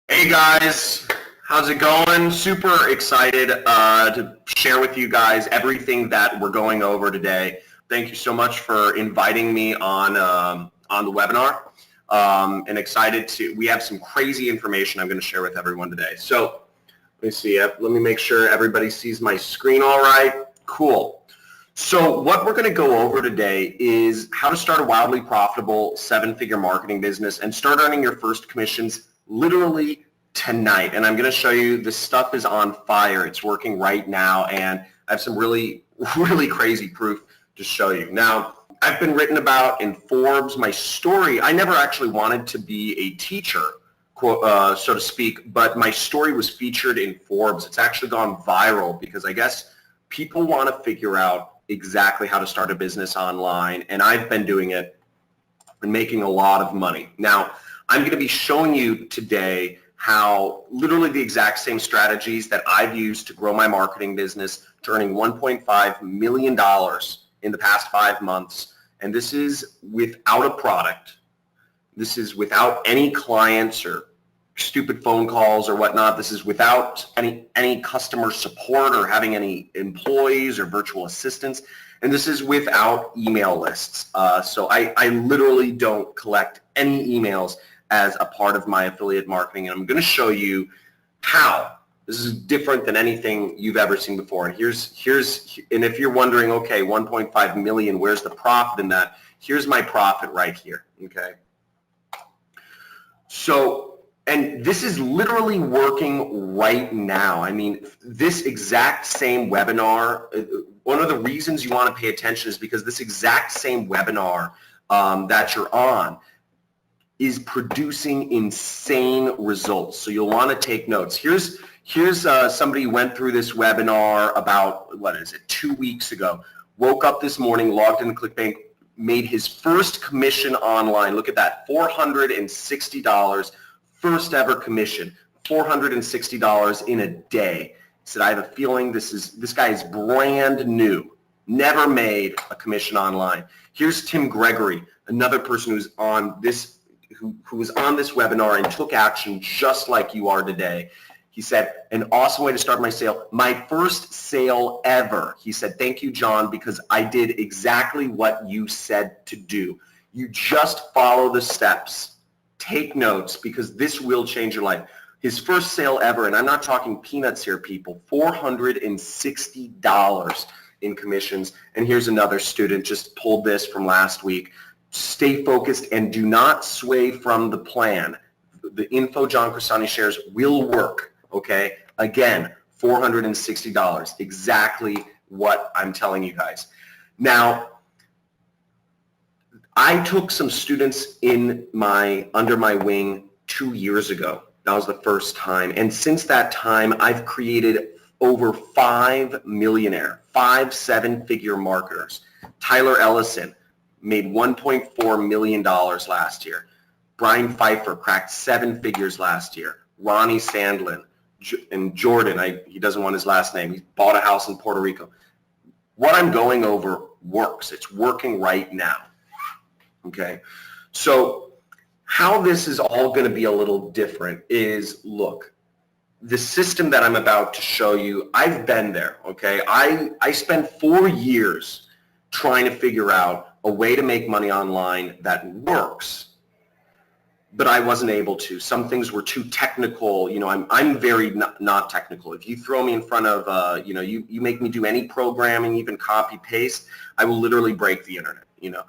Hey guys, how's it going? Super excited to share with you guys everything that we're going over today. Thank you so much for inviting me on the webinar. And excited we have some crazy information I'm going to share with everyone today. So let me see, let me make sure everybody sees my screen all right. Cool. So what we're going to go over today is how to start a wildly profitable seven-figure marketing business and start earning your first commissions literally tonight. And I'm going to show you this stuff is on fire. It's working right now, and I have some really crazy proof to show you. Now, I've been written about in Forbes. My story, I never actually wanted to be a teacher, so to speak, but my story was featured in Forbes. It's actually gone viral because I guess people want to figure out exactly how to start a business online, and I've been doing it and making a lot of money. Now, I'm going to be showing you today how literally the exact same strategies that I've used to grow my marketing business to earning $1.5 million in the past 5 months. And this is without a product. This is without any clients or stupid phone calls or whatnot. This is without any customer support or having any employees or virtual assistants. And this is without email lists. So I literally don't collect any emails as a part of my affiliate marketing. And I'm going to show you how. This is different than anything you've ever seen before. And and if you're wondering, okay, 1.5 million, where's the profit in that? Here's my profit right here. Okay. So, and this is literally working right now. I mean, this exact same webinar, one of the reasons you want to pay attention is because this exact same webinar that you're on is producing insane results. So you'll want to take notes. Here's somebody who went through this webinar about, 2 weeks ago. Woke up this morning, logged into ClickBank, made his first commission online. Look at that, $460. First ever commission, $460 in a day. He said, I have a feeling this guy is brand new, never made a commission online. Here's Tim Gregory, another person who's on this, who was on this webinar and took action just like you are today. He said, an awesome way to start my sale, my first sale ever. He said, thank you, John, because I did exactly what you said to do. You just follow the steps. Take notes because this will change your life. His first sale ever, and I'm not talking peanuts here, people, $460 in commissions. And here's another student, just pulled this from last week. Stay focused and do not sway from the plan. The info John Crestani shares will work, okay? Again, $460, exactly what I'm telling you guys. Now, I took some students under my wing 2 years ago. That was the first time. And since that time, I've created over 5 seven-figure marketers. Tyler Ellison made $1.4 million last year. Brian Pfeiffer cracked 7 figures last year. Ronnie Sandlin and Jordan, he doesn't want his last name. He bought a house in Puerto Rico. What I'm going over works. It's working right now. Okay, so how this is all going to be a little different is, look, the system that I'm about to show you, I've been there, okay? I spent 4 years trying to figure out a way to make money online that works, but I wasn't able to. Some things were too technical. You know, I'm very not technical. If you throw me in front of, you make me do any programming, even copy paste, I will literally break the internet, you know.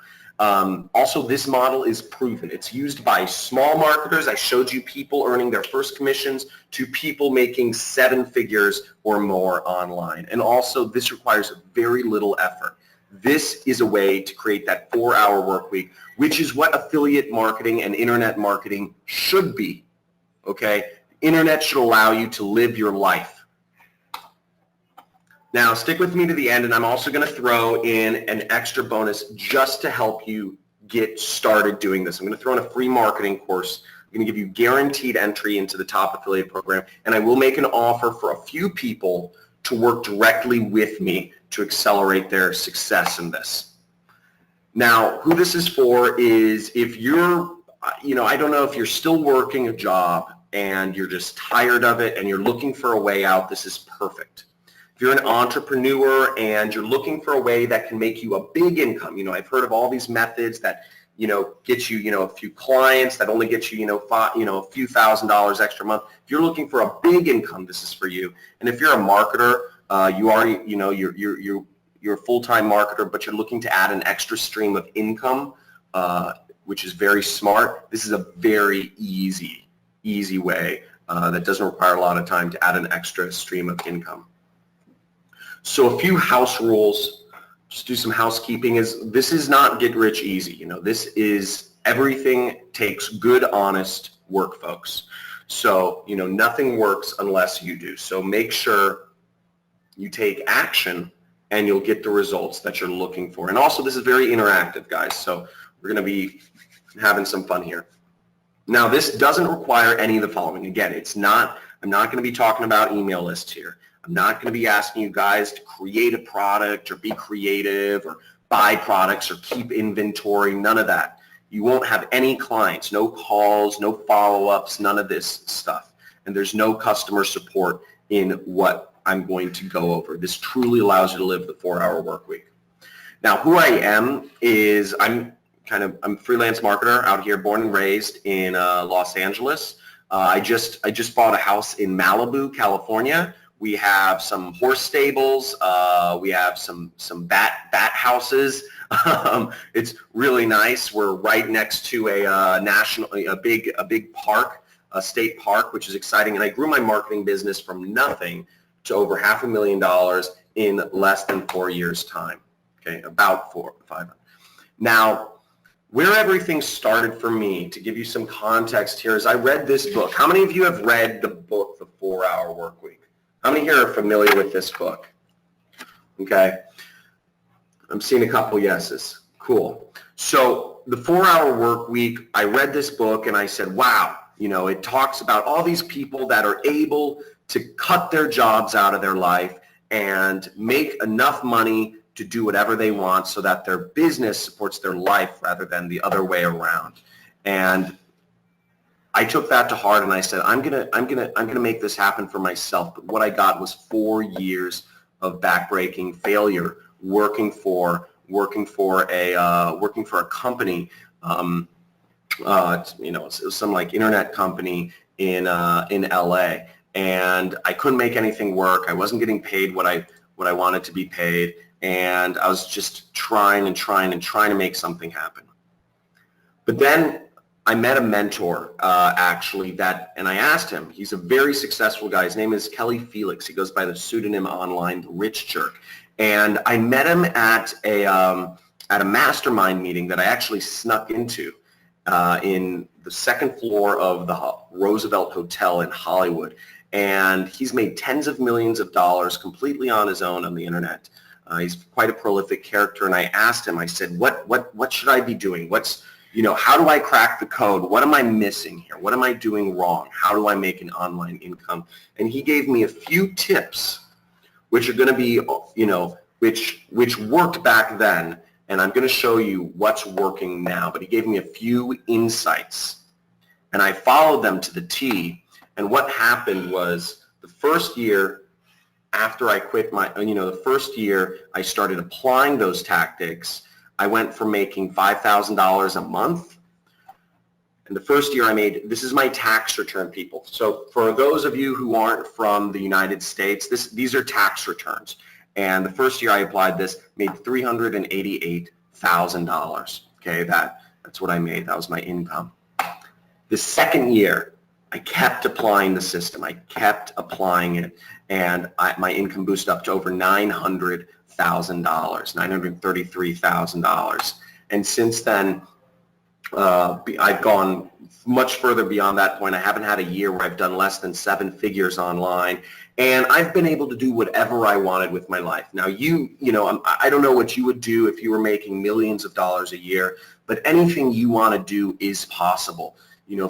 Also, this model is proven. It's used by small marketers. I showed you people earning their first commissions to people making 7 figures or more online. And also, this requires very little effort. This is a way to create that 4-hour work week, which is what affiliate marketing and internet marketing should be, okay? Internet should allow you to live your life. Now, stick with me to the end, and I'm also going to throw in an extra bonus just to help you get started doing this. I'm going to throw in a free marketing course. I'm going to give you guaranteed entry into the top affiliate program, and I will make an offer for a few people to work directly with me to accelerate their success in this. Now, who this is for is if you're, I don't know if you're still working a job and you're just tired of it and you're looking for a way out, this is perfect. If you're an entrepreneur and you're looking for a way that can make you a big income, I've heard of all these methods that, get you, a few clients that only get you, a few $1,000s extra a month. If you're looking for a big income, this is for you. And if you're a marketer, you already, you're a full-time marketer, but you're looking to add an extra stream of income, which is very smart. This is a very easy way that doesn't require a lot of time to add an extra stream of income. So a few house rules, just do some housekeeping, this is not get rich easy. This is, everything takes good, honest work, folks. So, nothing works unless you do. So make sure you take action and you'll get the results that you're looking for. And also, this is very interactive, guys. So we're going to be having some fun here. Now, this doesn't require any of the following. Again, I'm not going to be talking about email lists here. I'm not going to be asking you guys to create a product or be creative or buy products or keep inventory, none of that. You won't have any clients, no calls, no follow-ups, none of this stuff. And there's no customer support in what I'm going to go over. This truly allows you to live the 4-hour work week. Now, who I am is I'm a freelance marketer out here, born and raised in Los Angeles. I just bought a house in Malibu, California. We have some horse stables. We have some bat houses. It's really nice. We're right next to a big park, a state park, which is exciting. And I grew my marketing business from nothing to over $500,000 in less than 4 years' time. Okay, about 4 or 5. Now, where everything started for me, to give you some context here, is I read this book. How many of you have read the book, The 4-Hour Work Week? How many here are familiar with this book? Okay. I'm seeing a couple yeses. Cool. So the 4-Hour Work Week, I read this book and I said, wow, it talks about all these people that are able to cut their jobs out of their life and make enough money to do whatever they want so that their business supports their life rather than the other way around. And I took that to heart and I said, I'm gonna make this happen for myself. But what I got was 4 years of backbreaking failure, working for a company, it was some like internet company in LA, and I couldn't make anything work. I wasn't getting paid what I wanted to be paid, and I was just trying to make something happen. But then I met a mentor, and I asked him. He's a very successful guy. His name is Kelly Felix. He goes by the pseudonym online, The Rich Jerk. And I met him at a mastermind meeting that I actually snuck into in the second floor of the Roosevelt Hotel in Hollywood. And he's made tens of millions of dollars completely on his own on the internet. He's quite a prolific character. And I asked him, I said, what should I be doing? How do I crack the code? What am I missing here? What am I doing wrong? How do I make an online income? And he gave me a few tips, which are going to be, which worked back then. And I'm going to show you what's working now. But he gave me a few insights, and I followed them to the T. And what happened was the first year after I quit the first year I started applying those tactics, I went from making $5,000 a month. And the first year I made, this is my tax return, people. So for those of you who aren't from the United States, these are tax returns. And the first year I applied this, made $388,000. Okay, that's what I made. That was my income. The second year, I kept applying the system. I kept applying it, and my income boosted up to over $900,000, $933,000. And since then, I've gone much further beyond that point. I haven't had a year where I've done less than 7 figures online, and I've been able to do whatever I wanted with my life. Now, I don't know what you would do if you were making millions of dollars a year, but anything you want to do is possible.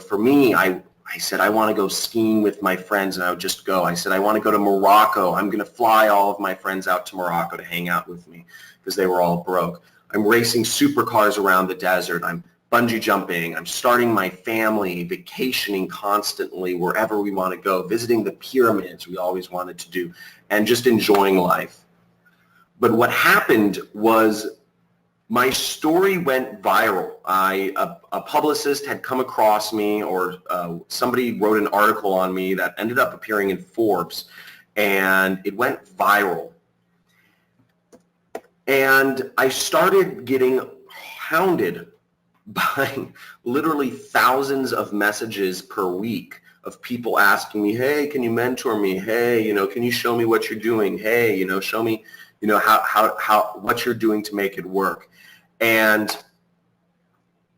For me, I said, I want to go skiing with my friends, and I would just go. I said, I want to go to Morocco. I'm going to fly all of my friends out to Morocco to hang out with me because they were all broke. I'm racing supercars around the desert. I'm bungee jumping. I'm starting my family, vacationing constantly wherever we want to go, visiting the pyramids we always wanted to do, and just enjoying life. But what happened was my story went viral. A publicist had come across me, or somebody wrote an article on me that ended up appearing in Forbes, and it went viral. And I started getting hounded by literally thousands of messages per week of people asking me, hey, can you mentor me? Hey, can you show me what you're doing? Hey, show me, how what you're doing to make it work. And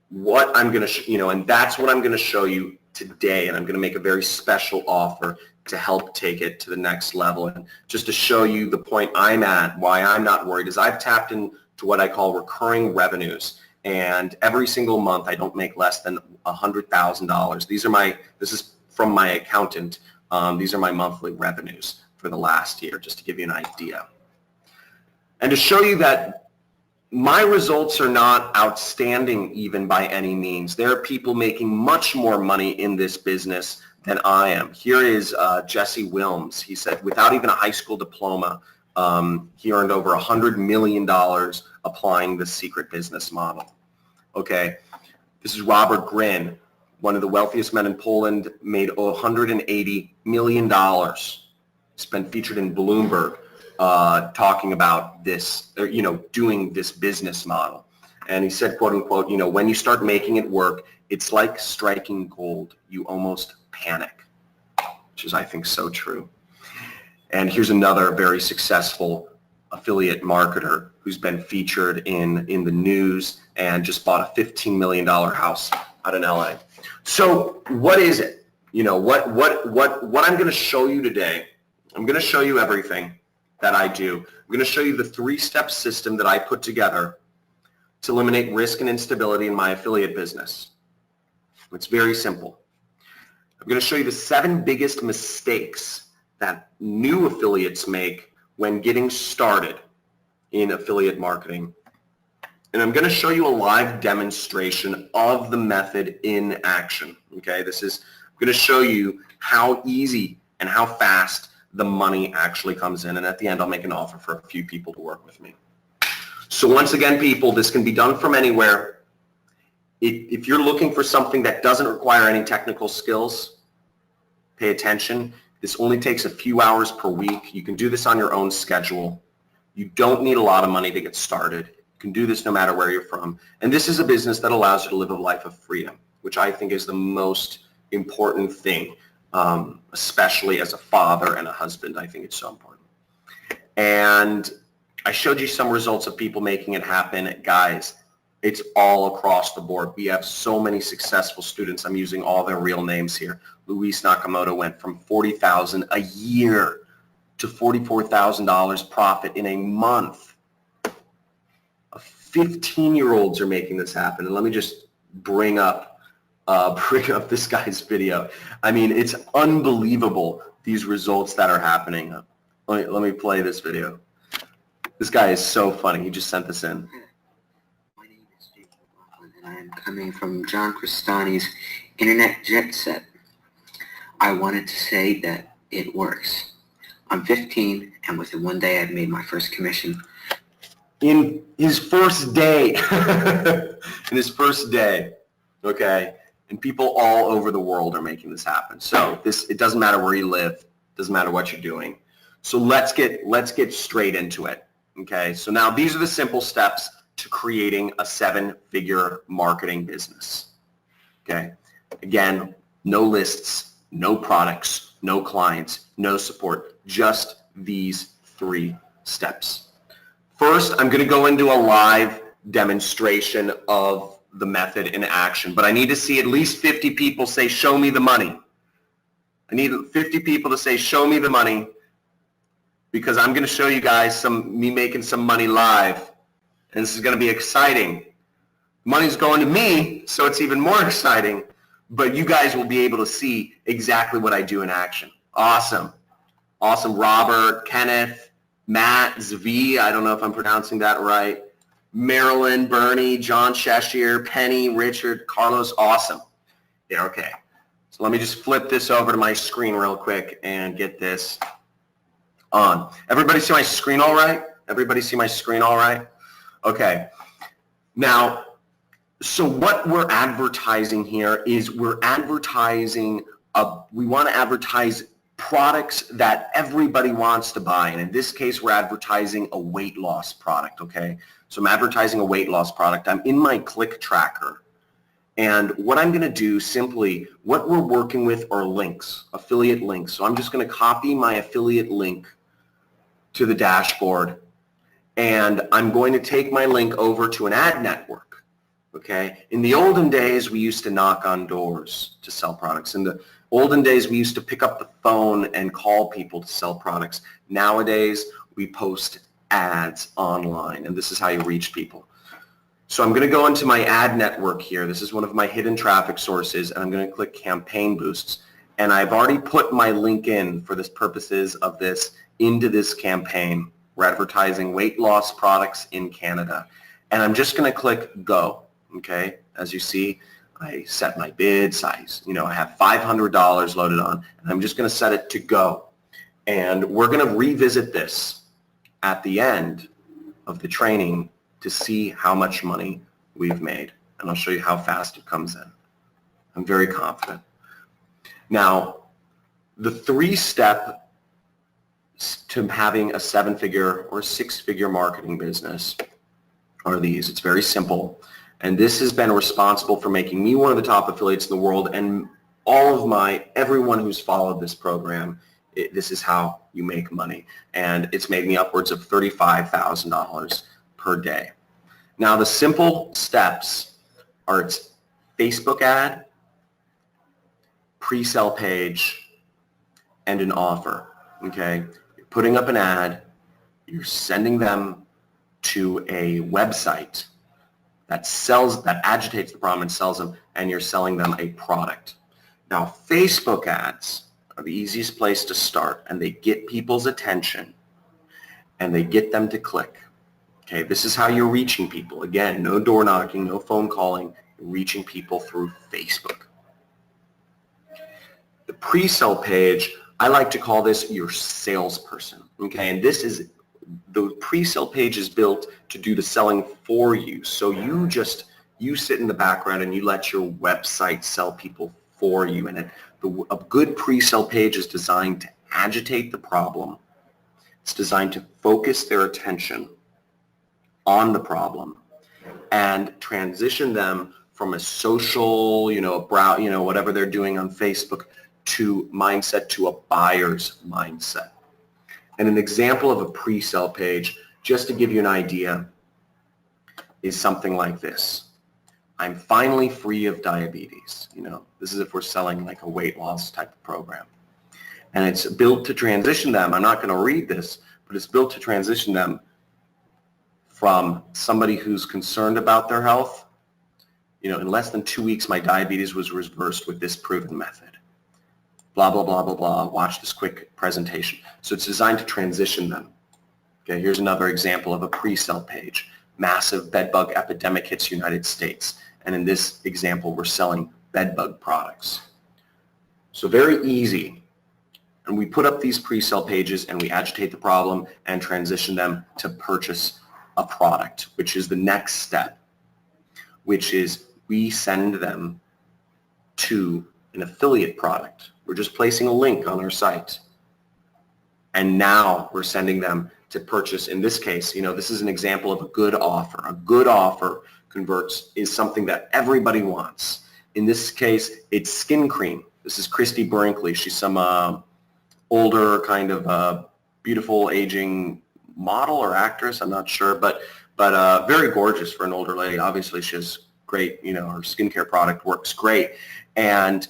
what I'm going to, and that's what I'm going to show you today. And I'm going to make a very special offer to help take it to the next level. And just to show you the point I'm at, why I'm not worried, is I've tapped into what I call recurring revenues. And every single month I don't make less than $100,000. This is from my accountant. These are my monthly revenues for the last year, just to give you an idea. And to show you that my results are not outstanding even by any means. There are people making much more money in this business than I am. Here is Jesse Wilms. He said, without even a high school diploma, he earned over $100 million applying the secret business model. Okay, this is Robert Grin, one of the wealthiest men in Poland, made $180 million. He's been featured in Bloomberg talking about this, doing this business model. And he said, quote unquote, when you start making it work, it's like striking gold. You almost panic, which is, I think, so true. And here's another very successful affiliate marketer who's been featured in the news and just bought a $15 million house out in LA. So what is it? What I'm going to show you today, I'm going to show you everything that I do. I'm going to show you the 3-step system that I put together to eliminate risk and instability in my affiliate business. It's very simple. I'm going to show you the 7 biggest mistakes that new affiliates make when getting started in affiliate marketing. And I'm going to show you a live demonstration of the method in action. Okay, I'm going to show you how easy and how fast the money actually comes in. And at the end, I'll make an offer for a few people to work with me. So once again, people, this can be done from anywhere. If you're looking for something that doesn't require any technical skills, pay attention. This only takes a few hours per week. You can do this on your own schedule. You don't need a lot of money to get started. You can do this no matter where you're from. And this is a business that allows you to live a life of freedom, which I think is the most important thing, especially as a father and a husband. I think it's so important. And I showed you some results of people making it happen. Guys, it's all across the board. We have so many successful students. I'm using all their real names here. Luis Nakamoto went from $40,000 a year to $44,000 profit in a month. 15-year-olds are making this happen. And let me just bring up this guy's video. I mean, it's unbelievable, these results that are happening. Let me play this video. This guy is so funny. He just sent this in. My name is Jake McLaughlin, and I am coming from John Crestani's Internet Jet Set. I wanted to say that it works. I'm 15, and within one day I've made my first commission. In his first day. In his first day. Okay? And people all over the world are making this happen. So it doesn't matter where you live. It doesn't matter what you're doing. So let's get straight into it. Okay? So now these are the simple steps to creating a 7-figure marketing business. Okay? Again, no lists, no products, no clients, no support, just these 3 steps. First, I'm going to go into a live demonstration of the method in action, but I need to see at least 50 people say, show me the money. I need 50 people to say, show me the money, because I'm going to show you guys me making some money live, and this is going to be exciting. Money's going to me, so it's even more exciting, but you guys will be able to see exactly what I do in action. Awesome. Awesome. Robert, Kenneth, Matt, Zvi, I don't know if I'm pronouncing that right. Marilyn, Bernie, John Cheshire, Penny, Richard, Carlos, awesome. Yeah, okay. So let me just flip this over to my screen real quick and get this on. Everybody see my screen all right? Everybody see my screen all right? Okay. Now, so what we're advertising here is we want to advertise products that everybody wants to buy. And in this case, we're advertising a weight loss product, okay? So I'm advertising a weight loss product. I'm in my click tracker. And what I'm going to do simply, what we're working with are links, affiliate links. So I'm just going to copy my affiliate link to the dashboard. And I'm going to take my link over to an ad network, okay? In the olden days, we used to knock on doors to sell products. In the olden days, we used to pick up the phone and call people to sell products. Nowadays, we post ads online, and this is how you reach people. So I'm going to go into my ad network here. This is one of my hidden traffic sources, and I'm going to click Campaign Boosts. And I've already put my link in for the purposes of this into this campaign. We're advertising weight loss products in Canada. And I'm just going to click Go, okay? As you see, I set my bid size. I have $500 loaded on, and I'm just going to set it to Go. And we're going to revisit this at the end of the training to see how much money we've made. And I'll show you how fast it comes in. I'm very confident. Now, the 3-step to having a 7-figure or 6-figure marketing business are these. It's very simple. And this has been responsible for making me one of the top affiliates in the world, and everyone who's followed this program, this is how you make money. And it's made me upwards of $35,000 per day. Now, the simple steps are it's Facebook ad, pre-sale page, and an offer, okay? You're putting up an ad, you're sending them to a website that agitates the problem and sells them, and you're selling them a product. Now, Facebook ads are the easiest place to start, and they get people's attention, and they get them to click. Okay, this is how you're reaching people. Again, no door knocking, no phone calling, you're reaching people through Facebook. The pre-sale page, I like to call this your salesperson, okay? And the pre-sale page is built to do the selling for you. So you sit in the background and you let your website sell people for you. And a good pre-sale page is designed to agitate the problem. It's designed to focus their attention on the problem and transition them from a social, whatever they're doing on Facebook to a buyer's mindset. And an example of a pre-sale page, just to give you an idea, is something like this. I'm finally free of diabetes. This is if we're selling like a weight loss type of program. And it's built to transition them. I'm not going to read this, but it's built to transition them from somebody who's concerned about their health. In less than 2 weeks, my diabetes was reversed with this proven method. Blah, blah, blah, blah, blah. Watch this quick presentation. So it's designed to transition them. Okay, here's another example of a pre-sale page. Massive bedbug epidemic hits United States. And in this example, we're selling bedbug products. So very easy. And we put up these pre-sale pages and we agitate the problem and transition them to purchase a product, which is the next step, which is we send them to an affiliate product. We're just placing a link on our site. And now we're sending them to purchase. In this case, this is an example of a good offer. A good offer is something that everybody wants. In this case, it's skin cream. This is Christy Brinkley. She's some older kind of beautiful aging model or actress, I'm not sure, but very gorgeous for an older lady. Obviously, she has great, her skincare product works great. And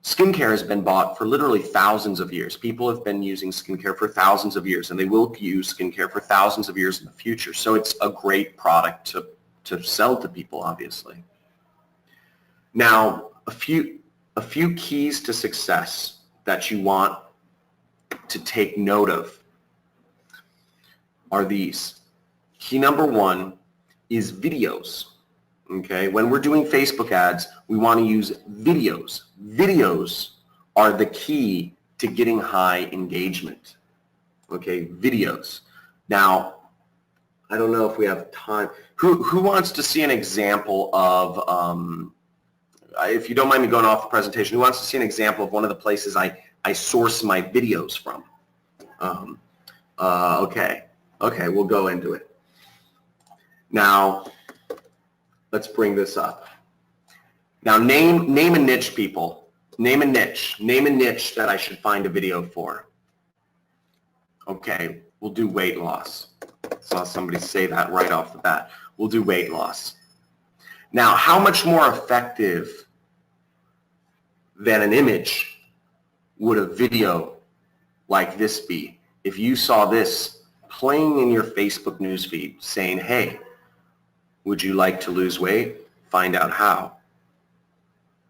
skincare has been bought for literally thousands of years. People have been using skincare for thousands of years, and they will use skincare for thousands of years in the future. So it's a great product to sell to people, obviously. Now, a few keys to success that you want to take note of are these. Key number one is videos. Okay, when we're doing Facebook ads, we want to use videos. Videos are the key to getting high engagement. Okay, videos. Now, I don't know if we have time. Who wants to see an example of, if you don't mind me going off the presentation, who wants to see an example of one of the places I source my videos from? Okay, we'll go into it. Now, let's bring this up. Now, name a niche, people. Name a niche. Name a niche that I should find a video for. Okay, we'll do weight loss. Saw somebody say that right off the bat. We'll do weight loss. Now, how much more effective than an image would a video like this be if you saw this playing in your Facebook newsfeed saying, hey, would you like to lose weight? Find out how.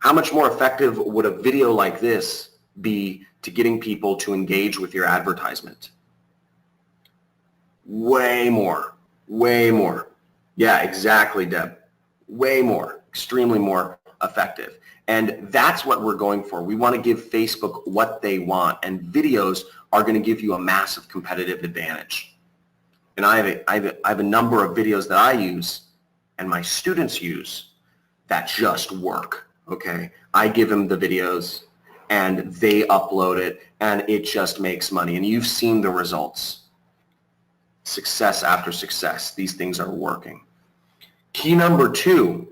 How much more effective would a video like this be to getting people to engage with your advertisement? Way more. Way more. Yeah, exactly, Deb. Way more. Extremely more effective. And that's what we're going for. We want to give Facebook what they want, and videos are going to give you a massive competitive advantage. And I have a number of videos that I use and my students use that just work, okay? I give them the videos and they upload it and it just makes money. And you've seen the results. Success after success. These things are working. Key number 2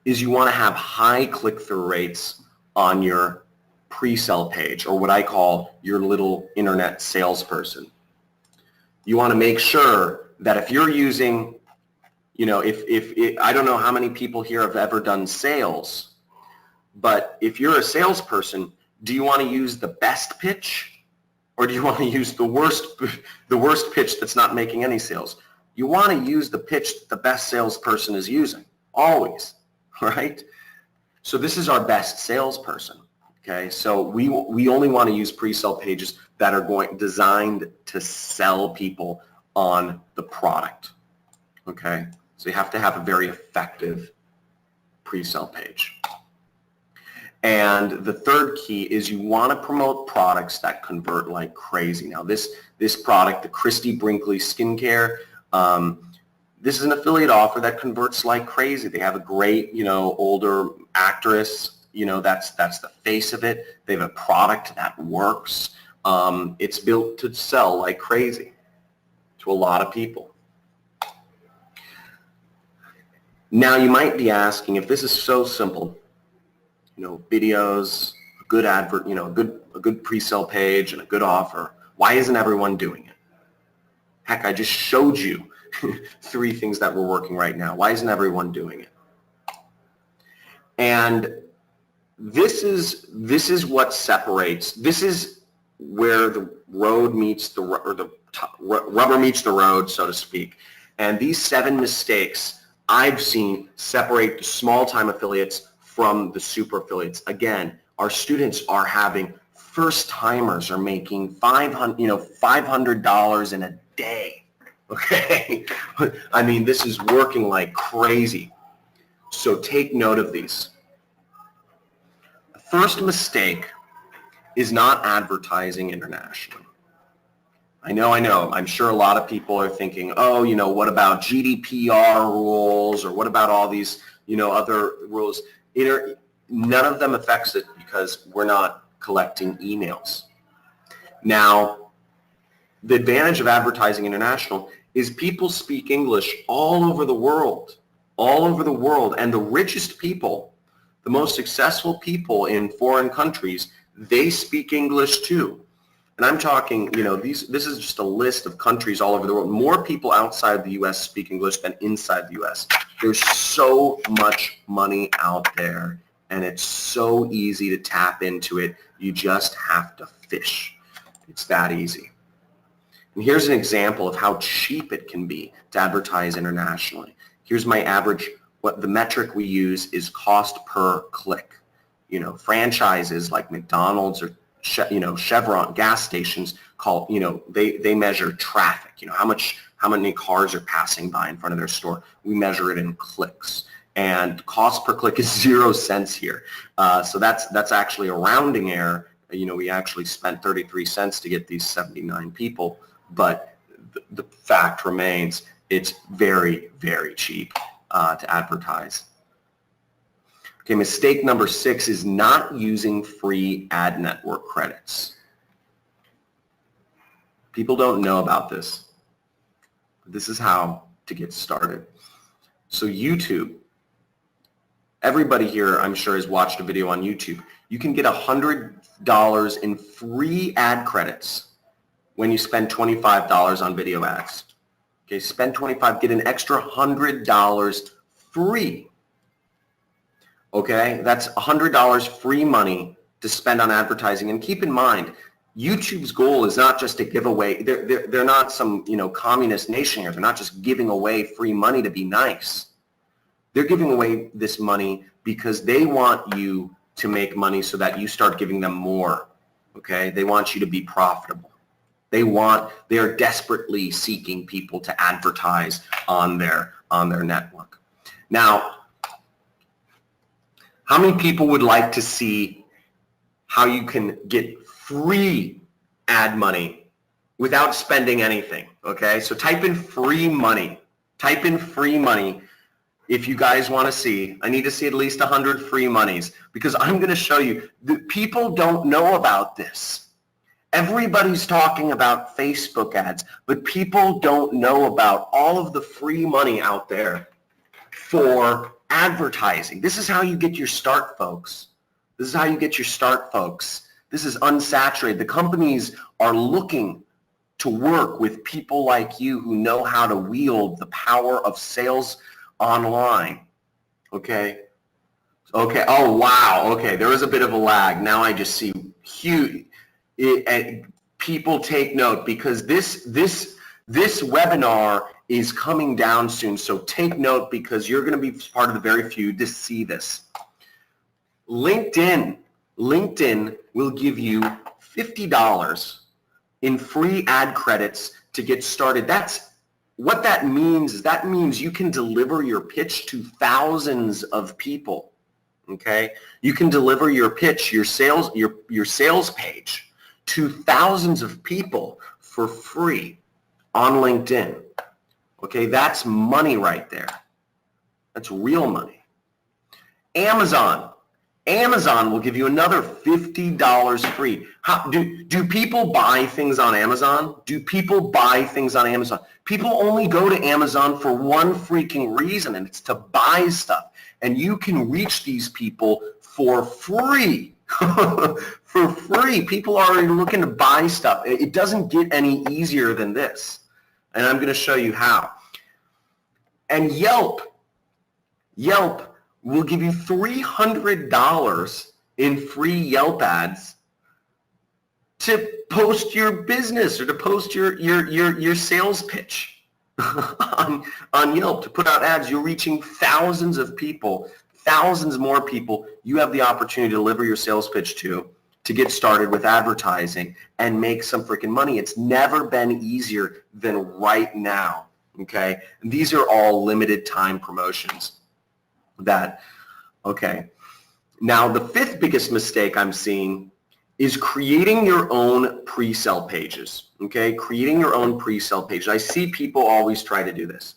is you want to have high click-through rates on your pre-sale page, or what I call your little internet salesperson. You want to make sure that if you're using, you know, if I don't know how many people here have ever done sales, but if you're a salesperson, do you want to use the best pitch, or do you want to use the worst pitch that's not making any sales? You want to use the pitch the best salesperson is using, always, right? So this is our best salesperson, okay? So we only want to use pre-sale pages that are designed to sell people on the product, okay? So you have to have a very effective pre-sale page. And the third key is you want to promote products that convert like crazy. Now this product, the Christy Brinkley Skincare, this is an affiliate offer that converts like crazy. They have a great, you know, older actress, you know, that's the face of it. They have a product that works. It's built to sell like crazy to a lot of people. Now you might be asking, if this is so simple, you know, videos, a good advert, you know, a good pre-sale page and a good offer, why isn't everyone doing it? Heck, I just showed you 3 things that we're working right now. Why isn't everyone doing it? And this is what separates. This is where the road meets the rubber meets the road, so to speak. And these 7 mistakes I've seen separate the small-time affiliates from the super affiliates. Again, our students are having first-timers are making $500 in a day. Okay, I mean, this is working like crazy. So take note of these. The first mistake is not advertising internationally. I know. I'm sure a lot of people are thinking, oh, you know, what about GDPR rules, or what about all these, you know, other rules? None of them affects it because we're not collecting emails. Now, the advantage of advertising international is people speak English all over the world, and the richest people, the most successful people in foreign countries, they speak English too. And I'm talking, you know, this is just a list of countries all over the world. More people outside the U.S. speak English than inside the U.S. There's so much money out there, and it's so easy to tap into it. You just have to fish. It's that easy. And here's an example of how cheap it can be to advertise internationally. Here's my average. What the metric we use is cost per click. You know, franchises like McDonald's or Chevron gas stations they measure traffic. You know, how much how many cars are passing by in front of their store. We measure it in clicks. And cost per click is 0 cents here. So that's actually a rounding error. You know, we actually spent 33 cents to get these 79 people, but the fact remains it's very, very cheap to advertise. Okay, mistake number 6 is not using free ad network credits. People don't know about this. This is how to get started. So YouTube, everybody here I'm sure has watched a video on YouTube. You can get $100 in free ad credits when you spend $25 on video ads. Okay, spend $25, get an extra $100 free. Okay, that's $100 free money to spend on advertising. And keep in mind, YouTube's goal is not just to give away, they're not some, you know, communist nation here. They're not just giving away free money to be nice. They're giving away this money because they want you to make money so that you start giving them more. Okay, they want you to be profitable. They are desperately seeking people to advertise on their network. Now, how many people would like to see how you can get free ad money without spending anything? Okay, so type in free money. Type in free money if you guys want to see. I need to see at least 100 free monies because I'm going to show you that people don't know about this. Everybody's talking about Facebook ads, but people don't know about all of the free money out there for advertising. This is how you get your start, folks. This is how you get your start, folks. This is unsaturated. The companies are looking to work with people like you who know how to wield the power of sales online. Okay? Okay. Oh, wow. Okay. There was a bit of a lag. Now I just see huge. People take note because this webinar is coming down soon. So take note because you're going to be part of the very few to see this. LinkedIn will give you $50 in free ad credits to get started. That's what that means. Is that means you can deliver your pitch to thousands of people. Okay, you can deliver your pitch, your sales page to thousands of people for free on LinkedIn. Okay, that's money right there. That's real money. Amazon will give you another $50 free. Do people buy things on Amazon? Do people buy things on Amazon? People only go to Amazon for one freaking reason, and it's to buy stuff. And you can reach these people for free. For free. People are looking to buy stuff. It doesn't get any easier than this. And I'm going to show you how. And Yelp will give you $300 in free Yelp ads to post your business or to post your sales pitch on Yelp, to put out ads. You're reaching thousands of people, thousands more people you have the opportunity to deliver your sales pitch to get started with advertising and make some freaking money. It's never been easier than right now, okay? And these are all limited time promotions okay. Now, the 5th biggest mistake I'm seeing is creating your own pre-sale pages, okay? Creating your own pre-sale pages. I see people always try to do this.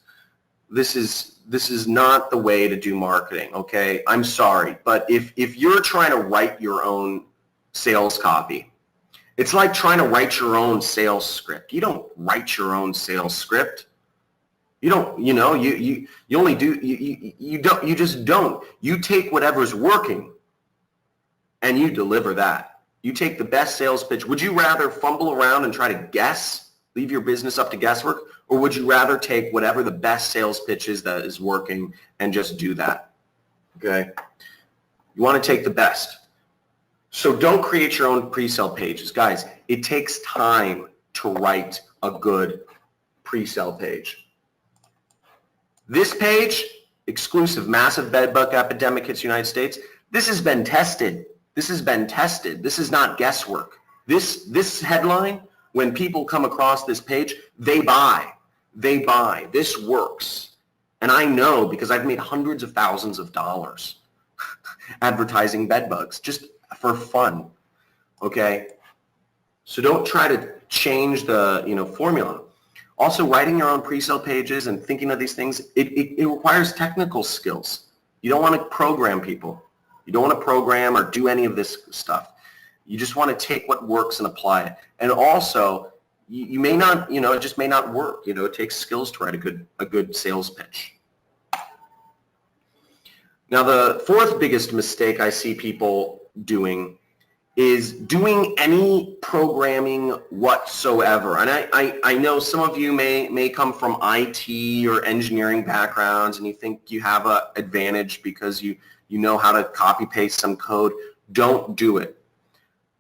This is not the way to do marketing, okay? I'm sorry, but if you're trying to write your own sales copy, it's like trying to write your own sales script. You don't write your own sales script. You don't, you only do, you just don't. You take whatever's working and you deliver that. You take the best sales pitch. Would you rather fumble around and try to guess, leave your business up to guesswork, or would you rather take whatever the best sales pitch is that is working and just do that? Okay? You want to take the best. So don't create your own pre-sale pages. Guys, it takes time to write a good pre-sale page. This page, exclusive, massive bedbug epidemic hits the United States. This has been tested. This has been tested. This is not guesswork. This headline, when people come across this page, they buy. they buy. This works. And I know because I've made hundreds of thousands of dollars advertising bed bugs just for fun. Okay? So don't try to change the, formula. Also, writing your own pre-sale pages and thinking of these things, it requires technical skills. You don't want to program people. You don't want to program or do any of this stuff. You just want to take what works and apply it. And also, you may not, it just may not work. It takes skills to write a good sales pitch. Now, the fourth biggest mistake I see people doing is doing any programming whatsoever. And I know some of you may come from IT or engineering backgrounds and you think you have an advantage because you know how to copy paste some code. Don't do it.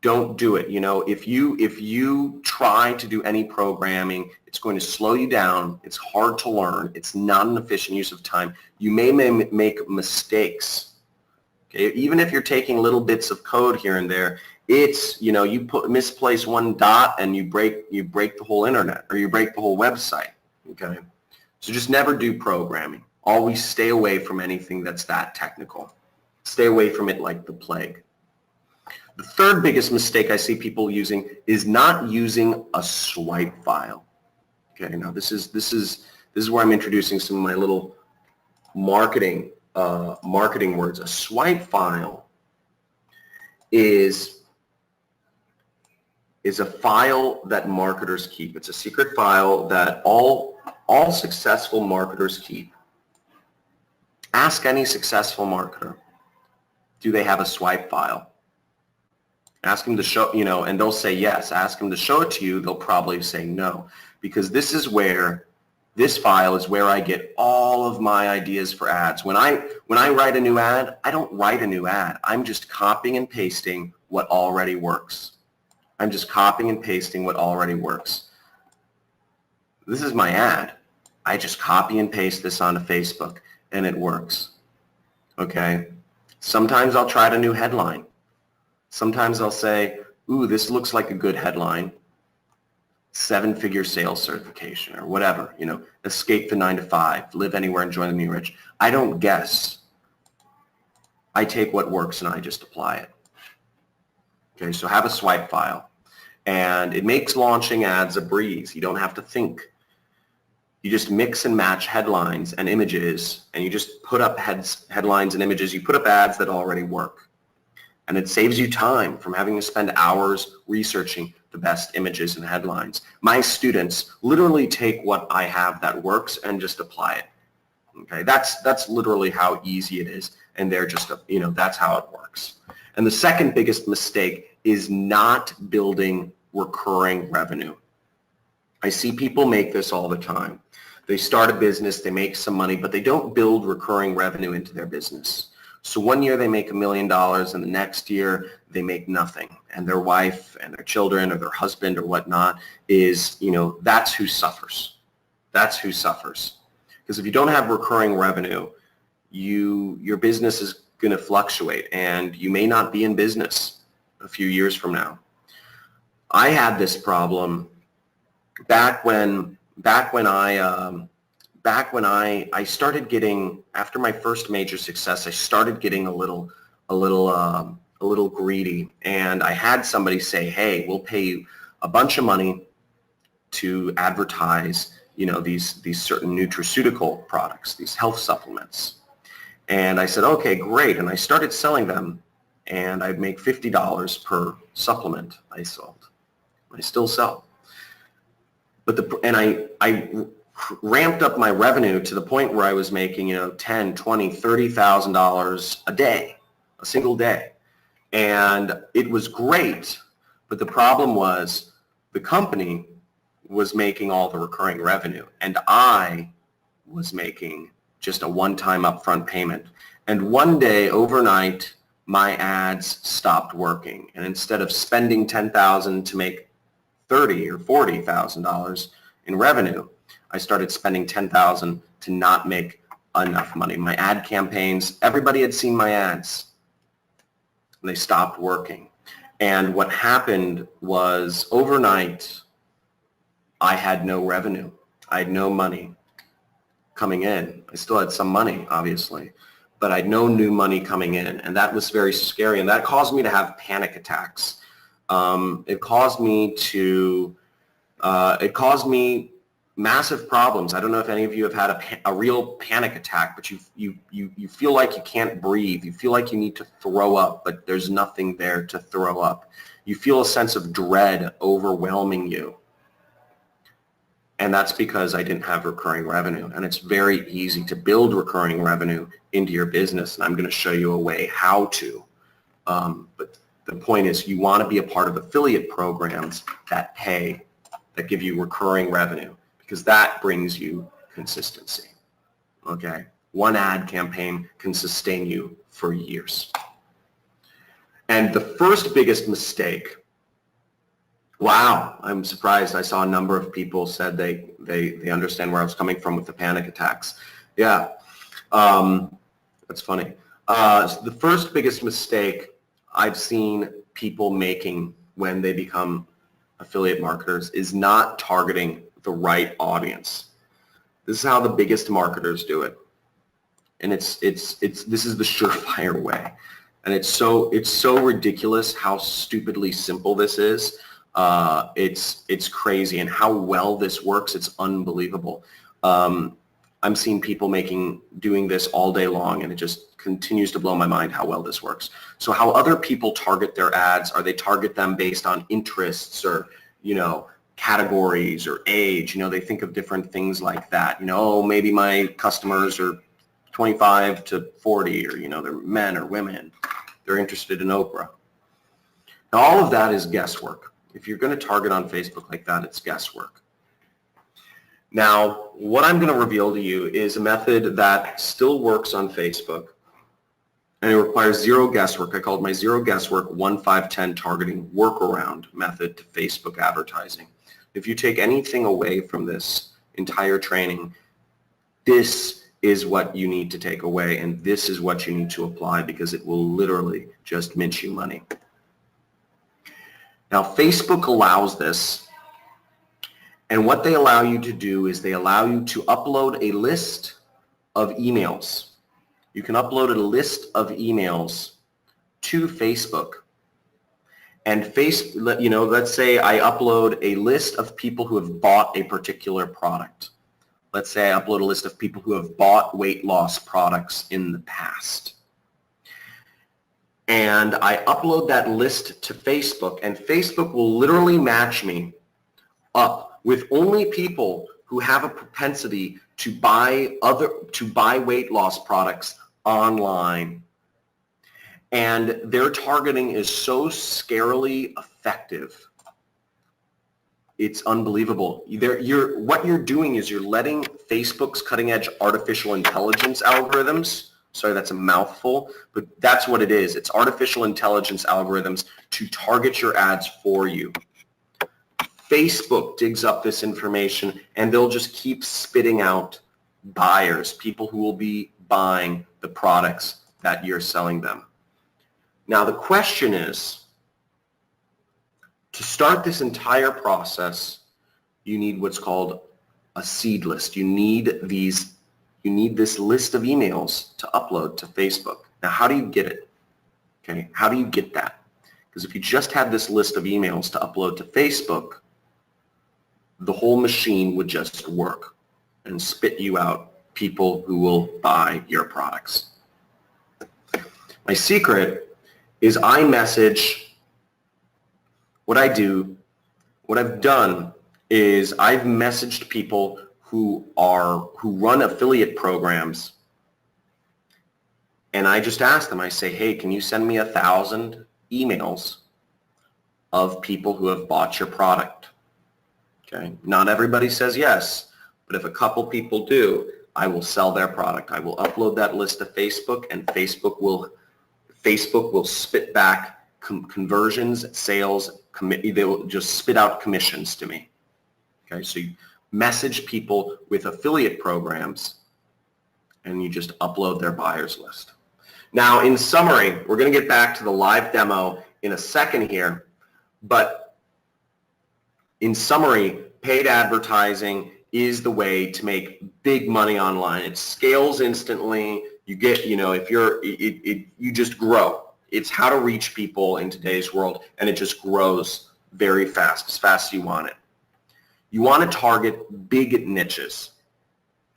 Don't do it. If you try to do any programming, it's going to slow you down. It's hard to learn. It's not an efficient use of time. You may make mistakes. Okay, even if you're taking little bits of code here and there, it's, you misplace one dot and you break the whole internet or you break the whole website. Okay, so just never do programming. Always stay away from anything that's that technical. Stay away from it like the plague. The third biggest mistake I see people using is not using a swipe file. Okay, now this is where I'm introducing some of my little marketing words. A swipe file is a file that marketers keep. It's a secret file that all successful marketers keep. Ask any successful marketer, do they have a swipe file? Ask them to show, and they'll say yes. Ask them to show it to you, they'll probably say no. Because this file is where I get all of my ideas for ads. When I write a new ad, I don't write a new ad. I'm just copying and pasting what already works. I'm just copying and pasting what already works. This is my ad. I just copy and paste this onto Facebook and it works. Okay? Sometimes I'll try a new headline. Sometimes I'll say, ooh, this looks like a good headline. 7-figure sales certification or whatever, escape the 9-to-5, live anywhere and join the new rich. I don't guess. I take what works and I just apply it. Okay, so have a swipe file. And it makes launching ads a breeze. You don't have to think. You just mix and match headlines and images, and you just put up headlines and images. You put up ads that already work. And it saves you time from having to spend hours researching the best images and headlines. My students literally take what I have that works and just apply it. Okay, that's literally how easy it is, and they're just, that's how it works. And the second biggest mistake is not building recurring revenue. I see people make this all the time. They start a business, they make some money, but they don't build recurring revenue into their business. So one year they make $1 million and the next year they make nothing. And their wife and their children or their husband or whatnot is, that's who suffers. That's who suffers. Because if you don't have recurring revenue, your business is going to fluctuate and you may not be in business a few years from now. I had this problem back when I started getting, after my first major success, I started getting a little greedy, and I had somebody say, hey, we'll pay you a bunch of money to advertise, these certain nutraceutical products, these health supplements. And I said, okay, great. And I started selling them, and I'd make $50 per supplement I sold. I still sell. But I ramped up my revenue to the point where I was making, $10, $20, $30,000 a day, a single day. And it was great, but the problem was the company was making all the recurring revenue, and I was making just a one-time upfront payment. And one day, overnight, my ads stopped working. And instead of spending $10,000 to make $30,000 or $40,000 in revenue, I started spending $10,000 to not make enough money. My ad campaigns, everybody had seen my ads, and they stopped working. And what happened was overnight, I had no revenue. I had no money coming in. I still had some money, obviously, but I had no new money coming in, and that was very scary, and that caused me to have panic attacks. It caused me massive problems. I don't know if any of you have had a real panic attack, but you feel like you can't breathe. You feel like you need to throw up, but there's nothing there to throw up. You feel a sense of dread overwhelming you. And that's because I didn't have recurring revenue. And it's very easy to build recurring revenue into your business. And I'm going to show you a way how to. But the point is, you want to be a part of affiliate programs that pay, that give you recurring revenue, because that brings you consistency. Okay? One ad campaign can sustain you for years. And the first biggest mistake, wow, I'm surprised. I saw a number of people said they understand where I was coming from with the panic attacks. Yeah, that's funny. The first biggest mistake I've seen people making when they become affiliate marketers is not targeting the right audience. This is how the biggest marketers do it. And this is the surefire way. And it's so ridiculous how stupidly simple this is. It's crazy, and how well this works, it's unbelievable. I'm seeing people doing this all day long, and it just continues to blow my mind how well this works. So how other people target their ads, are they target them based on interests or, categories or age? They think of different things like that. Oh, maybe my customers are 25 to 40, or, they're men or women. They're interested in Oprah. Now, all of that is guesswork. If you're going to target on Facebook like that, it's guesswork. Now, what I'm going to reveal to you is a method that still works on Facebook, and it requires zero guesswork. I call it my zero guesswork 1-5-10 targeting workaround method to Facebook advertising. If you take anything away from this entire training, this is what you need to take away, and this is what you need to apply, because it will literally just mint you money. Now, Facebook allows this, and what they allow you to do is they allow you to upload a list of emails. You can upload a list of emails to Facebook. And let's say I upload a list of people who have bought a particular product. Let's say I upload a list of people who have bought weight loss products in the past. And I upload that list to Facebook, and Facebook will literally match me up with only people who have a propensity to buy weight loss products online. And their targeting is so scarily effective. It's unbelievable. What you're doing is you're letting Facebook's cutting-edge artificial intelligence algorithms, sorry, that's a mouthful, but that's what it is. It's artificial intelligence algorithms to target your ads for you. Facebook digs up this information, and they'll just keep spitting out buyers, people who will be buying the products that you're selling them. Now, the question is, to start this entire process, you need what's called a seed list. You need this list of emails to upload to Facebook. Now, how do you get it? Okay, how do you get that? Because if you just had this list of emails to upload to Facebook, the whole machine would just work and spit you out people who will buy your products. My secret is I message. What I've done is I've messaged people who run affiliate programs, and I just ask them, I say, hey, can you send me 1,000 emails of people who have bought your product? Okay. Not everybody says yes, but if a couple people do, I will sell their product. I will upload that list to Facebook, and Facebook will spit back conversions, sales, they will just spit out commissions to me. Okay, so you message people with affiliate programs, and you just upload their buyers list. Now, in summary, we're going to get back to the live demo in a second here, but in summary, paid advertising is the way to make big money online. It scales instantly. You get, if you just grow. It's how to reach people in today's world, and it just grows very fast, as fast as you want it. You want to target big niches.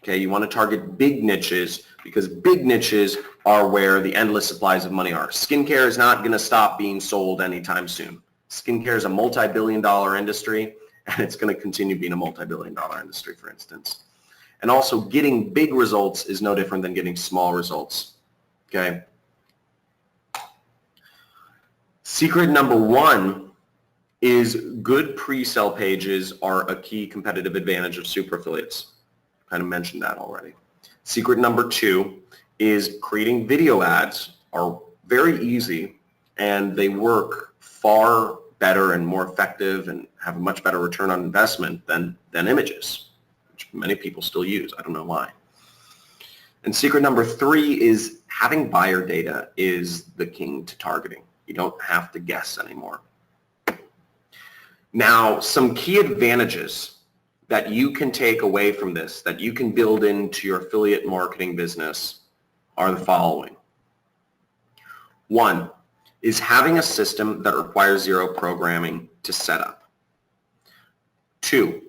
Okay, you want to target big niches because big niches are where the endless supplies of money are. Skincare is not going to stop being sold anytime soon. Skincare is a multi-billion-dollar industry, and it's going to continue being a multi-billion-dollar industry, for instance. And also, getting big results is no different than getting small results. Okay. Secret number one is good pre-sale pages are a key competitive advantage of super affiliates. Kind of mentioned that already. Secret number two is creating video ads are very easy, and they work far better and more effective and have a much better return on investment than images, which many people still use. I don't know why. And secret number three is having buyer data is the king to targeting. You don't have to guess anymore. Now, some key advantages that you can take away from this, that you can build into your affiliate marketing business are the following. One is having a system that requires zero programming to set up. Two,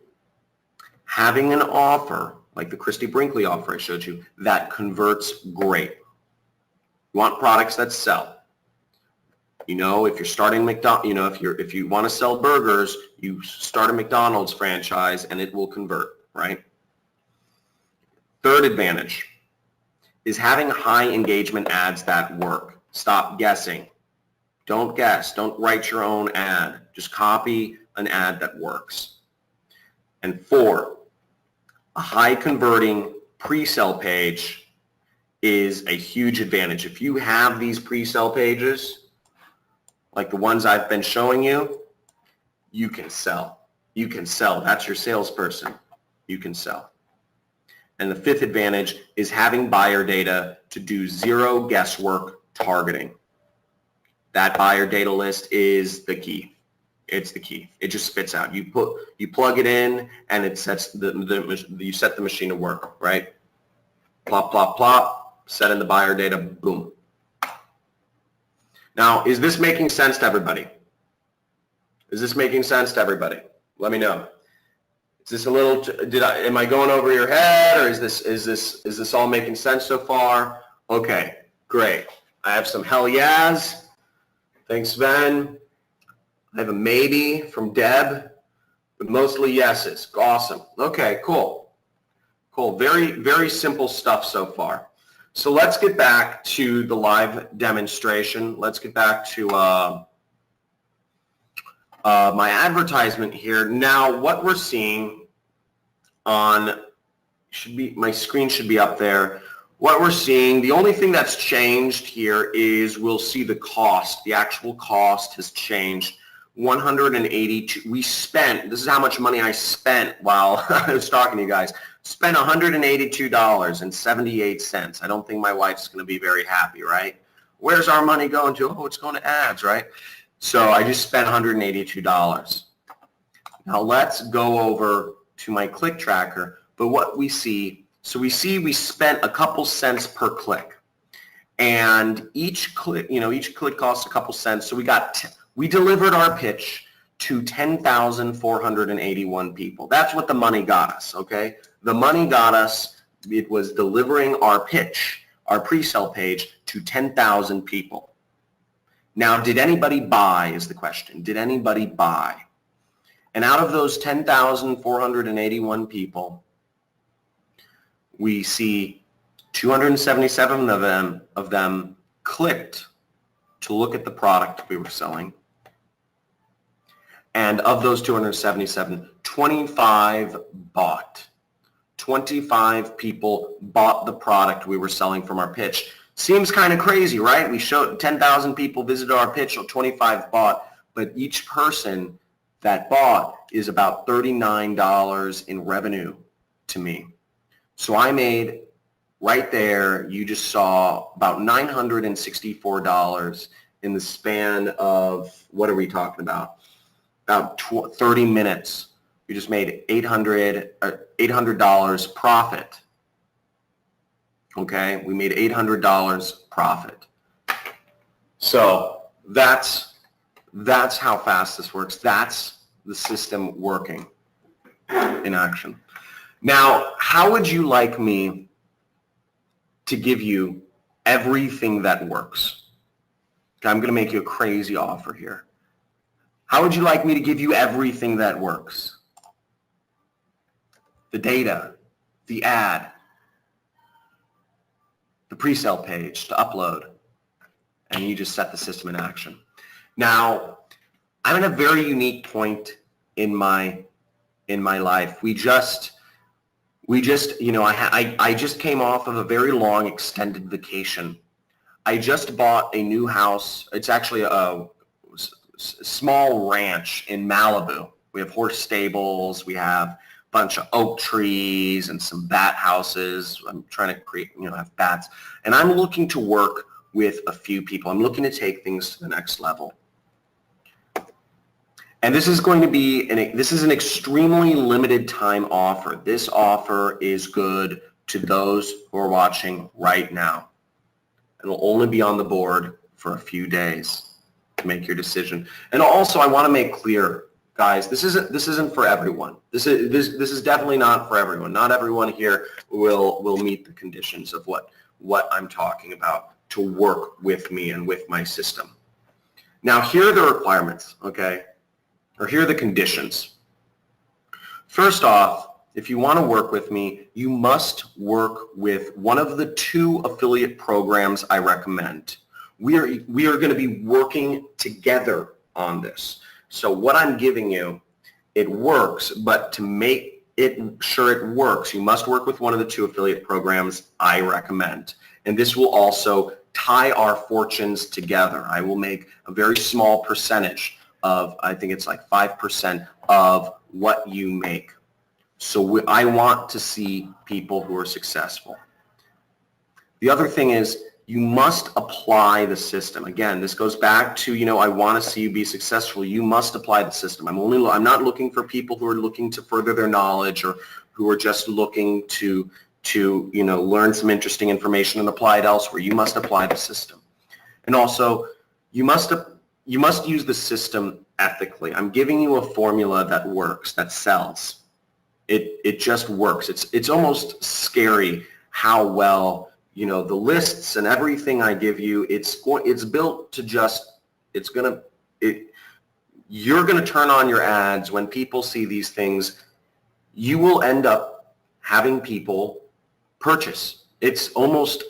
having an offer, like the Christy Brinkley offer I showed you, that converts great. You want products that sell. If you're starting McDonald's, if you want to sell burgers, you start a McDonald's franchise and it will convert, right? Third advantage is having high engagement ads that work. Stop guessing. Don't guess. Don't write your own ad. Just copy an ad that works. And four, a high converting pre-sale page is a huge advantage. If you have these pre-sale pages, like the ones I've been showing you, you can sell. You can sell. That's your salesperson. You can sell. And the fifth advantage is having buyer data to do zero guesswork targeting. That buyer data list is the key. It's the key. It just spits out. You plug it in, and it sets you set the machine to work, right? Plop, plop, plop. Set in the buyer data. Boom. Now, is this making sense to everybody? Is this making sense to everybody? Let me know. Is this a little? Am I going over your head, or is this all making sense so far? Okay, great. I have some hell yeahs. Thanks, Sven. I have a maybe from Deb, but mostly yeses. Awesome. Okay, cool. Cool. Very, very simple stuff so far. So let's get back to the live demonstration. Let's get back to my advertisement here. Now, what we're seeing on my screen should be up there. What we're seeing, the only thing that's changed here is we'll see the cost. The actual cost has changed. 182. This is how much money I spent while I was talking to you guys. Spent $182.78. I don't think my wife's going to be very happy, right? Where's our money going to? Oh, it's going to ads, right? So I just spent $182. Now let's go over to my click tracker. But what we see, we spent a couple cents per click. And each click costs a couple cents. So we delivered our pitch to 10,481 people. That's what the money got us, okay? The money got us, it was delivering our pitch, our pre-sale page, to 10,000 people. Now, did anybody buy is the question. Did anybody buy? And out of those 10,481 people, we see 277 of them clicked to look at the product we were selling. And of those 277, 25 bought. 25 people bought the product we were selling from our pitch. Seems kind of crazy, right? We showed 10,000 people visited our pitch, so 25 bought, but each person that bought is about $39 in revenue to me. So I made right there, you just saw about $964 in the span of, what are we talking about? About 30 minutes You just made $800 profit. Okay, we made $800 profit. So that's how fast this works. That's the system working in action. Now, how would you like me to give you everything that works? Okay, I'm going to make you a crazy offer here. How would you like me to give you everything that works? The data, the ad, the pre-sale page to upload, and you just set the system in action. Now, I'm at a very unique point in my life. We just, you know, I just came off of a very long extended vacation. I just bought a new house. It's actually a small ranch in Malibu. We have horse stables. We have a bunch of oak trees and some bat houses. I'm trying to create, you know, have bats. And I'm looking to work with a few people. I'm looking to take things to the next level. And this is going to be, this is an extremely limited time offer. This offer is good to those who are watching right now. It'll only be on the board for a few days to make your decision. And also, I want to make clear, guys, this isn't for everyone. This is definitely not for everyone. Not everyone here will meet the conditions of what I'm talking about to work with me and with my system. Now, here are the requirements, okay? Or here are the conditions. First off, if you want to work with me, you must work with one of the 2 affiliate programs I recommend. We are going to be working together on this. So what I'm giving you, it works, but to make sure it works, you must work with one of the 2 affiliate programs I recommend. And this will also tie our fortunes together. I will make a very small percentage of, I think it's like 5% of what you make. So I want to see people who are successful. The other thing is you must apply the system. Again, this goes back to, you know, I want to see you be successful. You must apply the system. I'm not looking for people who are looking to further their knowledge or who are just looking to you know, learn some interesting information and apply it elsewhere. You must apply the system. And also, you must use the system ethically. I'm giving you a formula that works, that sells. It just works. It's almost scary how well, you know, the lists and everything I give you, it's built to just, you're going to turn on your ads when people see these things. You will end up having people purchase. It's almost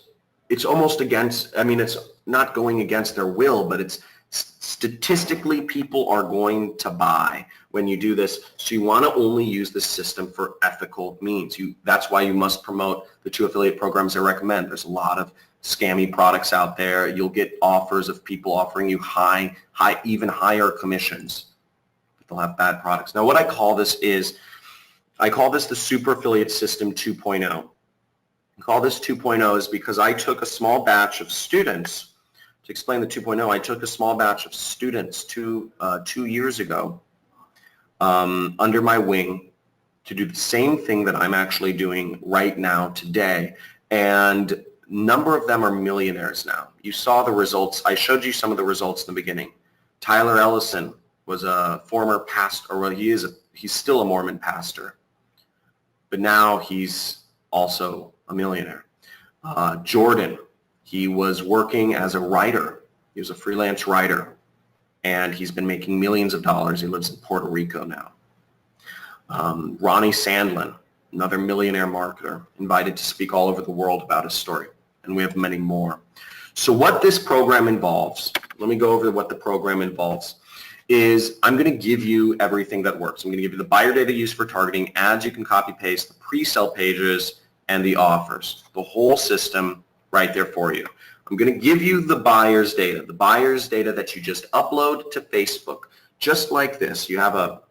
against, I mean, it's not going against their will, but it's statistically people are going to buy when you do this. So you want to only use the system for ethical means. That's why you must promote the 2 affiliate programs I recommend. There's a lot of scammy products out there. You'll get offers of people offering you even higher commissions. They'll have bad products. Now what I call this the Super Affiliate System 2.0. I call this 2.0 is because I took a small batch of students. To explain the 2.0, I took a small batch of students 2 years ago under my wing to do the same thing that I'm actually doing right now today. And a number of them are millionaires now. You saw the results. I showed you some of the results in the beginning. Tyler Ellison was a former pastor, or well, he's still a Mormon pastor, but now he's also a millionaire. Jordan, he was working as a writer. He was a freelance writer, and he's been making millions of dollars. He lives in Puerto Rico now. Ronnie Sandlin, another millionaire marketer, invited to speak all over the world about his story, and we have many more. So what this program involves, let me go over what the program involves, is I'm going to give you everything that works. I'm going to give you the buyer data used for targeting, ads you can copy paste, the pre-sale pages, and the offers, the whole system right there for you. I'm going to give you the buyer's data that you just upload to Facebook, just like this. You have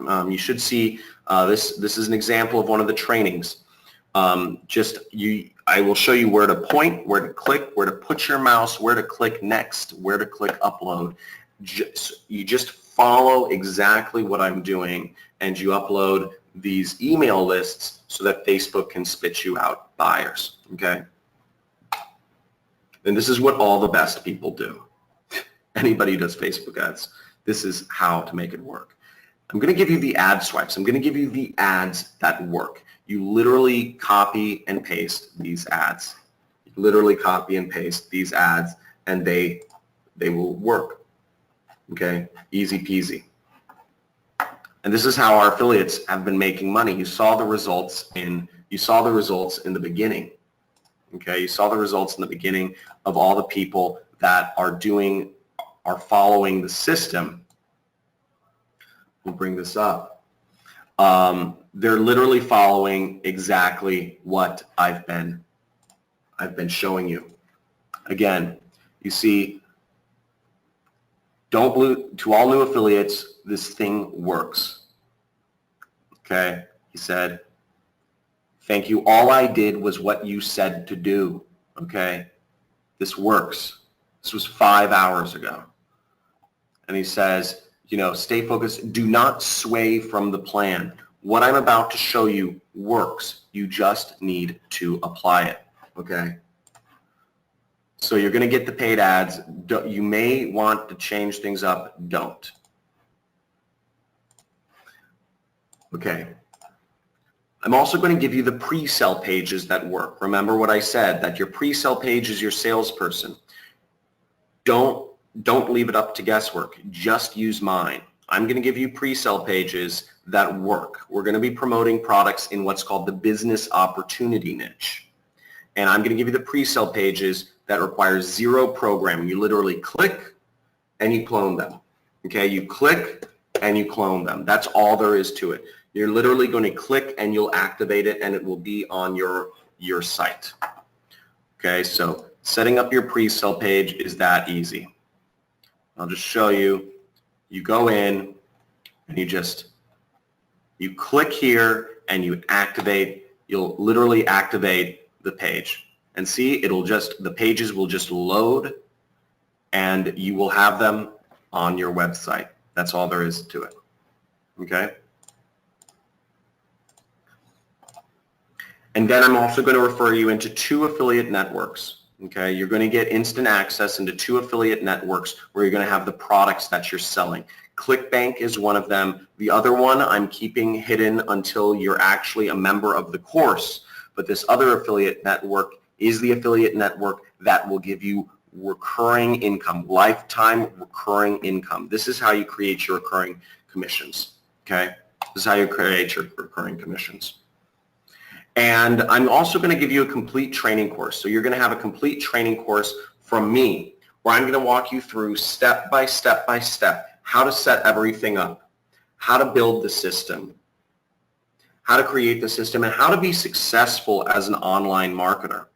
you should see, this is an example of one of the trainings. I will show you where to point, where to click, where to put your mouse, where to click next, where to click upload. You just follow exactly what I'm doing and you upload these email lists so that Facebook can spit you out buyers, okay? And this is what all the best people do. Anybody who does Facebook ads, this is how to make it work. I'm going to give you the ad swipes. I'm going to give you the ads that work. You literally copy and paste these ads. You literally copy and paste these ads and they will work. Okay? Easy peasy. And this is how our affiliates have been making money. You saw the results in the beginning. Okay? You saw the results in the beginning of all the people that are following the system. We'll bring this up. They're literally following exactly what I've been showing you. Again, you see, to all new affiliates, this thing works. Okay, he said, thank you. All I did was what you said to do. Okay, this works. This was 5 hours ago. And he says, stay focused. Do not sway from the plan. What I'm about to show you works. You just need to apply it, okay? So you're going to get the paid ads. You may want to change things up. Don't. Okay. I'm also going to give you the pre-sell pages that work. Remember what I said, that your pre-sell page is your salesperson. Don't leave it up to guesswork. Just use mine. I'm going to give you pre-sell pages that work. We're going to be promoting products in what's called the business opportunity niche. And I'm going to give you the pre-sell pages that require zero programming. You literally click and you clone them. Okay, you click and you clone them. That's all there is to it. You're literally going to click and you'll activate it and it will be on your site. Okay, so setting up your pre-sell page is that easy. I'll just show you. You go in and you click here and you activate. You'll literally activate the page. And see, the pages will just load and you will have them on your website. That's all there is to it. Okay? And then I'm also going to refer you into 2 affiliate networks. Okay, you're going to get instant access into 2 affiliate networks where you're going to have the products that you're selling. ClickBank is one of them. The other one I'm keeping hidden until you're actually a member of the course. But this other affiliate network is the affiliate network that will give you recurring income, lifetime recurring income. This is how you create your recurring commissions. Okay, this is how you create your recurring commissions. And I'm also going to give you a complete training course. So you're going to have a complete training course from me where I'm going to walk you through step by step by step how to set everything up, how to build the system, how to create the system, and how to be successful as an online marketer,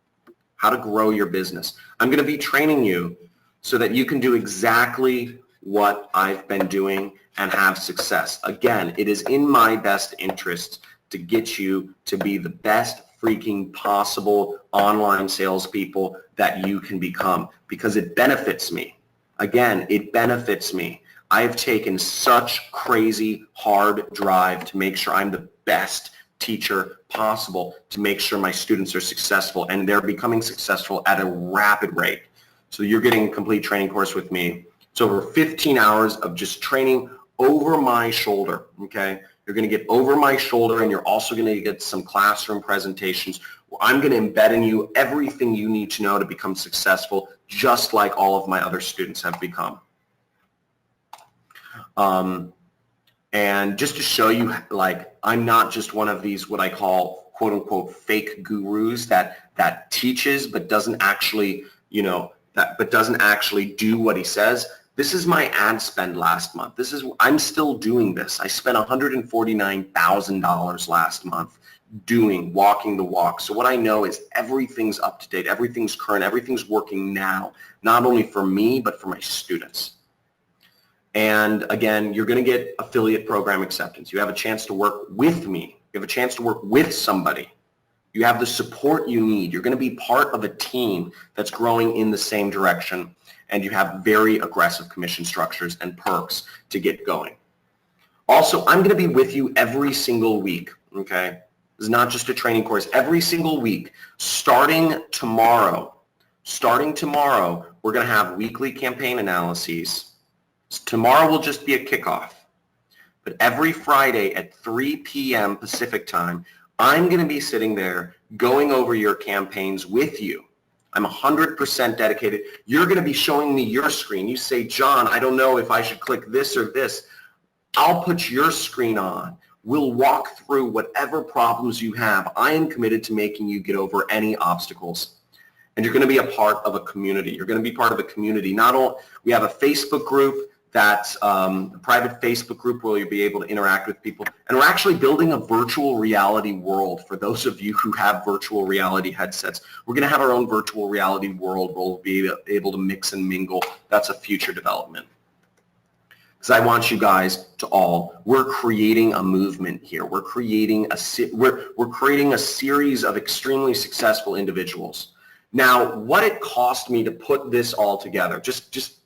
how to grow your business. I'm going to be training you so that you can do exactly what I've been doing and have success. Again, it is in my best interest to get you to be the best freaking possible online salespeople that you can become because it benefits me. Again, it benefits me. I have taken such crazy hard drive to make sure I'm the best teacher possible, to make sure my students are successful, and they're becoming successful at a rapid rate. So you're getting a complete training course with me. It's over 15 hours of just training over my shoulder, okay? You're going to get over my shoulder, and you're also going to get some classroom presentations where I'm going to embed in you everything you need to know to become successful, just like all of my other students have become. And just to show you, like, I'm not just one of these what I call quote unquote fake gurus that teaches but doesn't actually, but doesn't actually do what he says. This is my ad spend last month. I'm still doing this. I spent $149,000 last month walking the walk. So what I know is everything's up to date, everything's current, everything's working now, not only for me, but for my students. And again, you're going to get affiliate program acceptance. You have a chance to work with me. You have a chance to work with somebody. You have the support you need. You're going to be part of a team that's growing in the same direction. and you have very aggressive commission structures and perks to get going. Also, I'm going to be with you every single week, okay? This is not just a training course. Every single week, starting tomorrow, we're going to have weekly campaign analyses. Tomorrow will just be a kickoff. But every Friday at 3 p.m. Pacific time, I'm going to be sitting there going over your campaigns with you. I'm 100% dedicated. You're going to be showing me your screen. You say, John, I don't know if I should click this or this. I'll put your screen on. We'll walk through whatever problems you have. I am committed to making you get over any obstacles. And you're going to be a part of a community. You're going to be part of a community. Not only, we have a Facebook group that's a private Facebook group where you'll be able to interact with people. And we're actually building a virtual reality world for those of you who have virtual reality headsets. We're going to have our own virtual reality world where we'll be able to mix and mingle. That's a future development. Because I want you guys to all, we're creating a movement here. We're creating we're creating a series of extremely successful individuals. Now, what it cost me to put this all together, just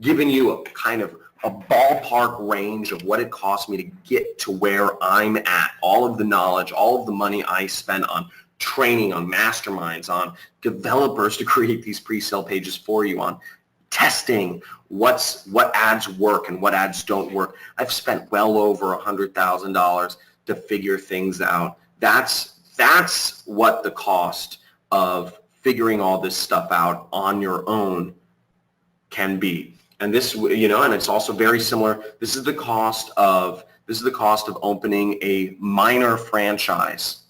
giving you a kind of a ballpark range of what it cost me to get to where I'm at, all of the knowledge, all of the money I spent on training, on masterminds, on developers to create these pre-sale pages for you, on testing what ads work and what ads don't work. I've spent well over $100,000 to figure things out. That's what the cost of figuring all this stuff out on your own can be. And this, and it's also very similar. This is the cost of opening a minor franchise.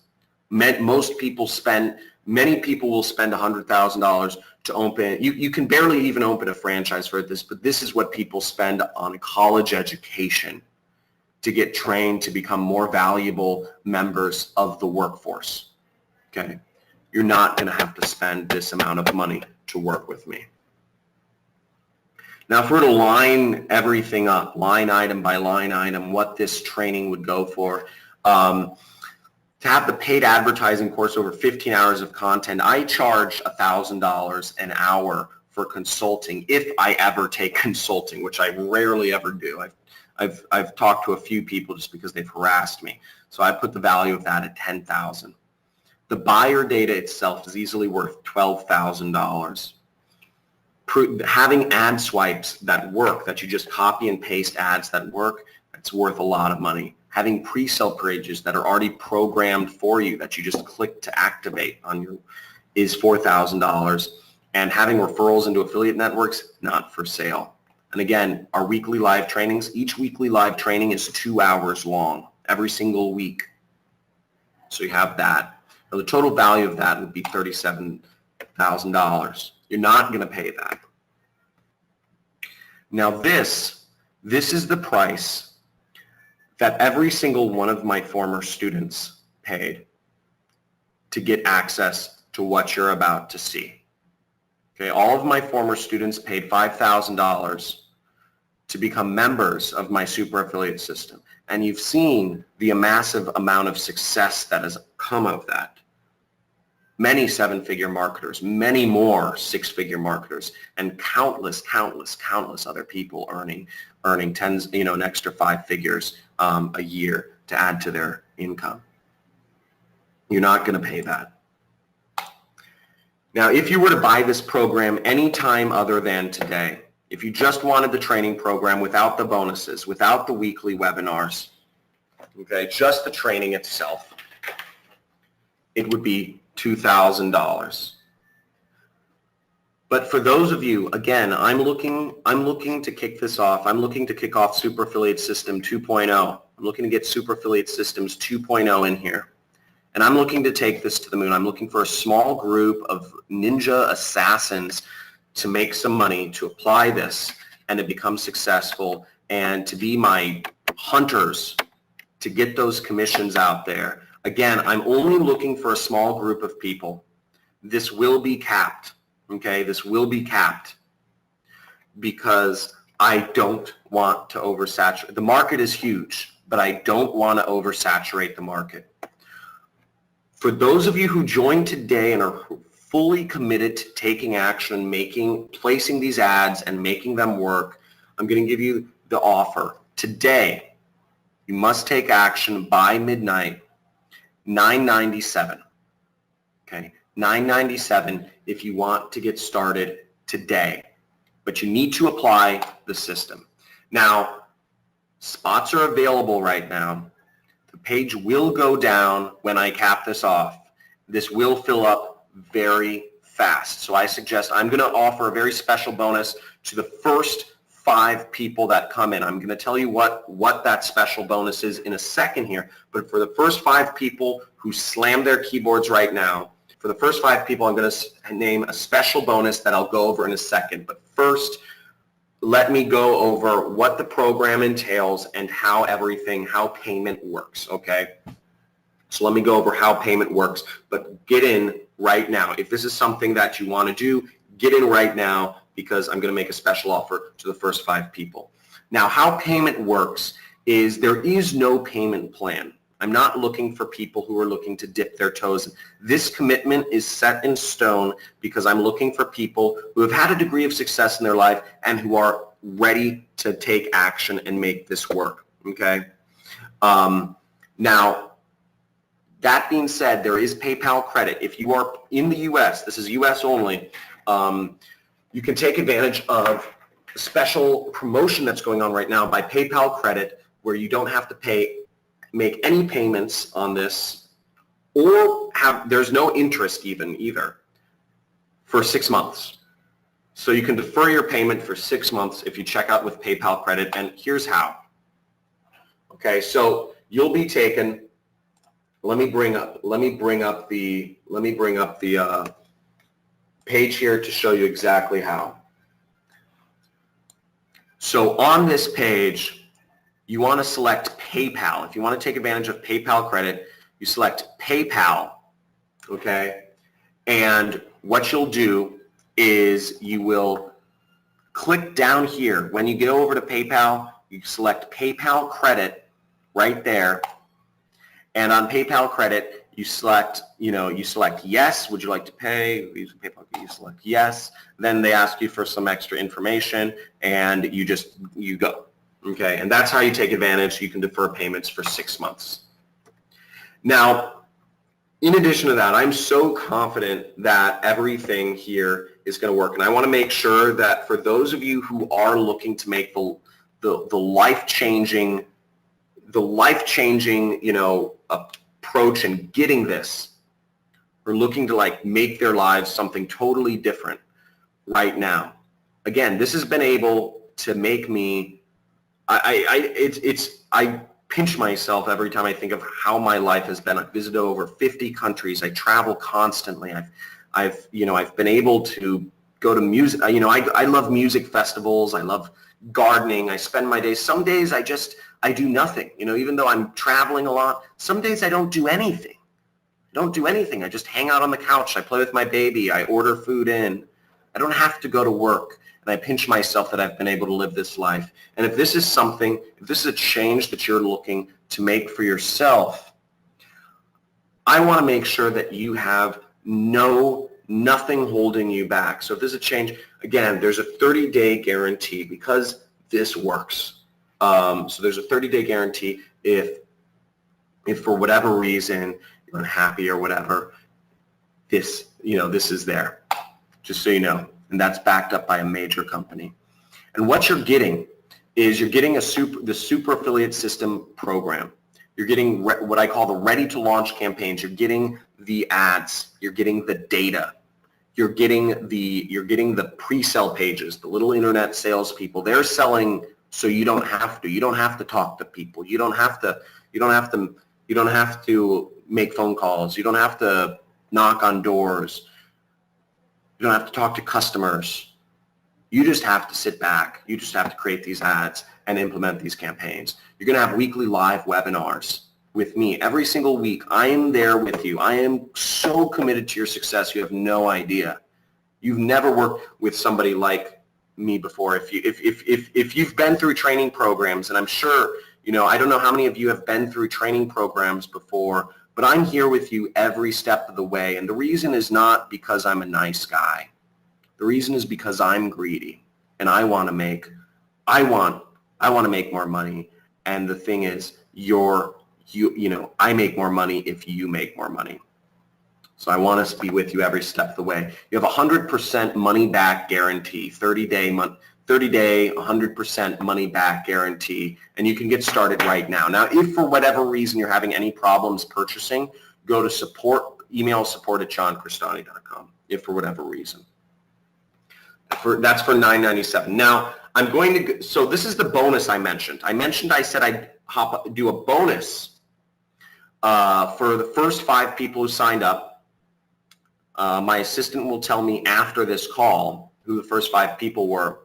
Many people will spend $100,000 to open. You can barely even open a franchise for this, but this is what people spend on college education to get trained to become more valuable members of the workforce. Okay, you're not going to have to spend this amount of money to work with me. Now, if we're to line everything up, line item by line item, what this training would go for, to have the paid advertising course over 15 hours of content, I charge $1,000 an hour for consulting if I ever take consulting, which I rarely ever do. I've talked to a few people just because they've harassed me. So I put the value of that at $10,000. The buyer data itself is easily worth $12,000. Having ad swipes that work, that you just copy and paste ads that work, it's worth a lot of money. Having pre-sale pages that are already programmed for you that you just click to activate on your is $4,000. And having referrals into affiliate networks, not for sale. And again, our weekly live trainings, each weekly live training is 2 hours long every single week. So you have that. Now the total value of that would be $37,000. You're not going to pay that. Now this is the price that every single one of my former students paid to get access to what you're about to see. Okay, all of my former students paid $5,000 to become members of my super affiliate system. And you've seen the massive amount of success that has come of that. Many seven-figure marketers, many more six-figure marketers, and countless other people earning tens, an extra 5 figures a year to add to their income. You're not going to pay that. Now, if you were to buy this program any time other than today, if you just wanted the training program without the bonuses, without the weekly webinars, okay, just the training itself, it would be $2,000. But for those of you, again, I'm looking to kick this off. I'm looking to kick off Super Affiliate System 2.0. I'm looking to get Super Affiliate Systems 2.0 in here. And I'm looking to take this to the moon. I'm looking for a small group of ninja assassins to make some money, to apply this and to become successful and to be my hunters to get those commissions out there. Again, I'm only looking for a small group of people. This will be capped, okay? This will be capped because I don't want to oversaturate. The market is huge, but I don't want to oversaturate the market. For those of you who joined today and are fully committed to taking action, placing these ads and making them work, I'm going to give you the offer. Today, you must take action by midnight, $9.97. Okay, $9.97 if you want to get started today. But you need to apply the system. Now, spots are available right now. The page will go down when I cap this off. This will fill up very fast. So I suggest I'm going to offer a very special bonus to the first 5 people that come in. I'm going to tell you what that special bonus is in a second here. But for the first 5 people who slam their keyboards right now, for the first 5 people, I'm going to name a special bonus that I'll go over in a second. But first, let me go over what the program entails and how payment works, okay? So let me go over how payment works, but get in right now. If this is something that you want to do, get in right now because I'm going to make a special offer to the first 5 people. Now, how payment works is there is no payment plan. I'm not looking for people who are looking to dip their toes. This commitment is set in stone because I'm looking for people who have had a degree of success in their life and who are ready to take action and make this work, okay? Now, that being said, there is PayPal credit. If you are in the U.S., this is U.S. only, you can take advantage of a special promotion that's going on right now by PayPal credit where you don't have to make any payments on this or there's no interest either for 6 months. So you can defer your payment for 6 months if you check out with PayPal credit, and here's how. Okay, so you'll be taken. Let me bring up the page here to show you exactly how. So on this page, you want to select PayPal. If you want to take advantage of PayPal credit, you select PayPal, okay? And what you'll do is you will click down here. When you get over to PayPal, you select PayPal credit right there. And on PayPal credit, you select yes, would you like to pay? Using PayPal, you select yes. Then they ask you for some extra information and you go. Okay, and that's how you take advantage. You can defer payments for 6 months. Now, in addition to that, I'm so confident that everything here is going to work. And I want to make sure that for those of you who are looking to make the life-changing, approach and getting this, or looking to make their lives something totally different right now. Again, this has been able to make me I pinch myself every time I think of how my life has been. I've visited over 50 countries. I travel constantly. I've been able to go to music. I love music festivals. I love gardening. I spend my days. Some days I do nothing. Even though I'm traveling a lot, some days I don't do anything. I just hang out on the couch. I play with my baby. I order food in. I don't have to go to work. And I pinch myself that I've been able to live this life. And if this is a change that you're looking to make for yourself, I want to make sure that you have nothing holding you back. So if there's a change, again, there's a 30-day guarantee because this works. So there's a 30-day guarantee if for whatever reason you're unhappy or whatever, this is there, just so you know. And that's backed up by a major company. And what you're getting is the super affiliate system program. You're getting what I call the ready to launch campaigns. You're getting the ads. You're getting the data. You're getting the pre-sale pages, the little internet salespeople. They're selling so you don't have to. You don't have to talk to people. You don't have to make phone calls. You don't have to knock on doors. You don't have to talk to customers. You just have to sit back. You just have to create these ads and implement these campaigns. You're going to have weekly live webinars with me every single week. I am there with you. I am so committed to your success. You have no idea. You've never worked with somebody like me before. If you've been through training programs, and I'm sure, I don't know how many of you have been through training programs before, but I'm here with you every step of the way. And the reason is not because I'm a nice guy. The reason is because I'm greedy and I want to make more money. And the thing is, I make more money if you make more money. So I want us to be with you every step of the way. You have 100% money back guarantee, 30-day, 100% money back guarantee, and you can get started right now. Now, if for whatever reason you're having any problems purchasing, go to email support@johncrestani.com, if for whatever reason. That's for $9.97. Now, so this is the bonus I mentioned. I said I'd do a bonus for the first 5 people who signed up. My assistant will tell me after this call who the first 5 people were.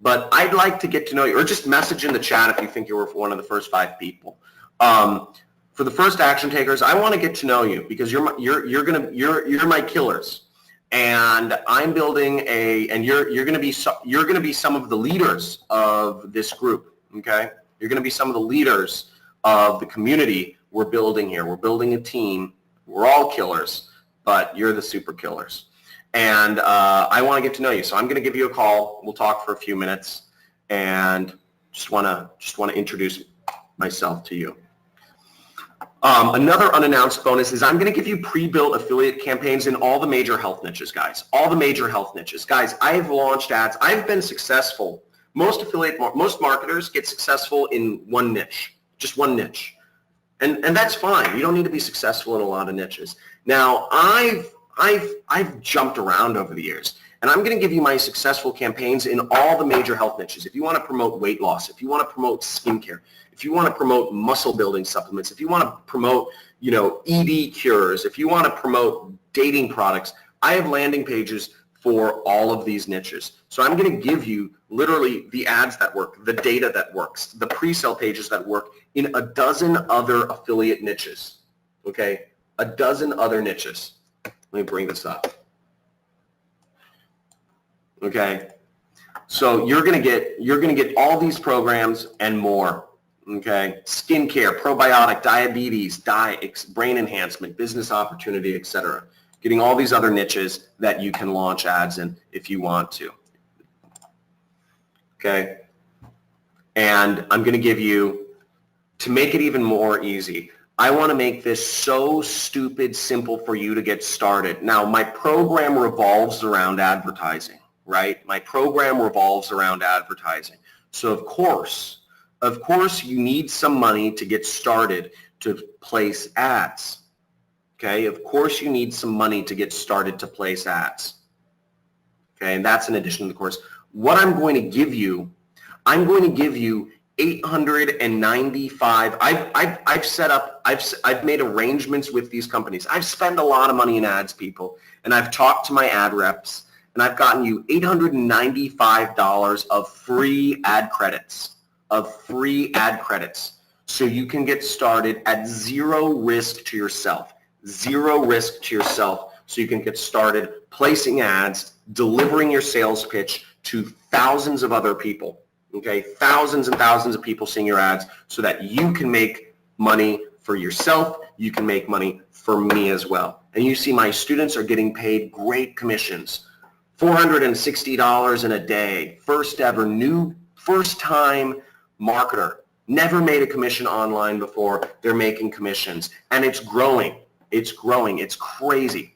But I'd like to get to know you, or just message in the chat if you think you were one of the first 5 people. For the first action takers, I want to get to know you because you're my killers, and I'm building and you're going to be some of the leaders of this group. Okay, you're going to be some of the leaders of the community we're building here. We're building a team. We're all killers, but you're the super killers. And I want to get to know you. So I'm going to give you a call. We'll talk for a few minutes and just want to introduce myself to you. Another unannounced bonus is I'm going to give you pre-built affiliate campaigns in all the major health niches, guys. All the major health niches. Guys, I've launched ads. I've been successful. Most marketers get successful in one niche, just one niche. And that's fine. You don't need to be successful in a lot of niches. Now, I've jumped around over the years, and I'm going to give you my successful campaigns in all the major health niches. If you want to promote weight loss, if you want to promote skincare, if you want to promote muscle building supplements, if you want to promote, ED cures, if you want to promote dating products, I have landing pages for all of these niches. So I'm going to give you literally the ads that work, the data that works, the pre-sale pages that work in a dozen other affiliate niches. Okay, a dozen other niches. Let me bring this up. Okay, so you're gonna get all these programs and more. Okay, skincare, probiotic, diabetes, brain enhancement, business opportunity, etc. Getting all these other niches that you can launch ads in if you want to. Okay, and I'm gonna give you, to make it even more easy, I want to make this so stupid simple for you to get started. Now, my program revolves around advertising, right? My program revolves around advertising. So of course, you need some money to get started to place ads. Okay, of course you need some money to get started to place ads. Okay, and that's in addition to the course. What I'm going to give you 895. I've made arrangements with these companies. I've spent a lot of money in ads, people, and I've talked to my ad reps, and I've gotten you $895 of free ad credits, so you can get started at zero risk to yourself, so you can get started placing ads, delivering your sales pitch to thousands of other people. Okay, thousands and thousands of people seeing your ads so that you can make money for yourself, you can make money for me as well. And you see my students are getting paid great commissions, $460 in a day, first time marketer, never made a commission online before, they're making commissions, and it's growing, it's crazy.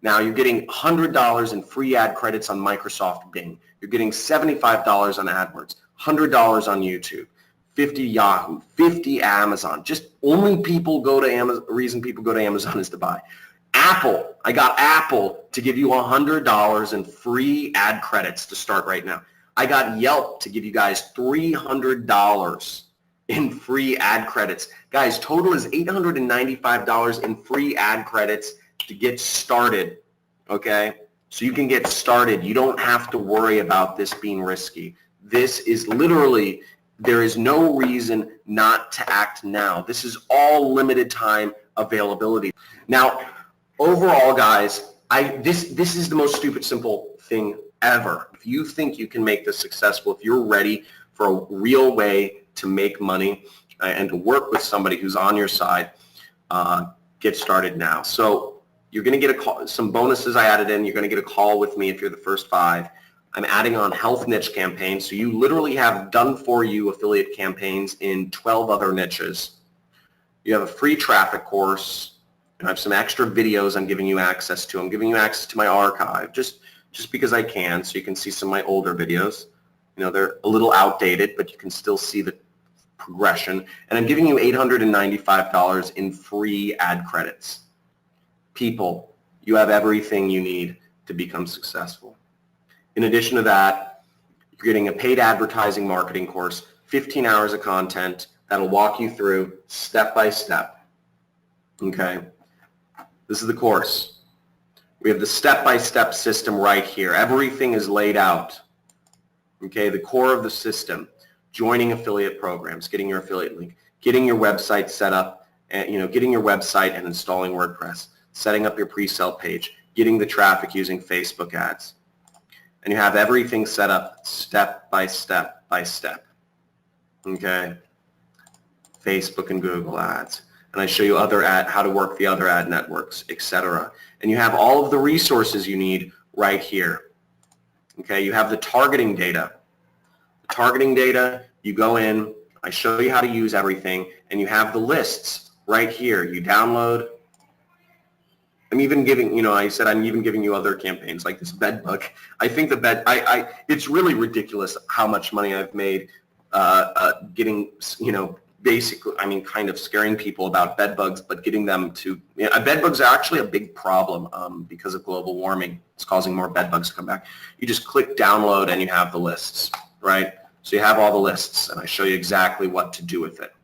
Now you're getting $100 in free ad credits on Microsoft Bing. You're getting $75 on AdWords, $100 on YouTube, $50 Yahoo, $50 Amazon. Just only people go to Amazon. Reason people go to Amazon is to buy. Apple, I got Apple to give you $100 in free ad credits to start right now. I got Yelp to give you guys $300 in free ad credits. Guys, total is $895 in free ad credits to get started, okay? So you can get started. You don't have to worry about this being risky. This is literally, there is no reason not to act now. This is all limited time availability. Now, overall, guys, this is the most stupid simple thing ever. If you think you can make this successful, if you're ready for a real way to make money and to work with somebody who's on your side, get started now. So you're going to get a call, some bonuses I added in. You're going to get a call with me if you're the first 5. I'm adding on health niche campaigns. So you literally have done for you affiliate campaigns in 12 other niches. You have a free traffic course, and I have some extra videos I'm giving you access to. I'm giving you access to my archive just because I can, so you can see some of my older videos. You know, they're a little outdated, but you can still see the progression. And I'm giving you $895 in free ad credits. People, you have everything you need to become successful. In addition to that, you're getting a paid advertising marketing course, 15 hours of content that'll walk you through step by step. Okay? This is the course. We have the step-by-step system right here. Everything is laid out. Okay, the core of the system, joining affiliate programs, getting your affiliate link, getting your website set up, and, getting your website and installing WordPress, setting up your pre-sale page, getting the traffic using Facebook ads. And you have everything set up step by step by step. Okay? Facebook and Google ads. And I show you how to work the other ad networks, etc. And you have all of the resources you need right here. Okay? You have the targeting data. The targeting data, you go in, I show you how to use everything, and you have the lists right here. You download. I'm even giving, I said I'm even giving you other campaigns like this bed bug. I think it's really ridiculous how much money I've made getting, basically, kind of scaring people about bed bugs, but getting them to, bed bugs are actually a big problem because of global warming. It's causing more bed bugs to come back. You just click download and you have the lists, right? So you have all the lists, and I show you exactly what to do with it.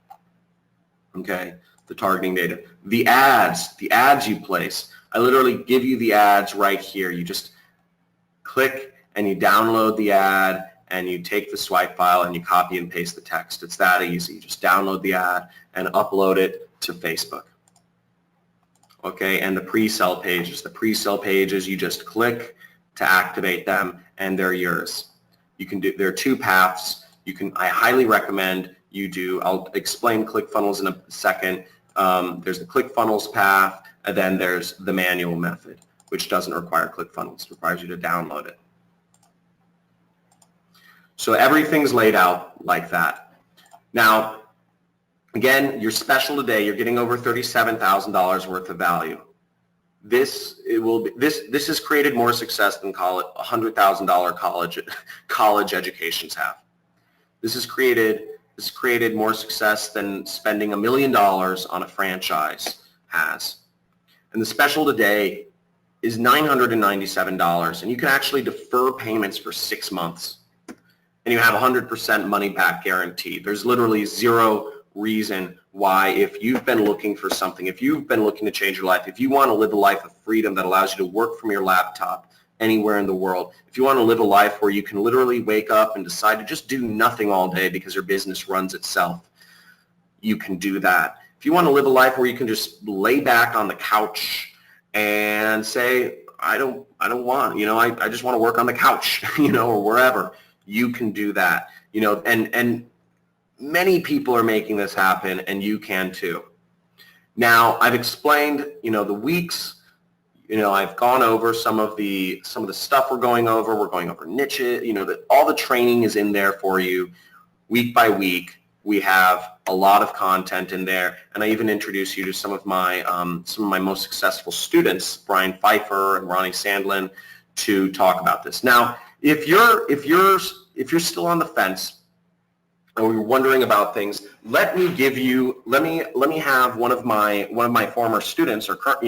Okay, the targeting data. The ads you place. I literally give you the ads right here. You just click and you download the ad, and you take the swipe file and you copy and paste the text. It's that easy. You just download the ad and upload it to Facebook. Okay, and the pre-sale pages. The pre-sale pages, you just click to activate them, and they're yours. You can do. There are 2 paths. I highly recommend you do. I'll explain ClickFunnels in a second. There's the ClickFunnels path, and then there's the manual method, which doesn't require ClickFunnels. It requires you to download it. So everything's laid out like that. Now, again, you're special today. You're getting over $37,000 worth of value. This has created more success than $100,000 college educations have. This has created more success than spending $1 million on a franchise has. And the special today is $997, and you can actually defer payments for 6 months. And you have 100% money back guarantee. There's literally zero reason why, if you've been looking for something, if you've been looking to change your life, if you want to live a life of freedom that allows you to work from your laptop anywhere in the world, if you want to live a life where you can literally wake up and decide to just do nothing all day because your business runs itself, you can do that. If you want to live a life where you can just lay back on the couch and say, I don't want, I just want to work on the couch, or wherever, you can do that, and many people are making this happen, and you can too. Now, I've explained, the weeks, I've gone over some of the stuff we're going over. We're going over niches, all the training is in there for you week by week. We have a lot of content in there, and I even introduce you to some of my most successful students, Brian Pfeiffer and Ronnie Sandlin, to talk about this. Now, if you're still on the fence and you're wondering about things, let me have one of my former students, or current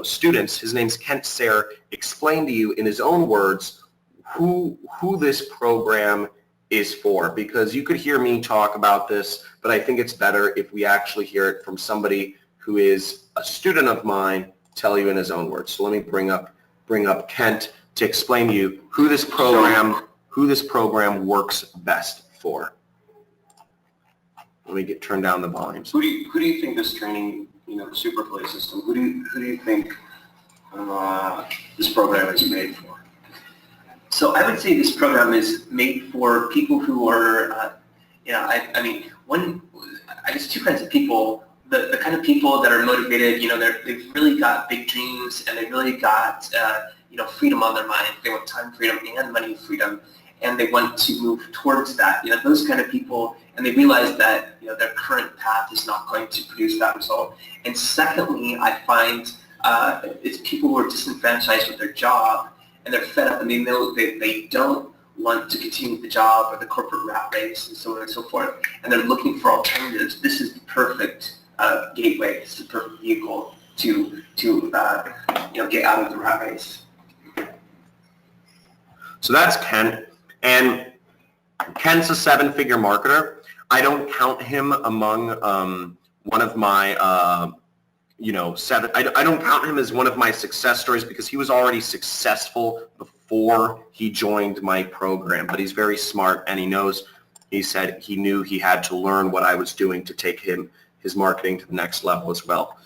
students. His name's Kent Sayre. Explain to you in his own words who this program is for, because you could hear me talk about this, but I think it's better if we actually hear it from somebody who is a student of mine tell you in his own words. So let me bring up Kent to explain to you who this program works best for. Let me turn down the volumes. Who do you think this training, the super affiliate system, who do you think this program is made for? So I would say this program is made for people who are, I guess 2 kinds of people. the kind of people that are motivated, they've really got big dreams, and they've really got, freedom on their mind. They want time freedom and money freedom, and they want to move towards that. Those kind of people, and they realize that, their current path is not going to produce that result. And secondly, I find it's people who are disenfranchised with their job, and they're fed up, and they know that they don't want to continue the job or the corporate rat race and so on and so forth, and they're looking for alternatives. This is the perfect gateway. It's the perfect vehicle to get out of the rat race. So that's Ken, and Ken's a 7-figure marketer. I don't count him among one of my seven. I don't count him as one of my success stories because he was already successful before he joined my program. But he's very smart, and he said he knew he had to learn what I was doing to take his marketing to the next level as well.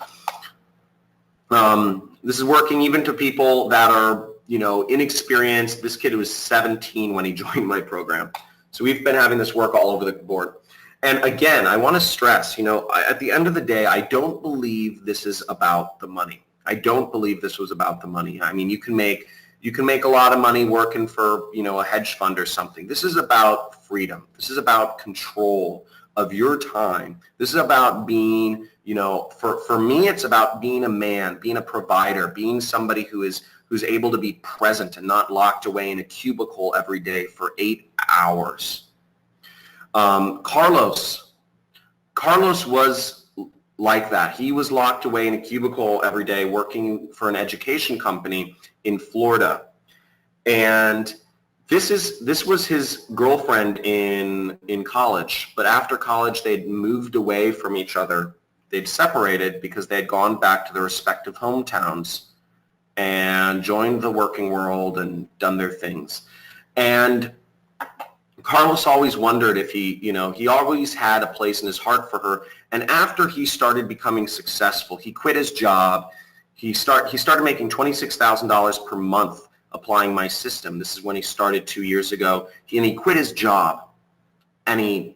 This is working even to people that are inexperienced. This kid was 17 when he joined my program. So we've been having this work all over the board. And again, I want to stress, at the end of the day, I don't believe this is about the money. I don't believe this was about the money. I mean, you can make a lot of money working for, a hedge fund or something. This is about freedom. This is about control of your time. This is about being, for me, it's about being a man, being a provider, being somebody who's able to be present and not locked away in a cubicle every day for 8 hours. Carlos was like that. He was locked away in a cubicle every day working for an education company in Florida. And this was his girlfriend in college. But after college, they'd moved away from each other. They'd separated because they'd gone back to their respective hometowns and joined the working world and done their things. And Carlos always wondered if he always had a place in his heart for her. And after he started becoming successful, he quit his job. He started making $26,000 per month applying my system. This is when he started 2 years ago. And he quit his job. And he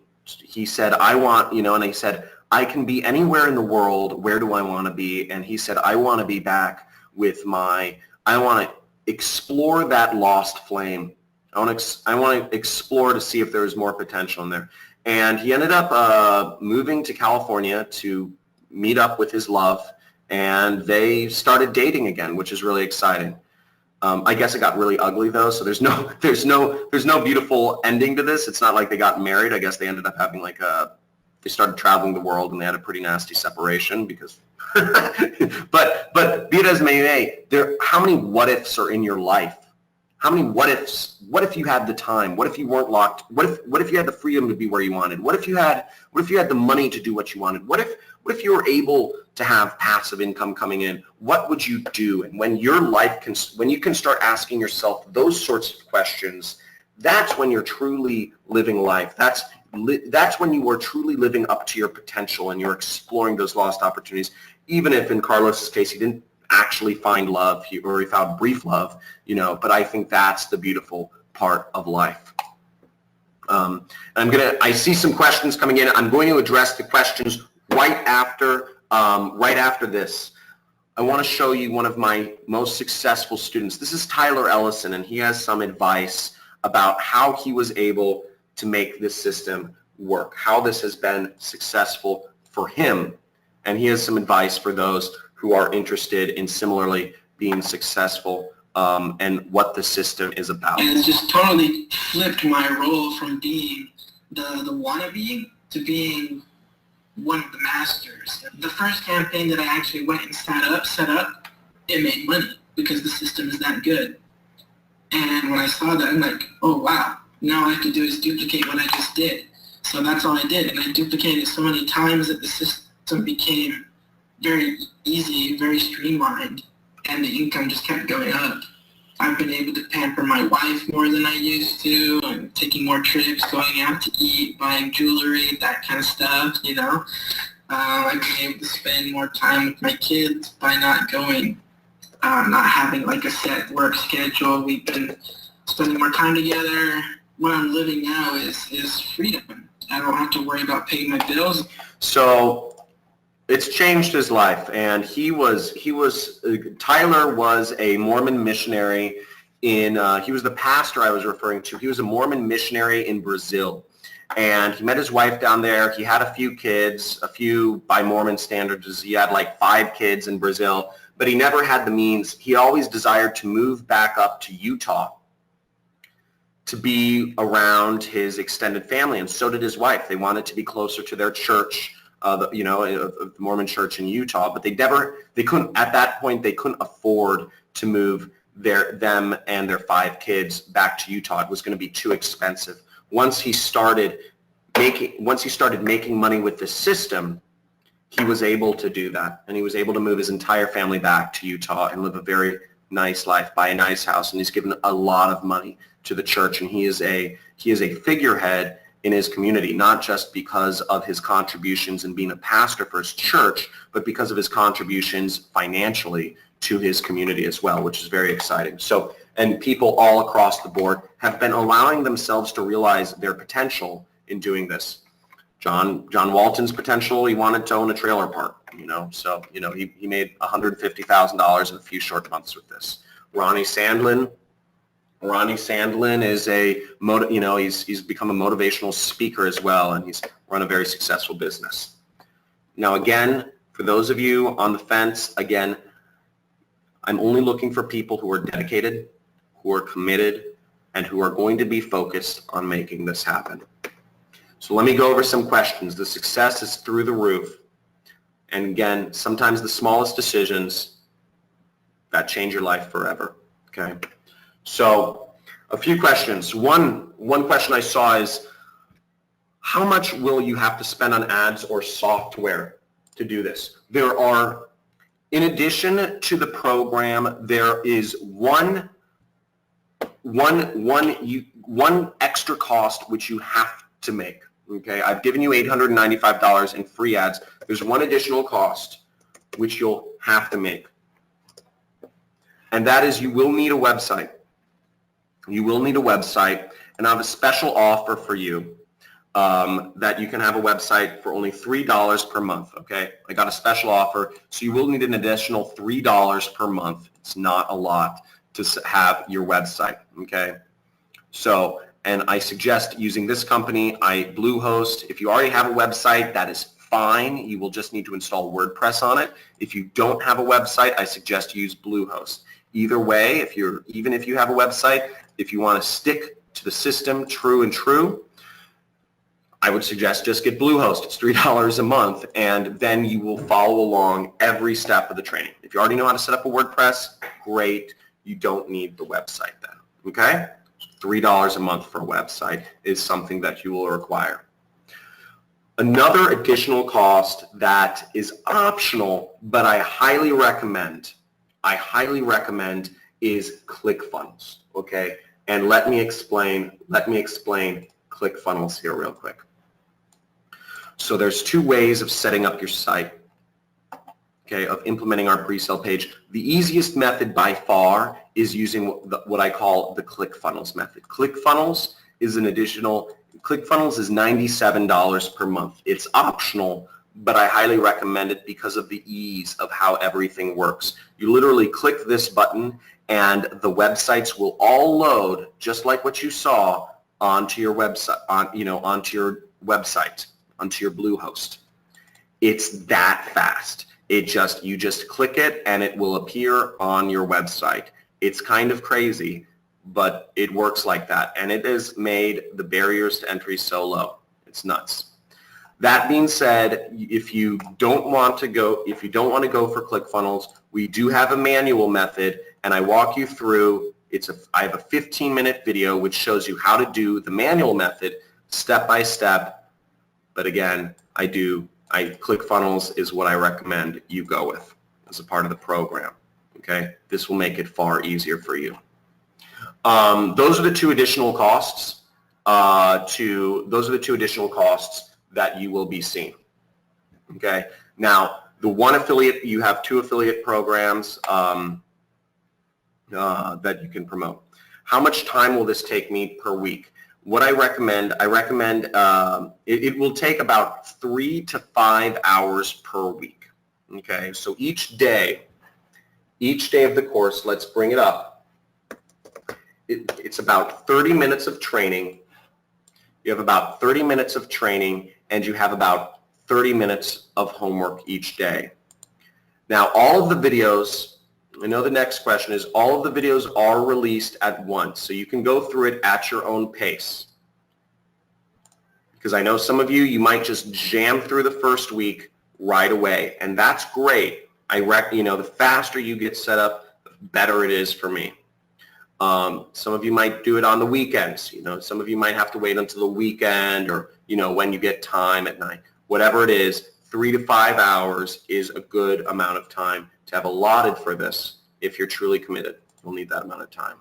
said, and he said, I can be anywhere in the world. Where do I want to be? And he said, I want to be back with I want to explore that lost flame. I want to explore to see if there is more potential in there. And he ended up moving to California to meet up with his love, and they started dating again, which is really exciting. I guess it got really ugly though, so there's no beautiful ending to this. It's not like they got married. I guess they ended up having they started traveling the world, and they had a pretty nasty separation because. but be it as may, how many what ifs are in your life? How many what ifs? What if you had the time? What if you weren't locked? What if you had the freedom to be where you wanted? What if you had the money to do what you wanted? What if you were able to have passive income coming in? What would you do? And when when you can start asking yourself those sorts of questions, that's when you're truly living life. That's when you are truly living up to your potential and you're exploring those lost opportunities. Even if in Carlos's case, he didn't actually find love, or he found brief love, but I think that's the beautiful part of life. I see some questions coming in. I'm going to address the questions right after this. I want to show you one of my most successful students. This is Tyler Ellison, and he has some advice about how he was able to make this system work, how this has been successful for him. And he has some advice for those who are interested in similarly being successful and what the system is about. And it's just totally flipped my role from being the wannabe to being one of the masters. The first campaign that I actually went and set up, it made money because the system is that good. And when I saw that, I'm like, oh wow, now all I have to do is duplicate what I just did. So that's all I did. And I duplicated it so many times that the system became very easy, very streamlined, and the income just kept going up. I've been able to pamper my wife more than I used to. I'm taking more trips, going out to eat, buying jewelry, that kind of stuff, I've been able to spend more time with my kids by not having like a set work schedule. We've been spending more time together. What I'm living now is freedom. I don't have to worry about paying my bills. So It's changed his life, and Tyler was a Mormon missionary he was the pastor I was referring to. He was a Mormon missionary in Brazil, and he met his wife down there. He had a few kids, by Mormon standards, he had like 5 kids in Brazil, but he never had the means. He always desired to move back up to Utah to be around his extended family, and so did his wife. They wanted to be closer to their church, the Mormon church in Utah, but they couldn't, at that point, they couldn't afford to move them and their 5 kids back to Utah. It was going to be too expensive. Once he started making money with the system, he was able to do that, and he was able to move his entire family back to Utah and live a very nice life, buy a nice house, and he's given a lot of money to the church, and he is a figurehead in his community, not just because of his contributions and being a pastor for his church, but because of his contributions financially to his community as well, which is very exciting. So, and people all across the board have been allowing themselves to realize their potential in doing this. John Walton's potential, he wanted to own a trailer park, so, he made $150,000 in a few short months with this. Ronnie Sandlin is he's become a motivational speaker as well, and he's run a very successful business. Now, again, for those of you on the fence, again, I'm only looking for people who are dedicated, who are committed, and who are going to be focused on making this happen. So let me go over some questions. The success is through the roof. And again, sometimes the smallest decisions that change your life forever. Okay. So a few questions. One question I saw is, how much will you have to spend on ads or software to do this? In addition to the program, there is one extra cost which you have to make. Okay, I've given you $895 in free ads. There's one additional cost which you'll have to make, and that is you will need a website. You will need a website, and I have a special offer for you that you can have a website for only $3 per month. Okay, I got a special offer, so you will need an additional $3 per month. It's not a lot to have your website. Okay, so. And I suggest using this company, Bluehost. If you already have a website, that is fine. You will just need to install WordPress on it. If you don't have a website, I suggest you use Bluehost. Either way, even if you have a website, if you want to stick to the system true, I would suggest just get Bluehost. It's $3 a month, and then you will follow along every step of the training. If you already know how to set up a WordPress, great. You don't need the website then, okay? $3 a month for a website is something that you will require. Another additional cost that is optional, but I highly recommend is ClickFunnels, okay? And let me explain ClickFunnels here real quick. So there's 2 ways of setting up your site, okay, of implementing our pre-sale page. The easiest method by far is using what I call the ClickFunnels method. ClickFunnels is $97 per month. It's optional, but I highly recommend it because of the ease of how everything works. You literally click this button and the websites will all load just like what you saw onto your website, onto your Bluehost. It's that fast. You just click it and it will appear on your website. It's kind of crazy, but it works like that. And it has made the barriers to entry so low. It's nuts. That being said, if you don't want to go for ClickFunnels, we do have a manual method, and I walk you through. I have a 15-minute video which shows you how to do the manual method step by step. But again, ClickFunnels is what I recommend you go with as a part of the program. Okay, this will make it far easier for you. Those are the 2 additional costs. That you will be seeing. Okay. Now, the one affiliate, you have 2 affiliate programs that you can promote. How much time will this take me per week? what I recommend, it will take about 3 to 5 hours per week. Okay, so each day of the course, let's bring it up. It's about 30 minutes of training. You have about 30 minutes of training, and you have about 30 minutes of homework each day. Now, all of the videos, I know the next question is, all of the videos are released at once, so you can go through it at your own pace. Because I know some of you, you might just jam through the first week right away, and that's great. The faster you get set up, the better it is for me. Some of you might do it on the weekends. Some of you might have to wait until the weekend, or when you get time at night. Whatever it is, 3 to 5 hours is a good amount of time to have allotted for this. If you're truly committed, you'll need that amount of time.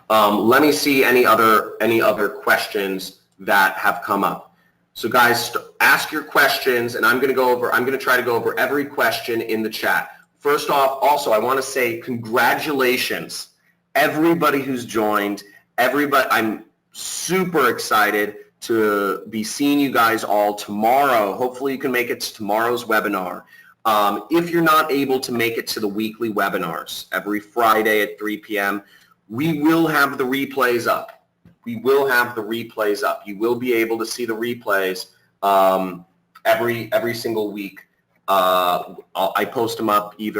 Let me see any other questions that have come up. So guys, ask your questions, and I'm going to try to go over every question in the chat. First off, also, I want to say congratulations, everybody who's joined. I'm super excited to be seeing you guys all tomorrow. Hopefully you can make it to tomorrow's webinar. If you're not able to make it to the weekly webinars every Friday at 3 p.m., we will have the replays up. You will be able to see the replays every single week. I post them up I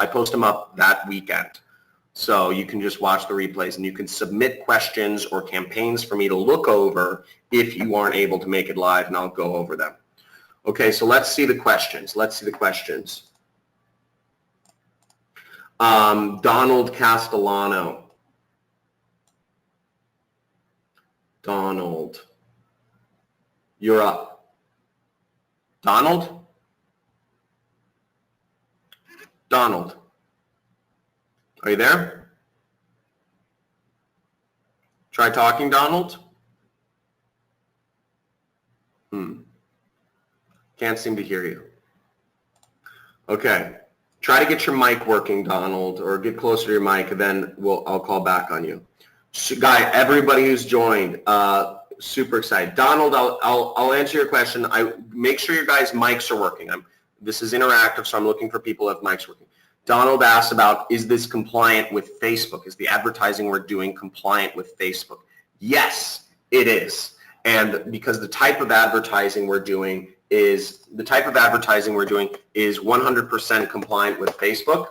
post them up that weekend. So you can just watch the replays, and you can submit questions or campaigns for me to look over if you aren't able to make it live, and I'll go over them. Okay, so let's see the questions. Donald Castellano. Donald, you're up. Donald, are you there? Try talking, Donald. Can't seem to hear you. Okay. Try to get your mic working, Donald, or get closer to your mic, and then I'll call back on you. Everybody who's joined, super excited. Donald, I'll answer your question. Make sure your guys' mics are working. This is interactive, so I'm looking for people who have mics working. Donald asked about, is this compliant with Facebook? Is the advertising we're doing compliant with Facebook? Yes, it is. And because the type of advertising we're doing is 100% compliant with Facebook.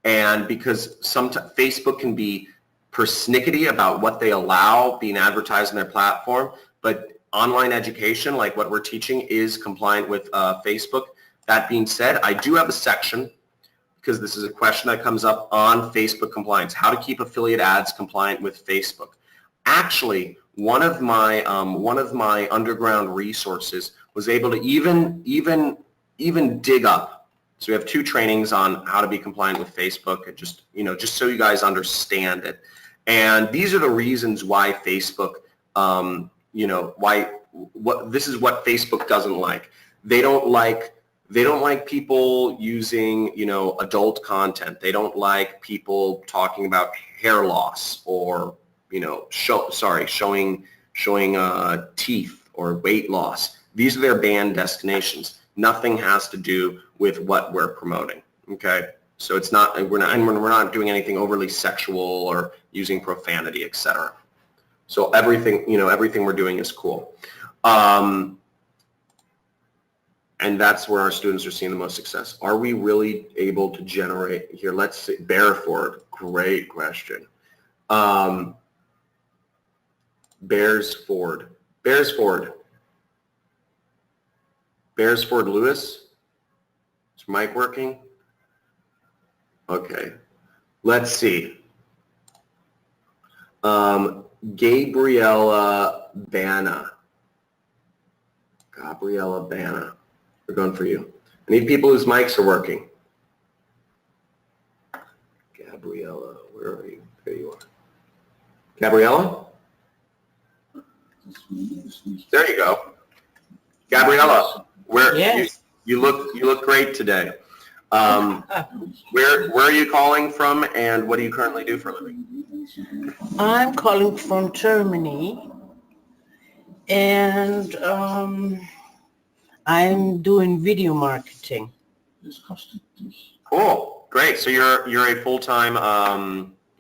And because Facebook can be persnickety about what they allow being advertised on their platform, but online education, like what we're teaching, is compliant with Facebook. That being said, I do have a section, because this is a question that comes up, on Facebook compliance, how to keep affiliate ads compliant with Facebook. Actually, one of my underground resources was able to even dig up. So we have 2 trainings on how to be compliant with Facebook, and just so you guys understand it. And these are the reasons why Facebook, this is what Facebook doesn't like. They don't like people using, adult content. They don't like people talking about hair loss, or, showing teeth or weight loss. These are their banned destinations. Nothing has to do with what we're promoting. Okay, so we're not doing anything overly sexual or using profanity, etc. So everything we're doing is cool. And that's where our students are seeing the most success. Are we really able to generate here? Let's see. Bearford, great question. Bearsford Lewis. Is mic working? Okay. Let's see. Gabriella Banna. We're going for you. I need people whose mics are working. Gabriella, where are you? There you are. Gabriella? There you go. Gabriella, Yes. you look great today. Where are you calling from, and what do you currently do for a living? I'm calling from Germany, and I'm doing video marketing. Cool, great. So you're a full-time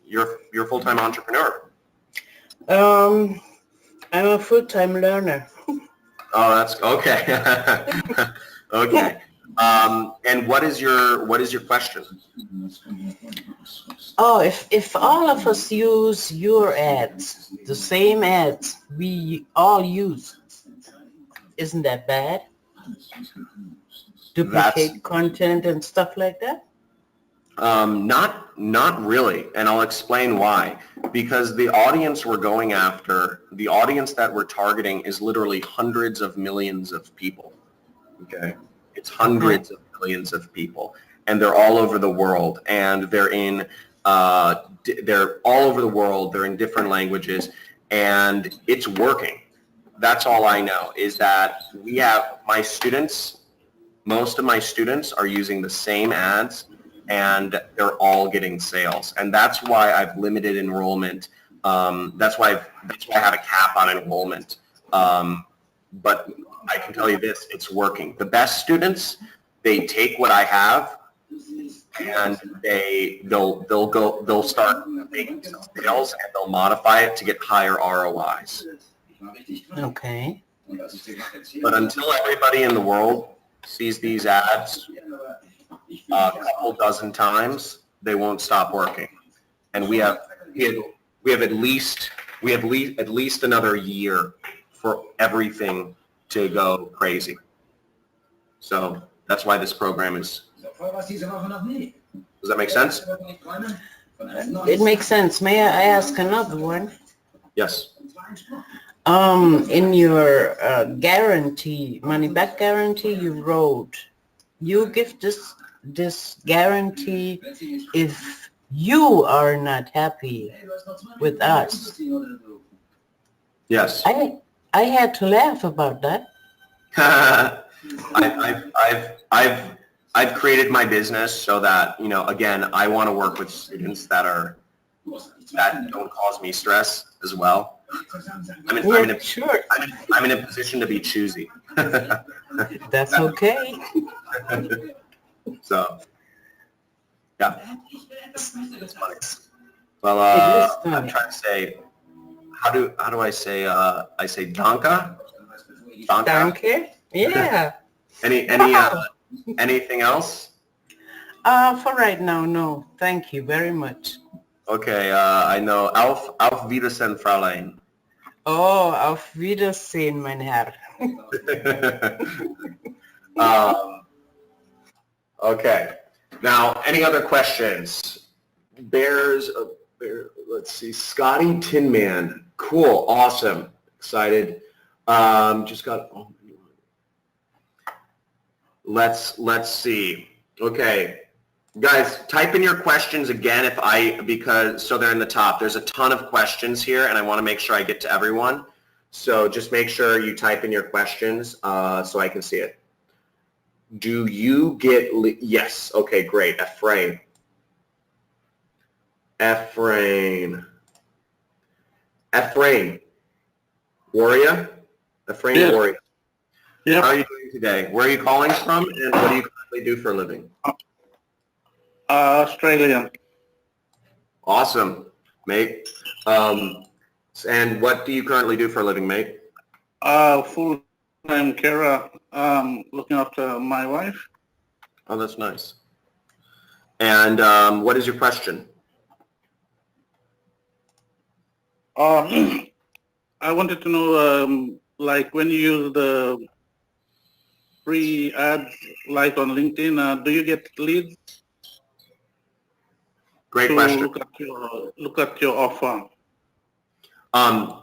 you're a full-time entrepreneur. I'm a full-time learner. Oh, that's okay. Okay. And what is your question? Oh, if all of us use your ads, the same ads we all use, isn't that bad? Duplicate content and stuff like that? Not really, and I'll explain why. Because the audience we're going after, the audience that we're targeting is literally hundreds of millions of people. Okay? It's hundreds of millions of people, and they're all over the world, and they're all over the world. They're in different languages, and it's working. That's all I know, is that we have most of my students are using the same ads, and they're all getting sales. And that's why I've limited enrollment. That's why I have a cap on enrollment. But I can tell you this, it's working. The best students, they take what I have, and they'll start making sales, and they'll modify it to get higher ROIs. Okay. But until everybody in the world sees these ads a couple dozen times, they won't stop working. And we have at least another year for everything to go crazy. So that's why this program is. Does that make sense? It makes sense. May I ask another one? Yes. In your guarantee, money back guarantee, you wrote, you give this guarantee if you are not happy with us. Yes. I had to laugh about that. I've created my business so that, again, I want to work with students that don't cause me stress as well. I'm in a position to be choosy. That's okay. So, yeah. It's funny. Well, I'm trying to say, how do I say, I say danke? Danke? Yeah. Anything else? For right now, no. Thank you very much. Okay, I know. Auf Wiedersehen, Fräulein. Oh, auf Wiedersehen, mein Herr. Okay. Now, any other questions? Let's see. Scotty Tinman. Cool. Awesome. Excited. Just got. Oh, let's see. Okay. Guys, type in your questions again so they're in the top. There's a ton of questions here, and I want to make sure I get to everyone. So just make sure you type in your questions so I can see it. Do you get yes? Okay, great. Ephraim. Warrior? Ephraim, yeah. Warrior. Yeah. How are you doing today? Where are you calling from, and what do you currently do for a living? Australia. Awesome, mate. And what do you currently do for a living, mate? Full-time carer, looking after my wife. Oh, that's nice. And what is your question? I wanted to know, like when you use the free ads, like on LinkedIn, do you get leads? Great question. Look at your offer.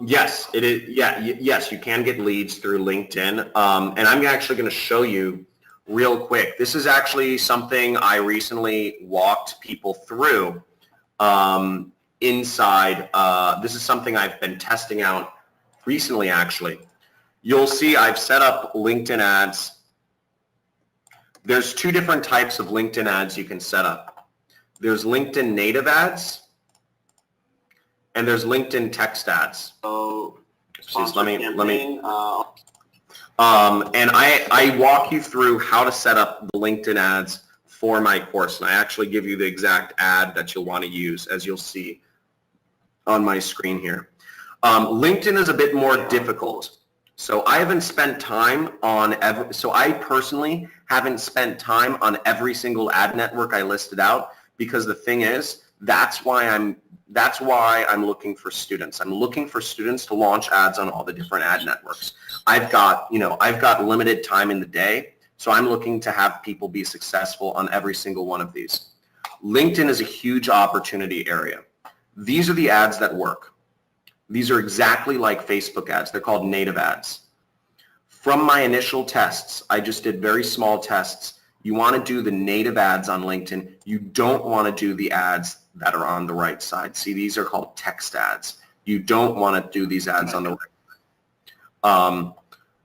Yes, it is. Yeah, yes, you can get leads through LinkedIn. And I'm actually going to show you real quick. This is actually something I recently walked people through inside. This is something I've been testing out recently, actually. You'll see I've set up LinkedIn ads There's two different types of LinkedIn ads you can set up. There's LinkedIn native ads, and there's LinkedIn text ads. So, Please, let me. campaign, And I walk you through how to set up the LinkedIn ads for my course, and I actually give you the exact ad that you'll want to use, as you'll see on my screen here. LinkedIn is a bit more difficult. So I haven't spent time on I personally haven't spent time on every single ad network I listed out, because the thing is, that's why I'm looking for students. I'm looking for students to launch ads on all the different ad networks. I've got limited time in the day, so I'm looking to have people be successful on every single one of these. LinkedIn is a huge opportunity area. These are the ads that work. These are exactly like Facebook ads. They're called native ads. From my initial tests, I just did very small tests. You want to do the native ads on LinkedIn. You don't want to do the ads that are on the right side. See, these are called text ads. You don't want to do these ads on the right side.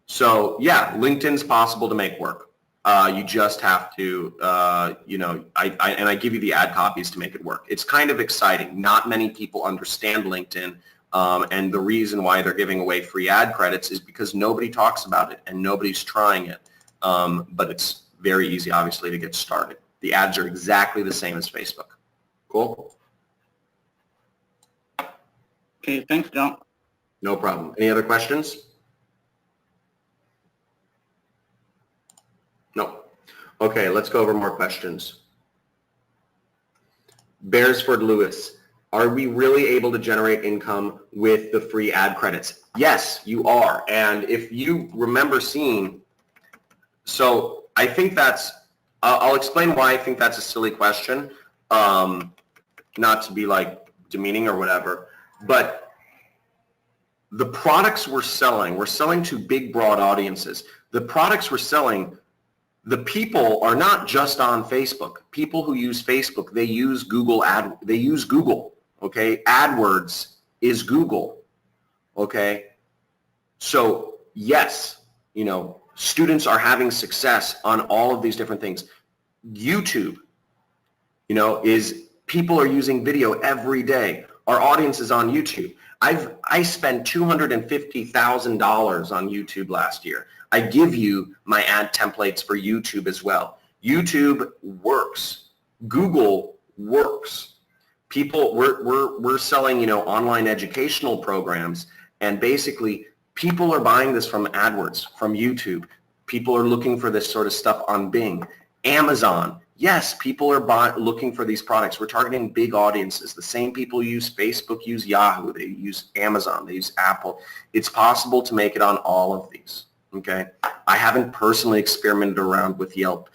So yeah, LinkedIn's possible to make work. You just have to, I give you the ad copies to make it work. It's kind of exciting. Not many people understand LinkedIn. And the reason why they're giving away free ad credits is because nobody talks about it and nobody's trying it. But it's very easy, obviously, to get started. The ads are exactly the same as Facebook. Cool? Okay, thanks, John. No problem. Any other questions? No. Okay, let's go over more questions. Beresford Lewis. Are we really able to generate income with the free ad credits? Yes, you are. And if you remember seeing, so I think that's, I'll explain why I think that's a silly question, not to be like demeaning or whatever, but the products we're selling to big, broad audiences. The products we're selling, the people are not just on Facebook. People who use Facebook, they use Google. Okay, AdWords is Google, okay? So yes, students are having success on all of these different things. YouTube, people are using video every day. Our audience is on YouTube. I spent $250,000 on YouTube last year. I give you my ad templates for YouTube as well. YouTube works. Google works. People, we're selling, online educational programs, and basically people are buying this from AdWords, from YouTube. People are looking for this sort of stuff on Bing. Amazon, yes, people are looking for these products. We're targeting big audiences. The same people use Facebook, use Yahoo, they use Amazon, they use Apple. It's possible to make it on all of these, okay? I haven't personally experimented around with Yelp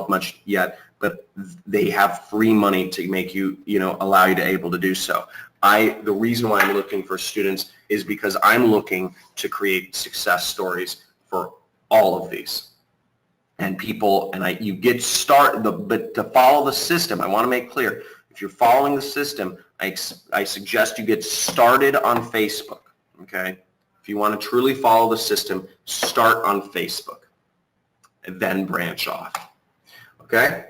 much yet, but they have free money to make you, allow you to able to do so. The reason why I'm looking for students is because I'm looking to create success stories for all of these. And people, you get started, but to follow the system, I want to make clear, if you're following the system, I suggest you get started on Facebook, okay? If you want to truly follow the system, start on Facebook and then branch off, okay?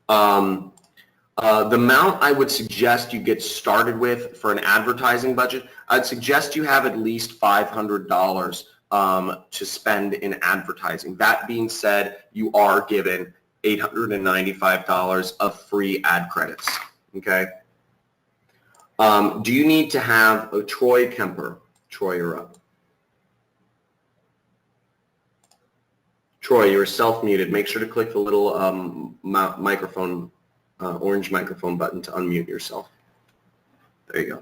The amount I would suggest you get started with for an advertising budget, I'd suggest you have at least $500 to spend in advertising. That being said, you are given $895 of free ad credits, okay? Do you need to have a Troy Kemper? Troy, you're up. Troy, you're self-muted. Make sure to click the little microphone, orange microphone button to unmute yourself. There you go.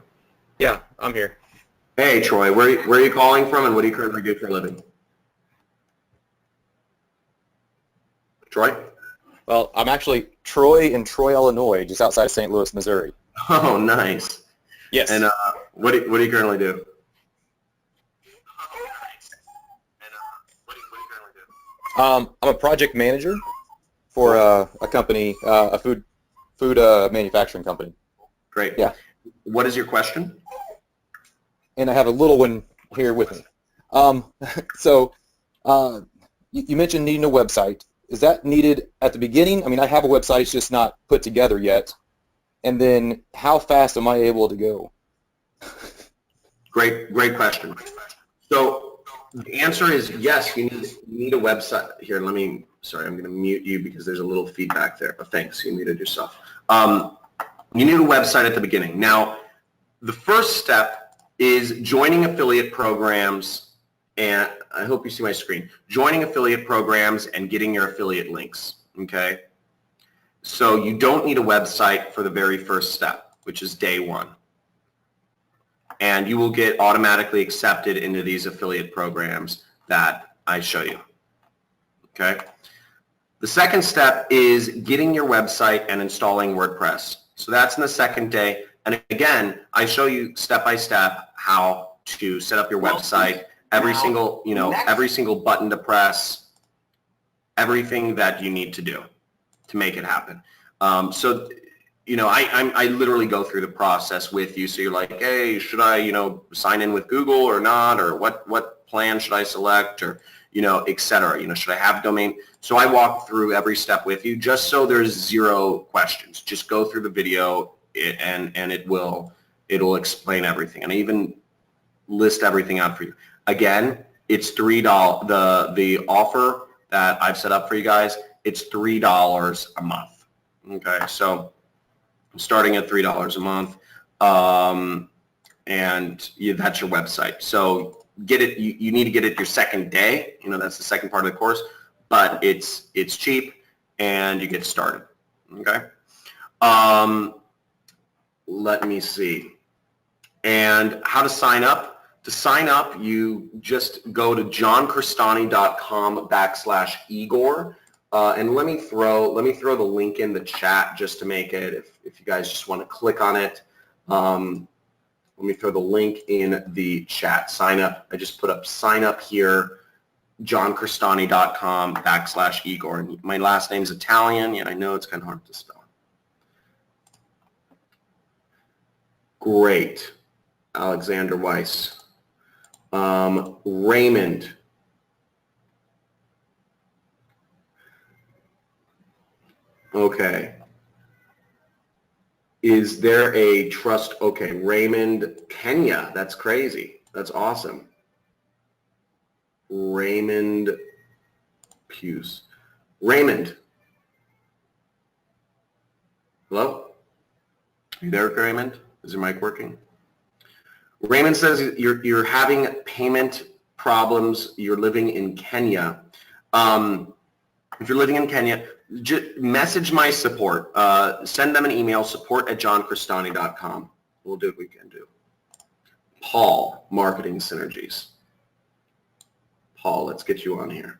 Yeah, I'm here. Hey, Troy, where are you calling from, and what do you currently do for a living? Troy? Well, I'm actually Troy in Troy, Illinois, just outside of St. Louis, Missouri. Oh, nice. Yes. And what do you currently do? I'm a project manager for a company, a food manufacturing company. Great. Yeah. What is your question? And I have a little one here with me. So you mentioned needing a website. Is that needed at the beginning? I mean, I have a website, it's just not put together yet. And then how fast am I able to go? Great question. So the answer is yes, you need a website. Here, sorry, I'm going to mute you because there's a little feedback there, but thanks, you muted yourself. You need a website at the beginning. Now, the first step is joining affiliate programs, and I hope you see my screen. Joining affiliate programs and getting your affiliate links, okay? So you don't need a website for the very first step, which is day one. And you will get automatically accepted into these affiliate programs that I show you, okay? The second step is getting your website and installing WordPress. So that's in the second day. And again, I show you step by step how to set up your website, every single button to press, everything that you need to do to make it happen. So, I literally go through the process with you. So you're like, hey, should I, sign in with Google or not? Or what plan should I select? Or, et cetera. Should I have domain? So I walk through every step with you just so there's zero questions. Just go through the video and it'll explain everything. And I even list everything out for you. Again, it's $3. The offer that I've set up for you guys, it's $3 a month. Okay, so I'm starting at $3 a month, and that's your website. So get it. You need to get it your second day. That's the second part of the course, but it's cheap and you get started. Okay. Let me see. And how to sign up? To sign up, you just go to johncrestani.com/Igor. And let me throw the link in the chat just to make it, if you guys just want to click on it. Let me throw the link in the chat. Sign up. I just put up sign up here, johncrestani.com/Igor. And my last name's Italian. Yeah, I know it's kind of hard to spell. Great. Alexander Weiss. Raymond. Okay. Is there a trust? Okay, Raymond, Kenya. That's crazy. That's awesome. Raymond Hughes. Raymond. Hello? Are you there, Raymond? Is your mic working? Raymond says you're having payment problems. You're living in Kenya. If you're living in Kenya, just message my support. Send them an email, support@johncrestani.com. We'll do what we can do. Paul, Marketing Synergies. Paul, let's get you on here.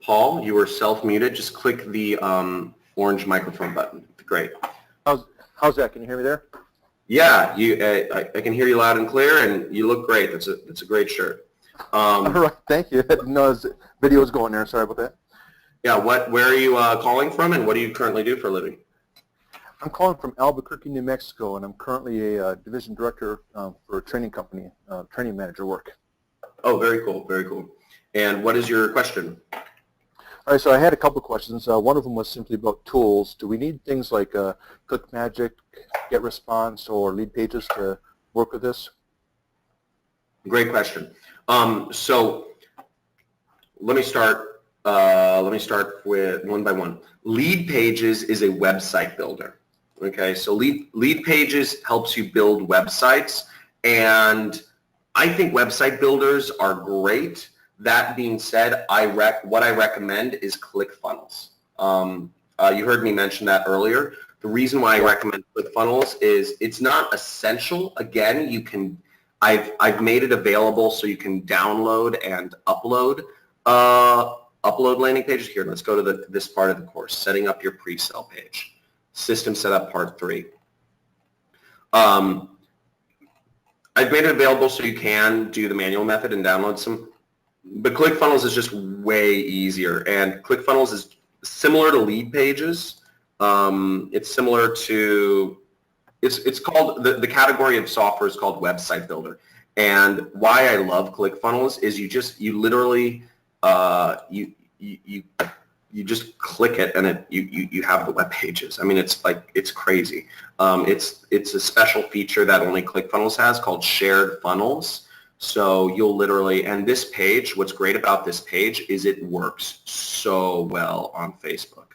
Paul, you are self-muted. Just click the orange microphone button. Great. How's that? Can you hear me there? Yeah, I can hear you loud and clear, and you look great. That's a great shirt. All right, thank you. I didn't know his video was going there. Sorry about that. Yeah, where are you calling from, and what do you currently do for a living? I'm calling from Albuquerque, New Mexico, and I'm currently a division director for a training company, training manager work. Oh, very cool, very cool. And what is your question? All right, so I had a couple of questions. One of them was simply about tools. Do we need things like ClickMagick, GetResponse, or Lead Pages to work with this? Great question. So let me start with one by one. Lead Pages is a website builder. Okay, so Lead Pages helps you build websites, and I think website builders are great. That being said, what I recommend is ClickFunnels. You heard me mention that earlier. The reason why I recommend ClickFunnels is it's not essential. Again, I've made it available so you can download and upload landing pages. Here, let's go to this part of the course, setting up your pre-sale page. System setup part 3. I've made it available so you can do the manual method and download some, but ClickFunnels is just way easier, and ClickFunnels is similar to Lead Pages. It's similar to, it's called, the category of software is called website builder. And why I love ClickFunnels is you literally you just click it and you have the web pages. I mean, it's crazy. It's a special feature that only ClickFunnels has called shared funnels. So you'll literally, and this page, what's great about this page is it works so well on Facebook.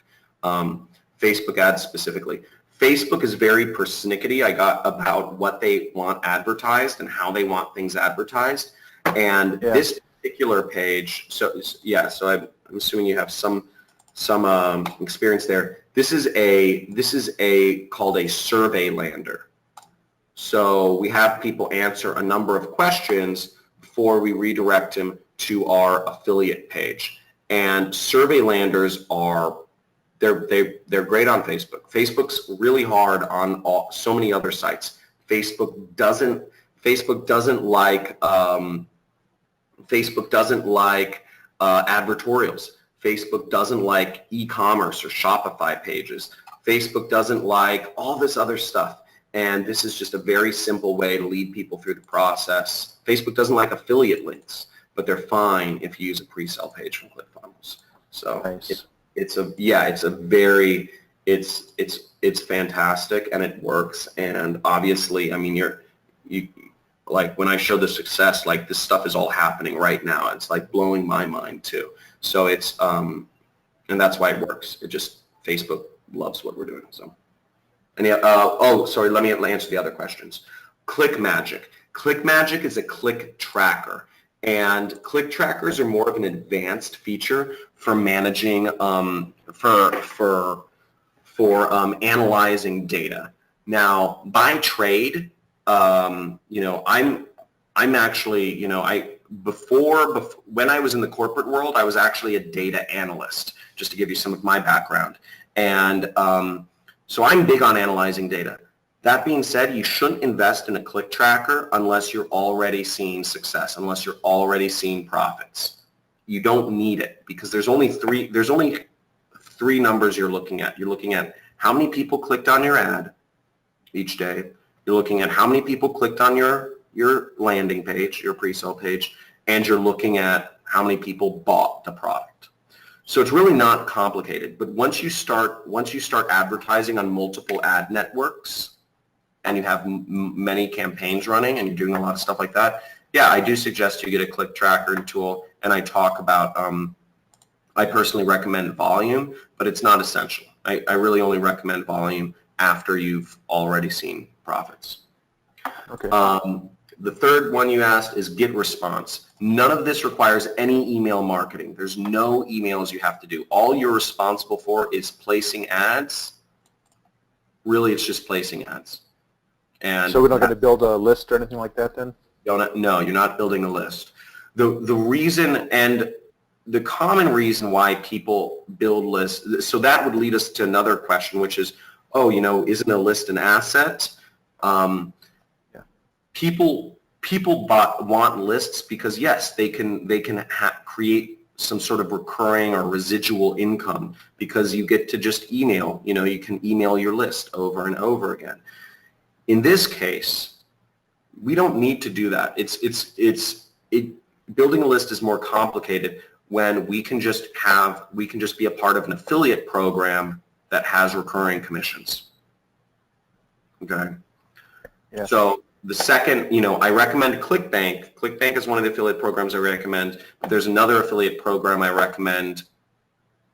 Facebook ads specifically. Facebook is very persnickety. I got about what they want advertised and how they want things advertised. And this particular page, so I'm assuming you have some experience there. This is a called a survey lander. So we have people answer a number of questions before we redirect them to our affiliate page. And survey landers are they're great on Facebook. Facebook's really hard on so many other sites. Facebook doesn't like advertorials. Facebook doesn't like e-commerce or Shopify pages. Facebook doesn't like all this other stuff. And this is just a very simple way to lead people through the process. Facebook doesn't like affiliate links, but they're fine if you use a pre-sale page from ClickFunnels. So Nice. it's fantastic and it works. And obviously, I mean, you like when I show the success, like this stuff is all happening right now. It's like blowing my mind too. So it's and that's why it works. Facebook loves what we're doing. So, and sorry, let me answer the other questions. ClickMagic. ClickMagic is a click tracker, and click trackers are more of an advanced feature for managing for analyzing data. Now, by trade, I'm actually, before when I was in the corporate world, I was actually a data analyst, just to give you some of my background. And so I'm big on analyzing data. That being said, you shouldn't invest in a click tracker unless you're already seeing success, unless you're already seeing profits. You don't need it because there's only three numbers you're looking at. You're looking at how many people clicked on your ad each day. You're looking at how many people clicked on your landing page, your pre-sale page, and you're looking at how many people bought the product. So it's really not complicated. But once you start advertising on multiple ad networks and you have many campaigns running and you're doing a lot of stuff like that, yeah, I do suggest you get a click tracker tool. And I talk about, I personally recommend volume, but it's not essential. I really only recommend volume after you've already seen profits. Okay. The third one you asked is get response. None of this requires any email marketing. There's no emails you have to do. All you're responsible for is placing ads. Really, it's just placing ads. And So we're not going to build a list or anything like that then? No, you're not building a list. The reason and the common reason why people build lists, so that would lead us to another question, which is, isn't a list an asset? People want lists because yes, they can create some sort of recurring or residual income because you get to just email. You can email your list over and over again. In this case, we don't need to do that. Building a list is more complicated when we can just be a part of an affiliate program that has recurring commissions. Okay. Yeah. So the second, I recommend ClickBank. ClickBank is one of the affiliate programs I recommend. But there's another affiliate program I recommend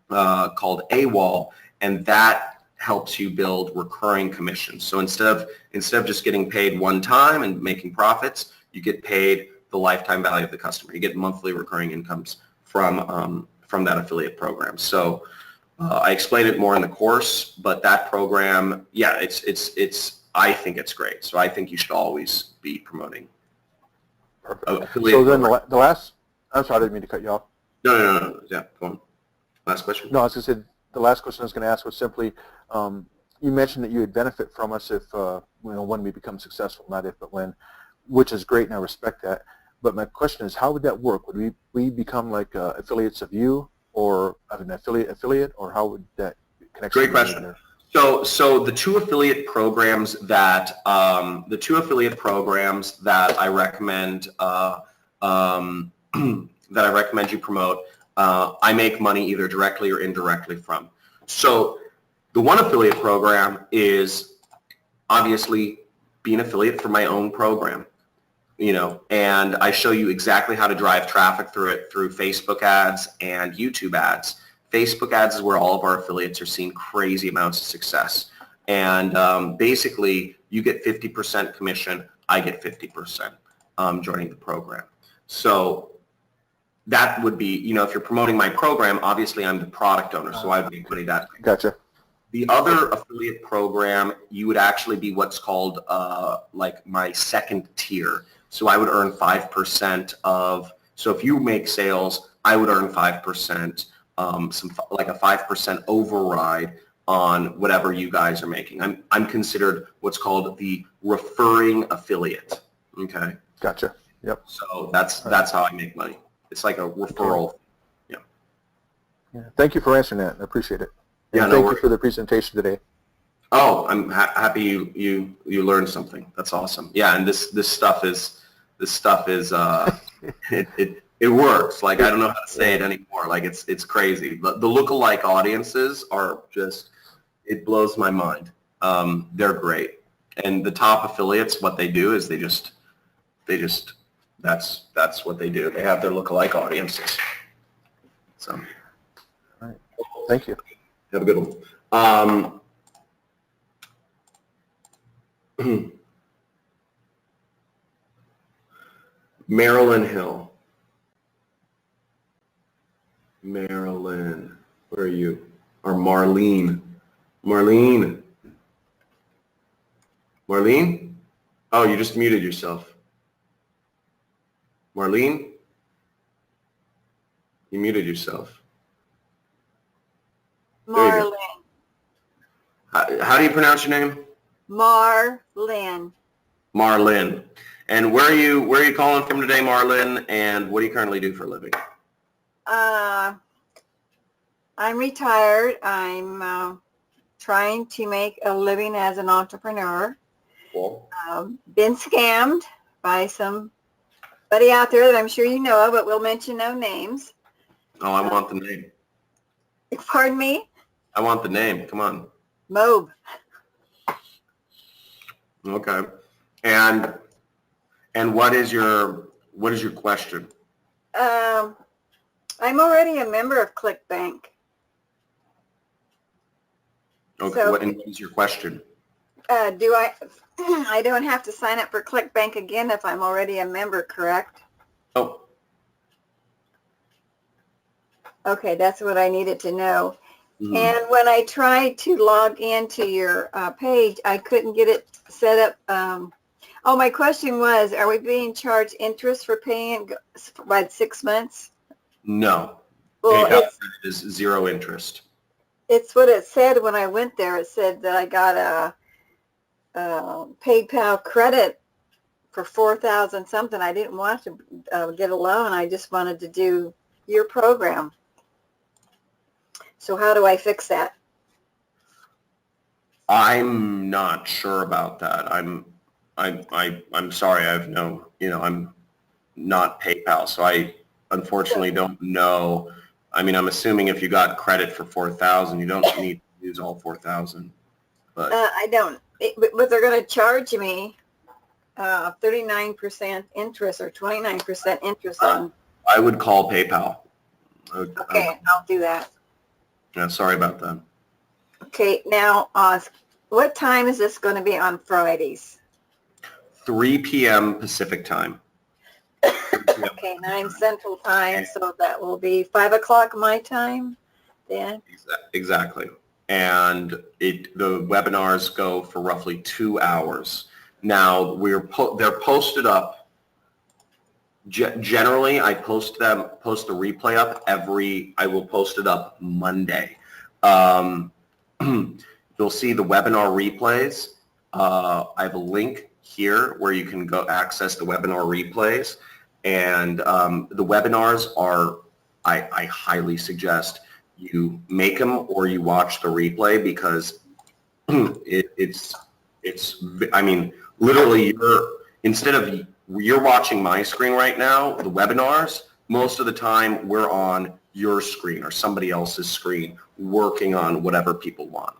called AWOL, and that helps you build recurring commissions. So instead of just getting paid one time and making profits, you get paid the lifetime value of the customer. You get monthly recurring incomes from that affiliate program. So I explain it more in the course, but that program, yeah, I think it's great. So I think you should always be promoting. Perfect. So then the last, I'm sorry, I didn't mean to cut you off. No. Yeah, go on. Last question. No, I was going to say the last question I was going to ask was simply, you mentioned that you would benefit from us if, when we become successful, not if, but when, which is great, and I respect that. But my question is, how would that work? Would we become like affiliates of you, or an affiliate, or how would that connection? Great question. So the two affiliate programs that I recommend that I recommend you promote, I make money either directly or indirectly from. So the one affiliate program is obviously be an affiliate for my own program, and I show you exactly how to drive traffic through it through Facebook ads and YouTube ads. Facebook ads is where all of our affiliates are seeing crazy amounts of success. And basically, you get 50% commission, I get 50% joining the program. So that would be, if you're promoting my program, obviously I'm the product owner, so I would be putting that. Gotcha. The other affiliate program, you would actually be what's called like my second tier. So I would earn 5% of, so if you make sales, I would earn 5%, like a 5% override on whatever you guys are making. I'm considered what's called the referring affiliate. Okay. Gotcha. Yep. So that's how I make money. It's like a referral. Yeah. Thank you for answering that. I appreciate it. And Yeah, no thank worries. you for the presentation today. Oh, I'm happy you learned something. That's awesome. Yeah, and this stuff is it works. Like, I don't know how to say it anymore. Like, it's crazy. The lookalike audiences are just, it blows my mind. They're great. And the top affiliates, what they do is they just that's what they do. They have their lookalike audiences. So, All right. Thank you. have a good one. Marilyn Hill. Marilyn, where are you? Or Marlene. Marlene? Oh, you just muted yourself. Marlene? You muted yourself. There you go. Marlin. How do you pronounce your name? Marlin. Marlyn. And where are you calling from today, Marlyn? And what do you currently do for a living? I'm retired. I'm trying to make a living as an entrepreneur. Cool. Been scammed by somebody out there that I'm sure you know of, but we'll mention no names. Oh, I want the name. Pardon me? I want the name. Come on. Mobe. Okay. And what is your question? I'm already a member of ClickBank. Okay. So- What is your question? Do I don't have to sign up for ClickBank again if I'm already a member, correct? Oh, Okay, that's what I needed to know. mhm. And when I tried to log into your page, I couldn't get it set up. My question was, are we being charged interest for paying by 6 months? No. Well, PayPal is zero interest. it's what it said when I went there. It said that I got a PayPal credit for $4,000 something. I didn't want to get a loan. I just wanted to do your program. So how do I fix that? I'm not sure about that. I'm sorry. I have I'm not PayPal, so I unfortunately don't know. I mean, I'm assuming if you got credit for 4,000, you don't need to use all 4,000. But I don't. But they're going to charge me 39% interest or 29% interest on. I would call PayPal. Okay, I'll do that. Yeah, sorry about that. Okay, now what time is this going to be on Fridays? 3 p.m. Pacific time. Okay, 9 Central Time, so that will be 5 o'clock my time then. Exactly. And the webinars go for roughly 2 hours. Now they're posted up. Generally, I post the replay up I will post it up Monday. You'll see the webinar replays. I have a link here where you can go access the webinar replays. And the webinars are, I highly suggest you make them or you watch the replay, because I mean, literally, you're watching my screen right now, the webinars. Most of the time, we're on your screen or somebody else's screen working on whatever people want.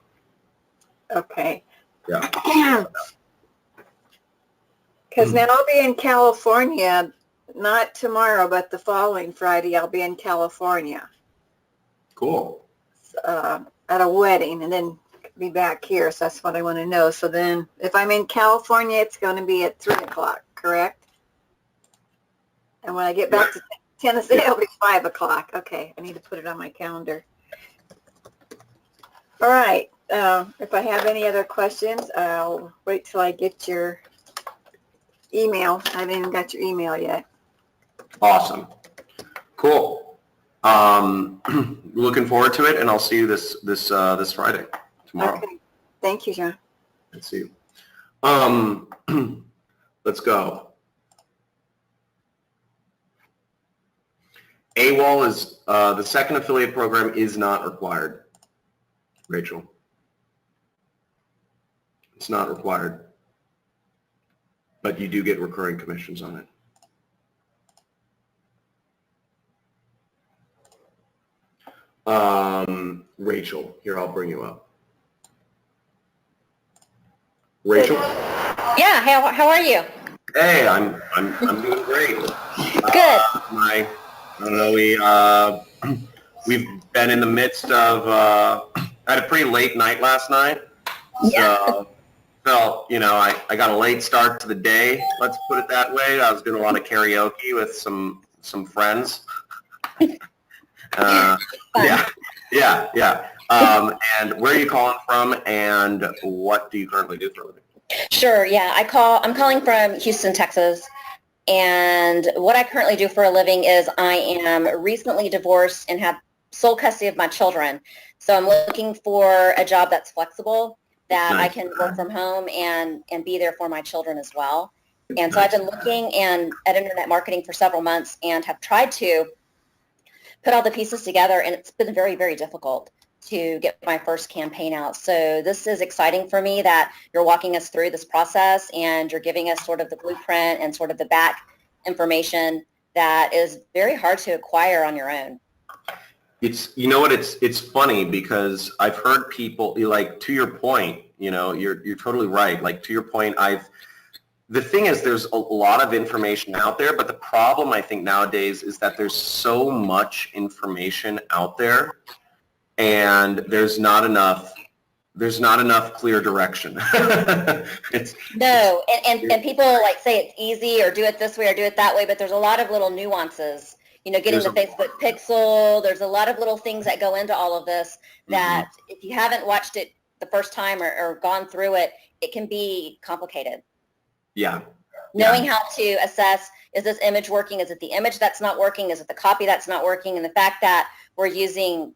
Okay. Yeah. Because now I'll be in California, not tomorrow, but the following Friday, I'll be in California Cool. at a wedding, and then be back here. So that's what I want to know. So then if I'm in California, it's going to be at 3 o'clock, correct? And when I get back to Tennessee, it'll be 5 o'clock. Okay, I need to put it on my calendar. All right. If I have any other questions, I'll wait till I get your email. I haven't even got your email yet. Awesome. Cool. Looking forward to it, and I'll see you this Friday, tomorrow. Okay. Thank you, John. Let's see. Let's go. AWOL is the second affiliate program is not required. Rachel, it's not required, but you do get recurring commissions on it. Rachel, here, I'll bring you up. Rachel? Yeah, how are you? Hey, I'm doing great. Good. I don't know, we've been in the midst of, I had a pretty late night last night. Yeah. So felt, I got a late start to the day, let's put it that way. I was doing a lot of karaoke with some friends. Yeah. And where are you calling from, and what do you currently do for a living? Sure, yeah. I'm calling from Houston, Texas. And what I currently do for a living is I am recently divorced and have sole custody of my children. So I'm looking for a job that's flexible, that I can work from home and be there for my children as well. And so I've been looking at internet marketing for several months and have tried to put all the pieces together, and it's been very, very difficult to get my first campaign out. So this is exciting for me that you're walking us through this process and you're giving us sort of the blueprint and sort of the back information that is very hard to acquire on your own. It's funny because I've heard people, like, to your point, you're totally right. Like, to your point, the thing is, there's a lot of information out there, but the problem I think nowadays is that there's so much information out there, and there's not enough clear direction. And people like say it's easy or do it this way or do it that way, but there's a lot of little nuances. Getting the Facebook pixel, there's a lot of little things that go into all of this that if you haven't watched it the first time or gone through it, it can be complicated. Yeah. Knowing how to assess, is this image working? Is it the image that's not working? Is it the copy that's not working? And the fact that we're using,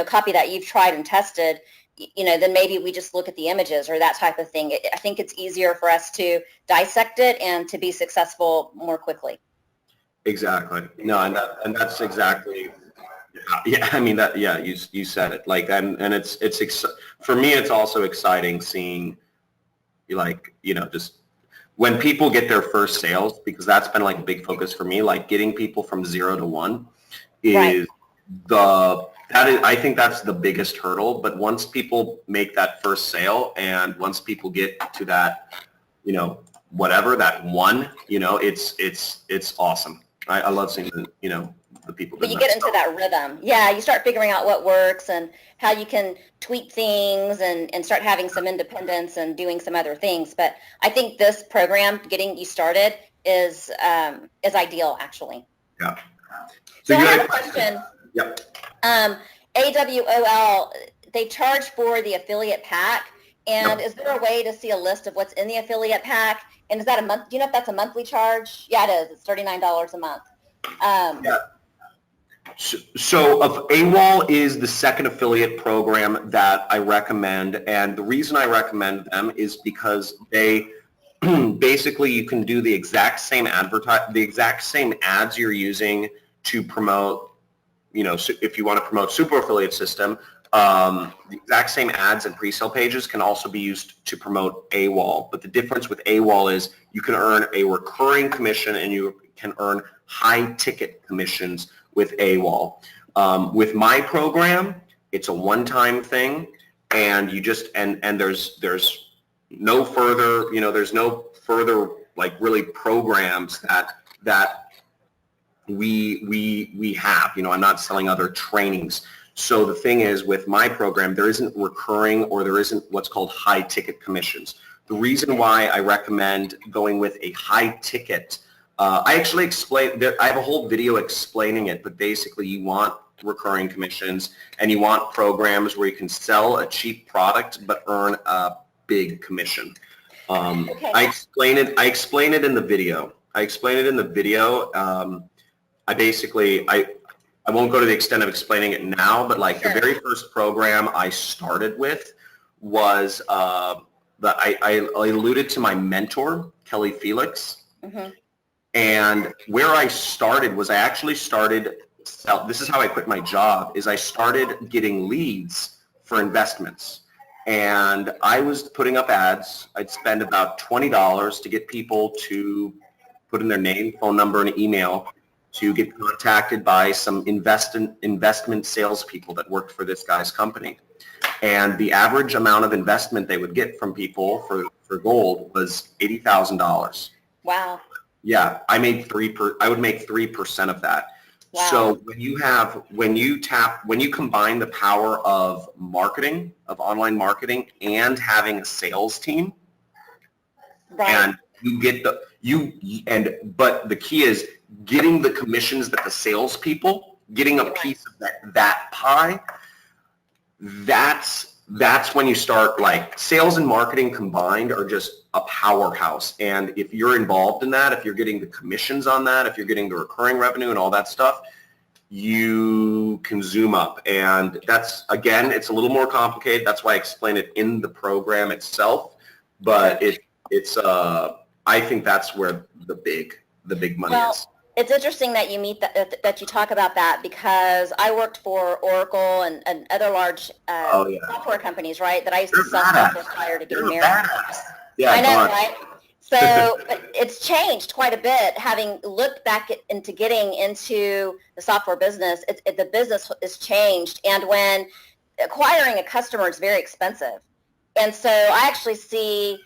copy that you've tried and tested, then maybe we just look at the images or that type of thing. I think it's easier for us to dissect it and to be successful more quickly. Exactly. No, and that's exactly. Yeah. I mean that. Yeah. You said it. Like, and it's for me. It's also exciting seeing, just when people get their first sales, because that's been like a big focus for me. Like, getting people from 0 to 1 is I think that's the biggest hurdle. But once people make that first sale, and once people get to that, whatever that one, it's awesome. I love seeing the people. But you get into that rhythm. Yeah, you start figuring out what works and how you can tweak things and start having some independence and doing some other things. But I think this program, getting you started, is ideal, actually. Yeah. So I have a question. Yep. AWOL, they charge for the affiliate pack. And is there a way to see a list of what's in the affiliate pack? And is that a month? Do you know if that's a monthly charge? Yeah, it is. It's $39 a month. Yeah. So AWOL is the second affiliate program that I recommend. And the reason I recommend them is because they basically, you can do the exact same ads you're using to promote, if you want to promote Super Affiliate System, The exact same ads and pre-sale pages can also be used to promote AWOL. But the difference with AWOL is you can earn a recurring commission and you can earn high ticket commissions with AWOL. With my program, it's a one-time thing, and you just and there's no further, there's no further like really programs that we have. I'm not selling other trainings. So the thing is, with my program, there isn't recurring or there isn't what's called high ticket commissions. The reason why I recommend going with a high ticket, I actually explain, I have a whole video explaining it, but basically you want recurring commissions and you want programs where you can sell a cheap product but earn a big commission. Okay. I explain it in the video. I won't go to the extent of explaining it now, but like the very first program I started with was that I alluded to my mentor, Kelly Felix. Mm-hmm. And where I started was I actually started, this is how I quit my job, is I started getting leads for investments. And I was putting up ads. I'd spend about $20 to get people to put in their name, phone number, and email to get contacted by some investment salespeople that worked for this guy's company. And the average amount of investment they would get from people for gold was $80,000. Wow. Yeah, I would make 3% of that. Wow. So when you combine the power of marketing, of online marketing, and having a sales team, Right. and you get but the key is getting the commissions that the salespeople, getting a piece of that pie. That's when you start, like, sales and marketing combined are just a powerhouse. And if you're involved in that, if you're getting the commissions on that, if you're getting the recurring revenue and all that stuff, you can zoom up. And that's, again, it's a little more complicated. That's why I explain it in the program itself. But it's I think that's where the big money is. It's interesting that you talk about that, because I worked for Oracle and other large software companies, right? That I used to sell software prior to getting married. Yeah, I know, right? So but it's changed quite a bit. Having looked back into getting into the software business, the business is changed, and when acquiring a customer is very expensive, and so I actually see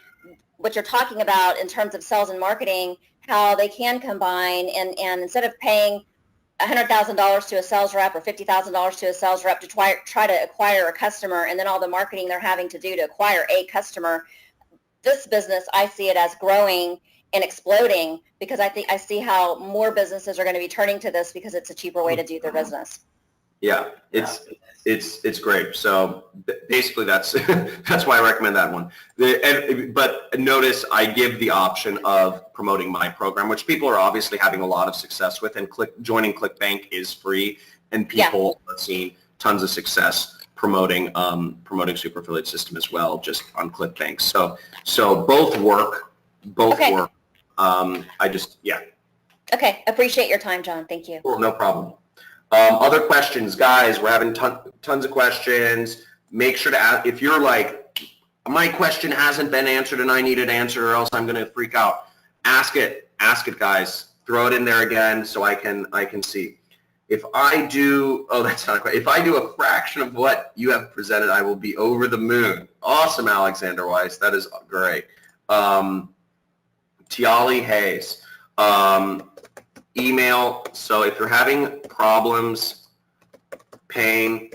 what you're talking about in terms of sales and marketing, how they can combine, and instead of paying $100,000 to a sales rep or $50,000 to a sales rep to try to acquire a customer, and then all the marketing they're having to do to acquire a customer, this business, I see it as growing and exploding, because I see how more businesses are going to be turning to this because it's a cheaper way to do their business. Yeah, it's great. So basically, that's why I recommend that one. But notice I give the option of promoting my program, which people are obviously having a lot of success with, and joining ClickBank is free, and people are seeing tons of success promoting Super Affiliate System as well, just on ClickBank. So both work. Work. Okay, appreciate your time, John. Thank you. Cool, no problem. Other questions, guys? We're having tons of questions. Make sure to ask, if you're like, my question hasn't been answered and I need it answered, or else I'm going to freak out. Ask it, guys. Throw it in there again so I can see. If I do, that's not a question. If I do a fraction of what you have presented, I will be over the moon. Awesome, Alexander Weiss. That is great. Tiali Hayes. Email. So if you're having problems paying,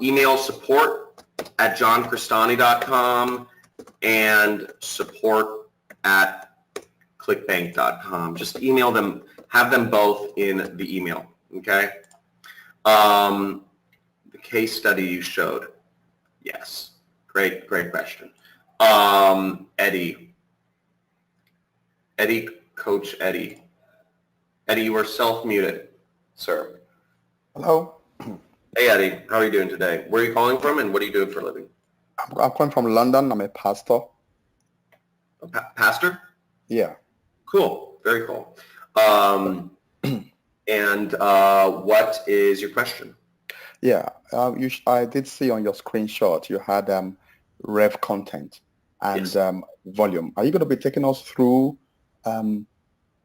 email support@johncrestani.com and support@clickbank.com. Just email them. Have them both in the email. Okay. The case study you showed. Yes. Great question. Eddie, Coach Eddie. Eddie, you are self-muted, sir. Hello. Hey, Eddie. How are you doing today? Where are you calling from, and what are you doing for a living? I'm calling from London. I'm a pastor. A pastor? Yeah. Cool. Very cool. And what is your question? Yeah, I did see on your screenshot you had rev content and Yes. volume. Are you going to be taking us through um,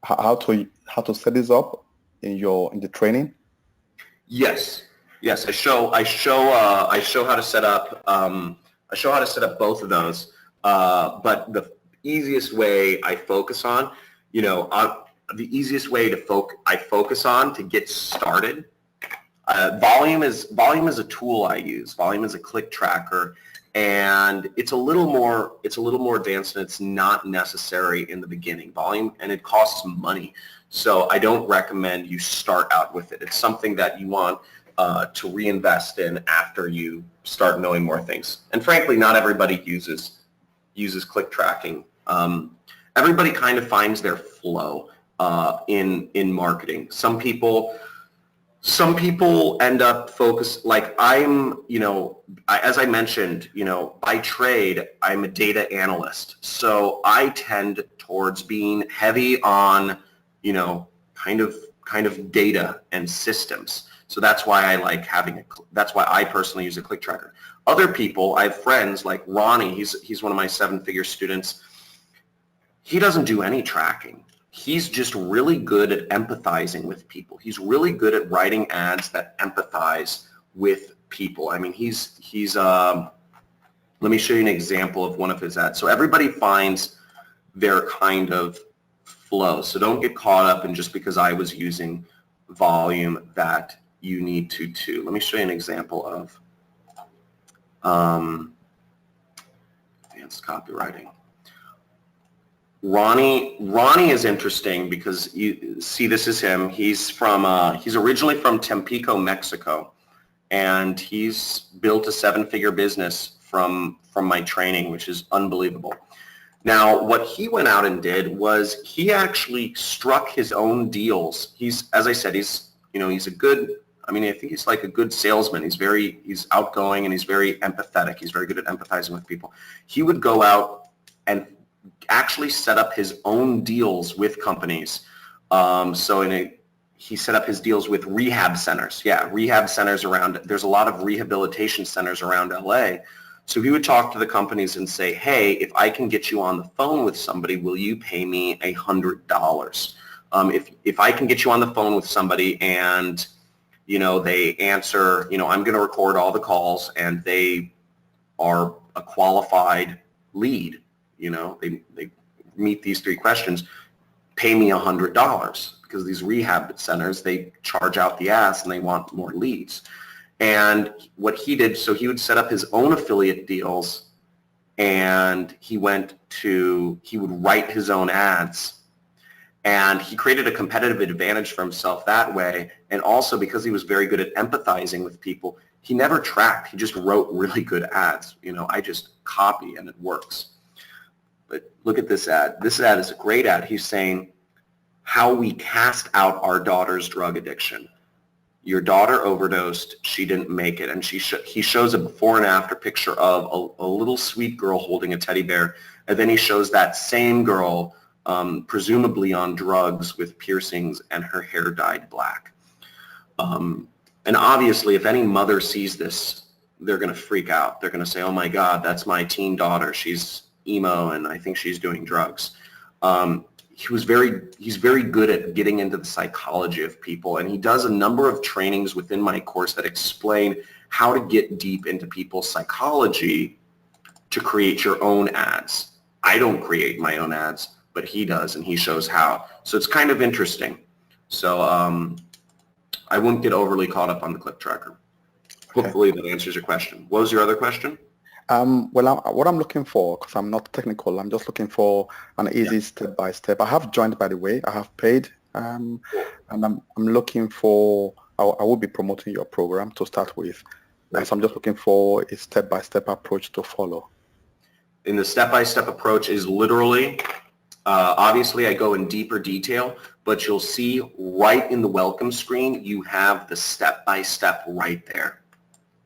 how to set this up in the training? Yes, yes. I show how to set up. I show how to set up both of those. But the easiest way I focus on, the easiest way I focus on to get started. Volume is a tool I use. Volume is a click tracker, and it's a little more advanced, and it's not necessary in the beginning. Volume, and it costs money. So I don't recommend you start out with it. It's something that you want to reinvest in after you start knowing more things. And frankly, not everybody uses click tracking. Everybody kind of finds their flow in marketing. Some people end up focused, like as I mentioned, by trade, I'm a data analyst. So I tend towards being heavy on kind of data and systems. So that's why I like that's why I personally use a click tracker. Other people, I have friends like Ronnie, he's one of my 7-figure students. He doesn't do any tracking. He's just really good at empathizing with people. He's really good at writing ads that empathize with people. I mean, let me show you an example of one of his ads. So everybody finds their kind of flow. So don't get caught up in just because I was using volume that you need to too. Let me show you an example of advanced copywriting. Ronnie is interesting because you see, this is him. He's originally from Tampico, Mexico, and he's built a 7-figure business from my training, which is unbelievable. Now, what he went out and did was he actually struck his own deals. As I said, he's a good, I think he's like a good salesman. He's outgoing, and he's very empathetic. He's very good at empathizing with people. He would go out and actually set up his own deals with companies. He set up his deals with rehab centers. Yeah, rehab centers there's a lot of rehabilitation centers around LA. So he would talk to the companies and say, hey, if I can get you on the phone with somebody, will you pay me $100? If I can get you on the phone with somebody and, they answer, I'm going to record all the calls, and they are a qualified lead, they meet these 3 questions, pay me $100, because these rehab centers, they charge out the ass and they want more leads. And what he did, so he would set up his own affiliate deals, and he would write his own ads, and he created a competitive advantage for himself that way. And also because he was very good at empathizing with people, he never tracked. He just wrote really good ads. I just copy and it works. But look at this ad. This ad is a great ad. He's saying how we cast out our daughter's drug addiction. Your daughter overdosed. She didn't make it. And he shows a before and after picture of a little sweet girl holding a teddy bear. And then he shows that same girl presumably on drugs with piercings, and her hair dyed black. And obviously, if any mother sees this, they're going to freak out. They're going to say, oh my God, that's my teen daughter. She's emo, and I think she's doing drugs. He's very good at getting into the psychology of people, and he does a number of trainings within my course that explain how to get deep into people's psychology to create your own ads. I don't create my own ads, but he does, and he shows how. So it's kind of interesting. So I wouldn't get overly caught up on the click tracker. Hopefully that answers your question. What was your other question? What I'm looking for, because I'm not technical, I'm just looking for an easy step-by-step. I have joined, by the way. I have paid, and I'm looking for, I will be promoting your program to start with. Right. So I'm just looking for a step-by-step approach to follow. And the step-by-step approach is literally, obviously I go in deeper detail, but you'll see right in the welcome screen, you have the step-by-step right there.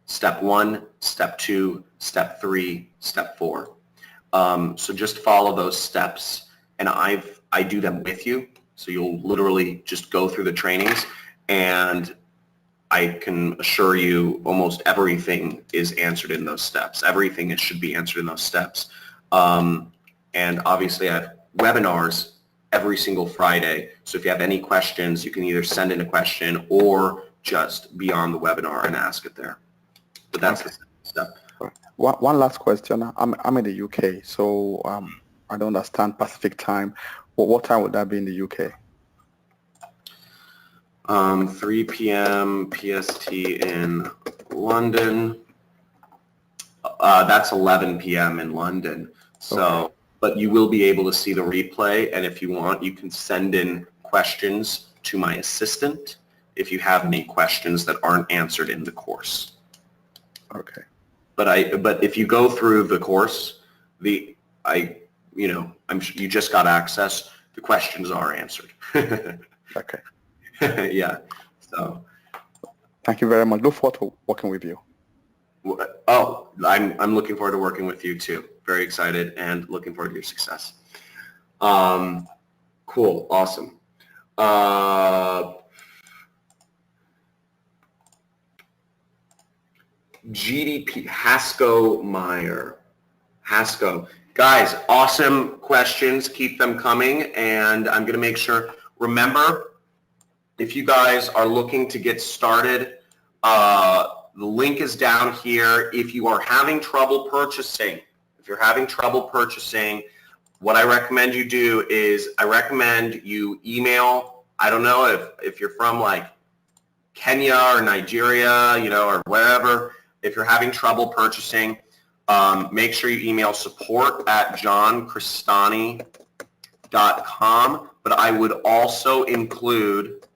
Step 1, step 2, step 3, step 4. So just follow those steps, and I do them with you. So you'll literally just go through the trainings, and I can assure you almost everything is answered in those steps. Everything should be answered in those steps. And obviously I have webinars every single Friday. So if you have any questions, you can either send in a question or just be on the webinar and ask it there. But that's the step. One last question. I'm in the UK, so I don't understand Pacific time. What time would that be in the UK? 3 p.m. PST in London. That's 11 p.m. in London. So, okay. But you will be able to see the replay, and if you want, you can send in questions to my assistant if you have any questions that aren't answered in the course. Okay. But if you go through the course, I'm sure you just got access. The questions are answered. Okay. Yeah. So. Thank you very much. Look forward to working with you. Oh, I'm looking forward to working with you too. Very excited and looking forward to your success. Cool. Awesome. GDP, Hasko Meyer. Hasko. Guys, awesome questions. Keep them coming, and I'm going to make sure. Remember, if you guys are looking to get started, the link is down here. If you are having trouble purchasing, what I recommend you do is I recommend you email, I don't know if you're from like Kenya or Nigeria, or wherever. If you're having trouble purchasing, make sure you email support@johncrestani.com, but I would also include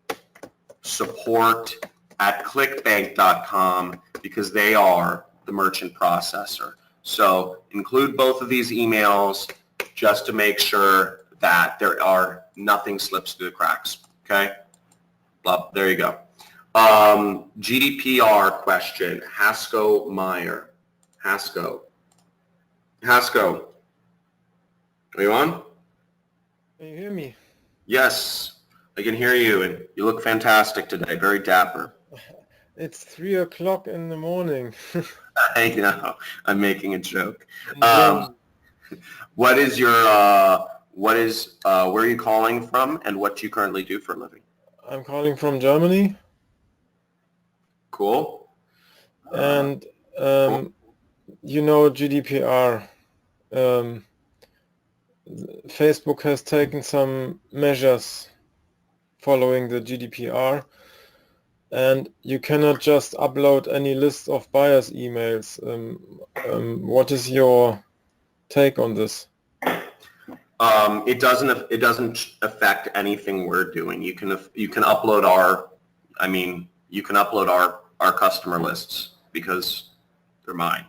support@clickbank.com because they are the merchant processor. So include both of these emails just to make sure that nothing slips through the cracks. Okay? Well, there you go. GDPR question, Hasko Meyer. Hasko, are you on? Can you hear me? Yes, I can hear you, and you look fantastic today. Very dapper. It's 3 o'clock in the morning. I know. I'm making a joke. Yeah. Where are you calling from, and what do you currently do for a living? I'm calling from Germany. Cool. And GDPR. Facebook has taken some measures following the GDPR, and you cannot just upload any list of buyers' emails. What is your take on this? It doesn't affect anything we're doing. You can upload our customer lists because they're mine.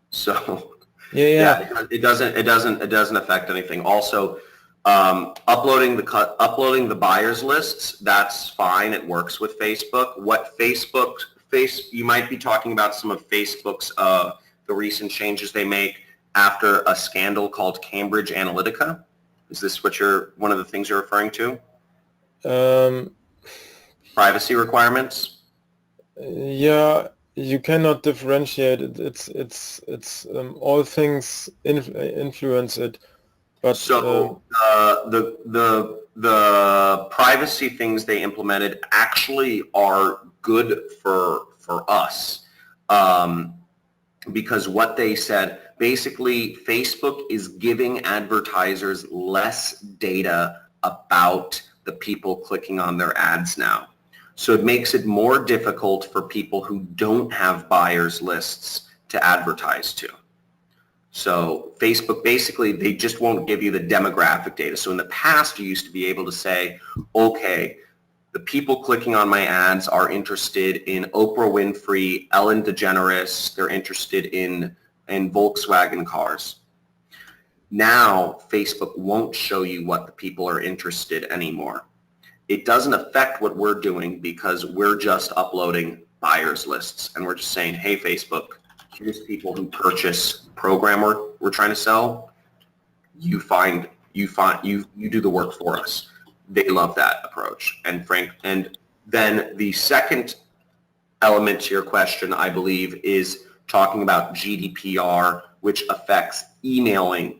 So yeah. It doesn't affect anything. Also, uploading the buyers lists, that's fine. It works with Facebook. You might be talking about some of Facebook's the recent changes they make after a scandal called Cambridge Analytica. Is this one of the things you're referring to? Privacy requirements? Yeah, you cannot differentiate it. It's all things influence it. But so the privacy things they implemented actually are good for us, because what they said, basically Facebook is giving advertisers less data about the people clicking on their ads now. So it makes it more difficult for people who don't have buyers lists to advertise to. So Facebook, basically, they just won't give you the demographic data. So in the past, you used to be able to say, okay, the people clicking on my ads are interested in Oprah Winfrey, Ellen DeGeneres, they're interested in Volkswagen cars. Now, Facebook won't show you what the people are interested anymore. It doesn't affect what we're doing because we're just uploading buyers lists, and we're just saying, hey, Facebook, here's people who purchase program we're trying to sell. You do the work for us. They love that approach. And then the second element to your question, I believe, is talking about GDPR, which affects emailing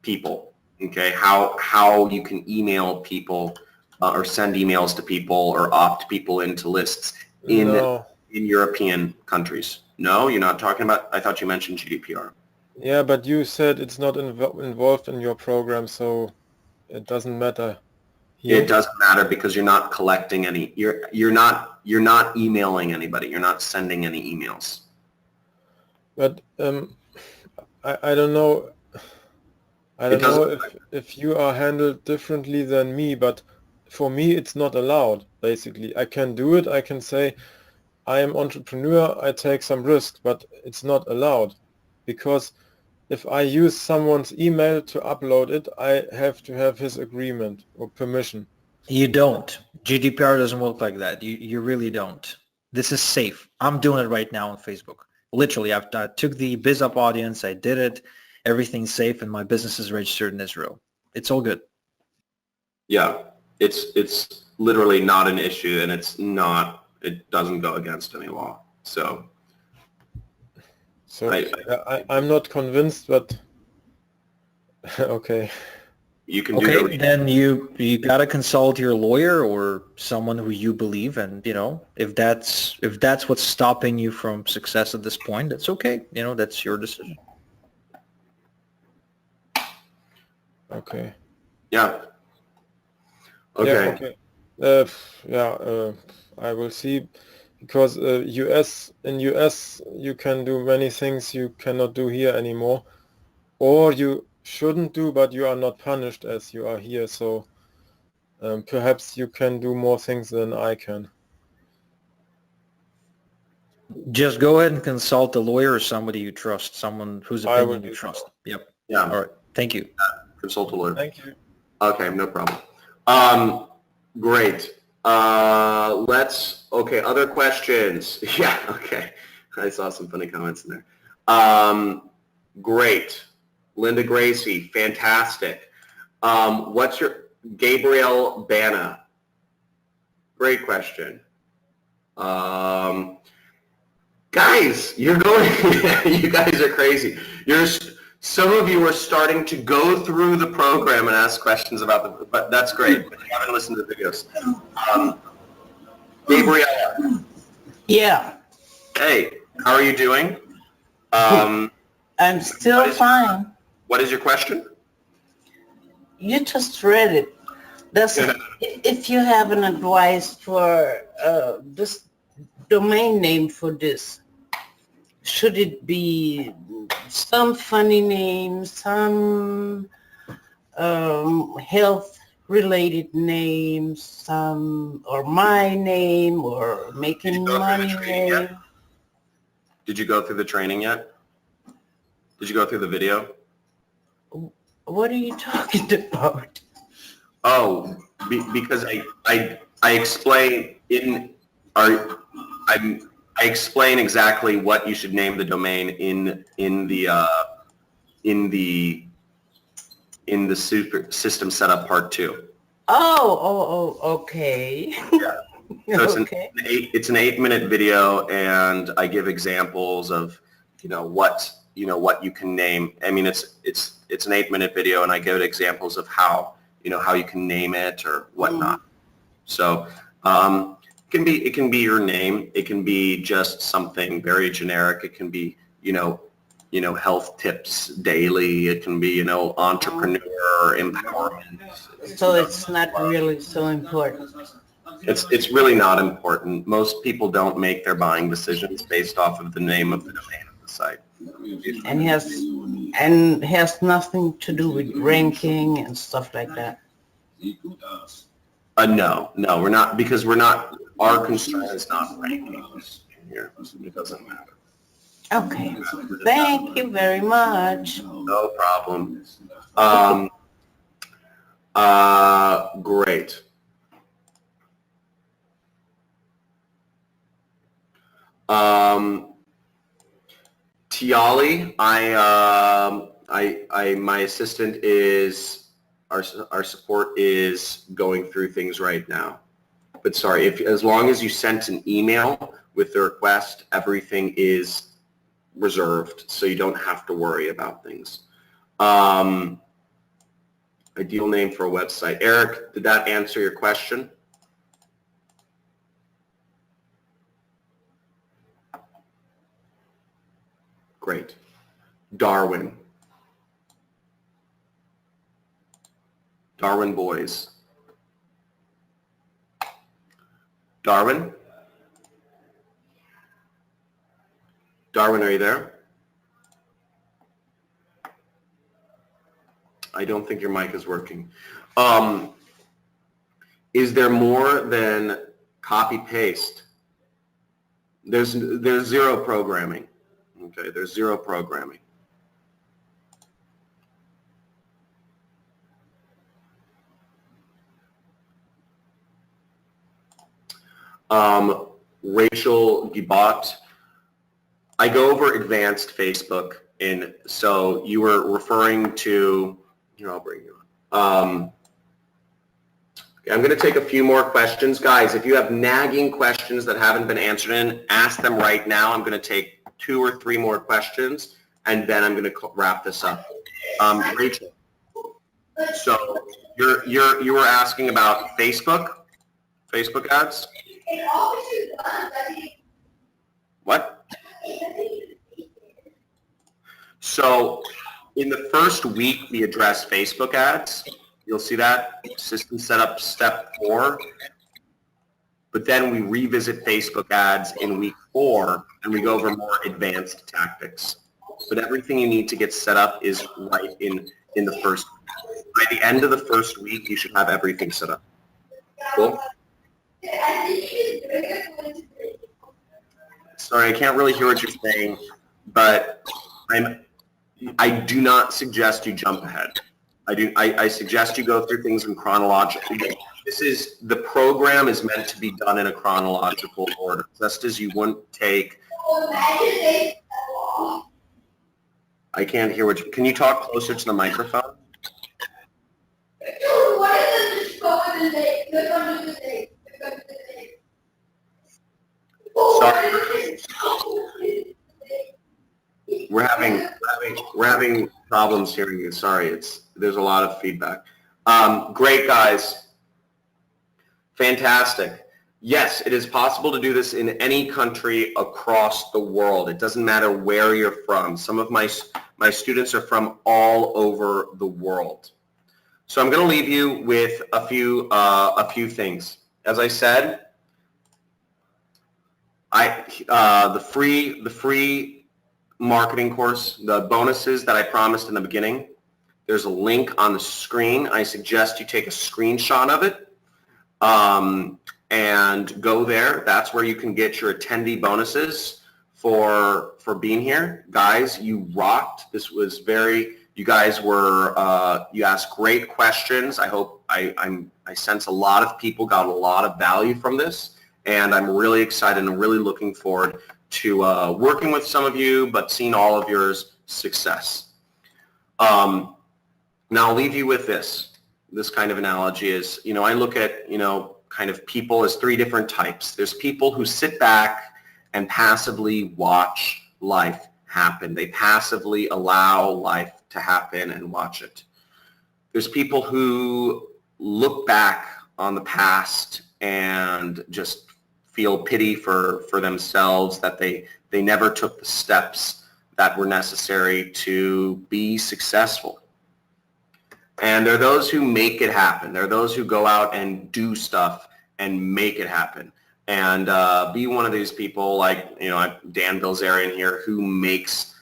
people. Okay, how you can email people or send emails to people or opt people into lists in No. European countries. No, you're not talking about. I thought you mentioned GDPR. Yeah, but you said it's not involved in your program, so it doesn't matter here. It doesn't matter because you're not collecting any. You're not emailing anybody. You're not sending any emails. But I don't know. I don't know if you are handled differently than me, but for me it's not allowed, basically. I can do it, I can say I am entrepreneur, I take some risk, but it's not allowed. Because if I use someone's email to upload it, I have to have his agreement or permission. You don't. GDPR doesn't work like that. You really don't. This is safe. I'm doing it right now on Facebook. Literally, I took the BizUp audience, I did it. Everything's safe, and my business is registered in Israel. It's all good. Yeah, it's literally not an issue, and it doesn't go against any law. So I'm not convinced, but okay. You can do okay, then you gotta consult your lawyer or someone who you believe, and if that's what's stopping you from success at this point, that's okay. That's your decision. Okay. Yeah. Okay. Yeah, okay. I will see, because in US you can do many things you cannot do here anymore, or you shouldn't do, but you are not punished as you are here. So perhaps you can do more things than I can. Just go ahead and consult a lawyer or somebody you trust, someone whose opinion you trust. Yep. Yeah. All right. Thank you. Consult a lawyer. Thank you. Okay, no problem. Great. Okay, other questions? Yeah, okay. I saw some funny comments in there. Great. Linda Gracie, fantastic. What's your, Gabriel Bana? Great question. Guys, you guys are crazy. Some of you are starting to go through the program and ask questions about but that's great. But you haven't listened to the videos. Gabriella. Yeah. Hey, how are you doing? I'm still fine. What is your question? You just read it. If you have an advice for this domain name for this, should it be some funny name, some health-related name, or my name, or making money name? Did you go through the training yet? Did you go through the video? What are you talking about? Oh, because I explain I explain exactly what you should name the domain in the super system setup part 2. Oh, okay. Yeah. So Okay. it's an 8-minute video, and I give examples of what you can name. I mean, it's an 8-minute video, and I give examples of how you can name it or whatnot. So it can be your name. It can be just something very generic. It can be health tips daily. It can be entrepreneur empowerment. So it's not really so important. It's really not important. Most people don't make their buying decisions based off of the name of the domain of the site. And has nothing to do with ranking and stuff like that. No, we're not, because our concern is not ranking here. It doesn't matter. Okay. Thank you very much. No problem. Great. Tiali, my assistant is, our support is going through things right now. But sorry, as long as you sent an email with the request, everything is reserved, so you don't have to worry about things. Ideal name for a website. Eric, did that answer your question? Great. Darwin. Darwin boys. Darwin? Darwin, are you there? I don't think your mic is working. Is there more than copy paste? There's zero programming. Okay, there's zero programming. Rachel Gibat, I go over advanced Facebook, and so you were referring to, here, I'll bring you on. I'm going to take a few more questions. Guys, if you have nagging questions that haven't been answered ask them right now. I'm going to take 2 or 3 more questions, and then I'm going to wrap this up. Rachel, so you were asking about Facebook ads? What? So in the first week, we address Facebook ads. You'll see that system setup step 4. But then we revisit Facebook ads in week 4, and we go over more advanced tactics. But everything you need to get set up is right in the first week. By the end of the first week, you should have everything set up. Cool? Sorry, I can't really hear what you're saying, but I do not suggest you jump ahead. I suggest you go through things in chronological. The program is meant to be done in a chronological order, just as you wouldn't take. I can't hear what you, can you talk closer to the microphone? Sorry. We're having problems hearing you. Sorry, there's a lot of feedback. Great, guys. Fantastic. Yes, it is possible to do this in any country across the world. It doesn't matter where you're from. Some of my students are from all over the world. So I'm going to leave you with a few things. As I said, the free marketing course, the bonuses that I promised in the beginning, there's a link on the screen. I suggest you take a screenshot of it and go there. That's where you can get your attendee bonuses for being here. Guys, you rocked. This was you guys were, you asked great questions. I hope, I sense a lot of people got a lot of value from this, and I'm really excited and really looking forward to working with some of you, but seeing all of yours success. Now I'll leave you with this kind of analogy is, I look at, kind of people as 3 different types. There's people who sit back and passively watch life happen. They passively allow life to happen and watch it. There's people who look back on the past and just feel pity for themselves that they never took the steps that were necessary to be successful. And there are those who make it happen. There are those who go out and do stuff and make it happen. And be one of these people like, Dan Bilzerian here, who makes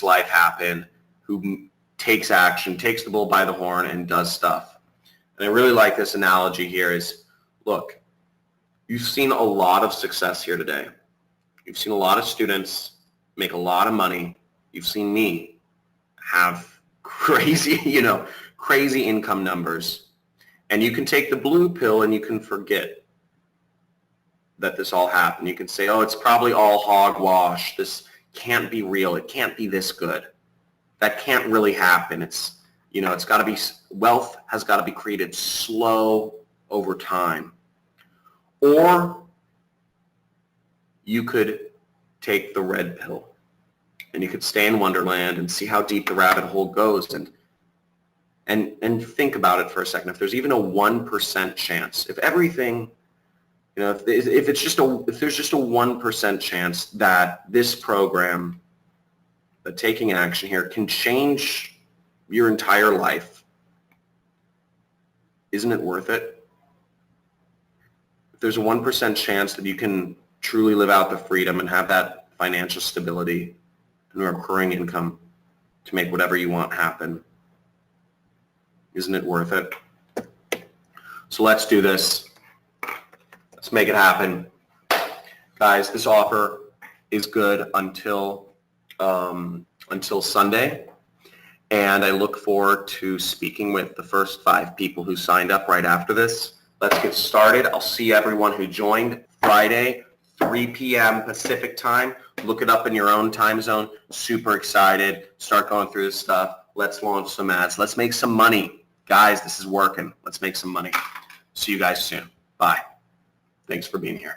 life happen, who takes action, takes the bull by the horn and does stuff. And I really like this analogy here is, look, you've seen a lot of success here today. You've seen a lot of students make a lot of money. You've seen me have crazy, crazy income numbers. And you can take the blue pill and you can forget that this all happened. You can say, oh, it's probably all hogwash. This can't be real. It can't be this good. That can't really happen. It's got to be, wealth has got to be created slow over time. Or you could take the red pill and you could stay in Wonderland and see how deep the rabbit hole goes and think about it for a second. If there's even a 1% chance, if everything, you know, if there's just a 1% chance that this program, that taking action here, can change your entire life, isn't it worth it? If there's a 1% chance that you can truly live out the freedom and have that financial stability and recurring income to make whatever you want happen, isn't it worth it? So let's do this. Let's make it happen. Guys, this offer is good until Sunday. And I look forward to speaking with the first 5 people who signed up right after this. Let's get started. I'll see everyone who joined Friday, 3 p.m. Pacific time. Look it up in your own time zone. Super excited. Start going through this stuff. Let's launch some ads. Let's make some money. Guys, this is working. Let's make some money. See you guys soon. Bye. Thanks for being here.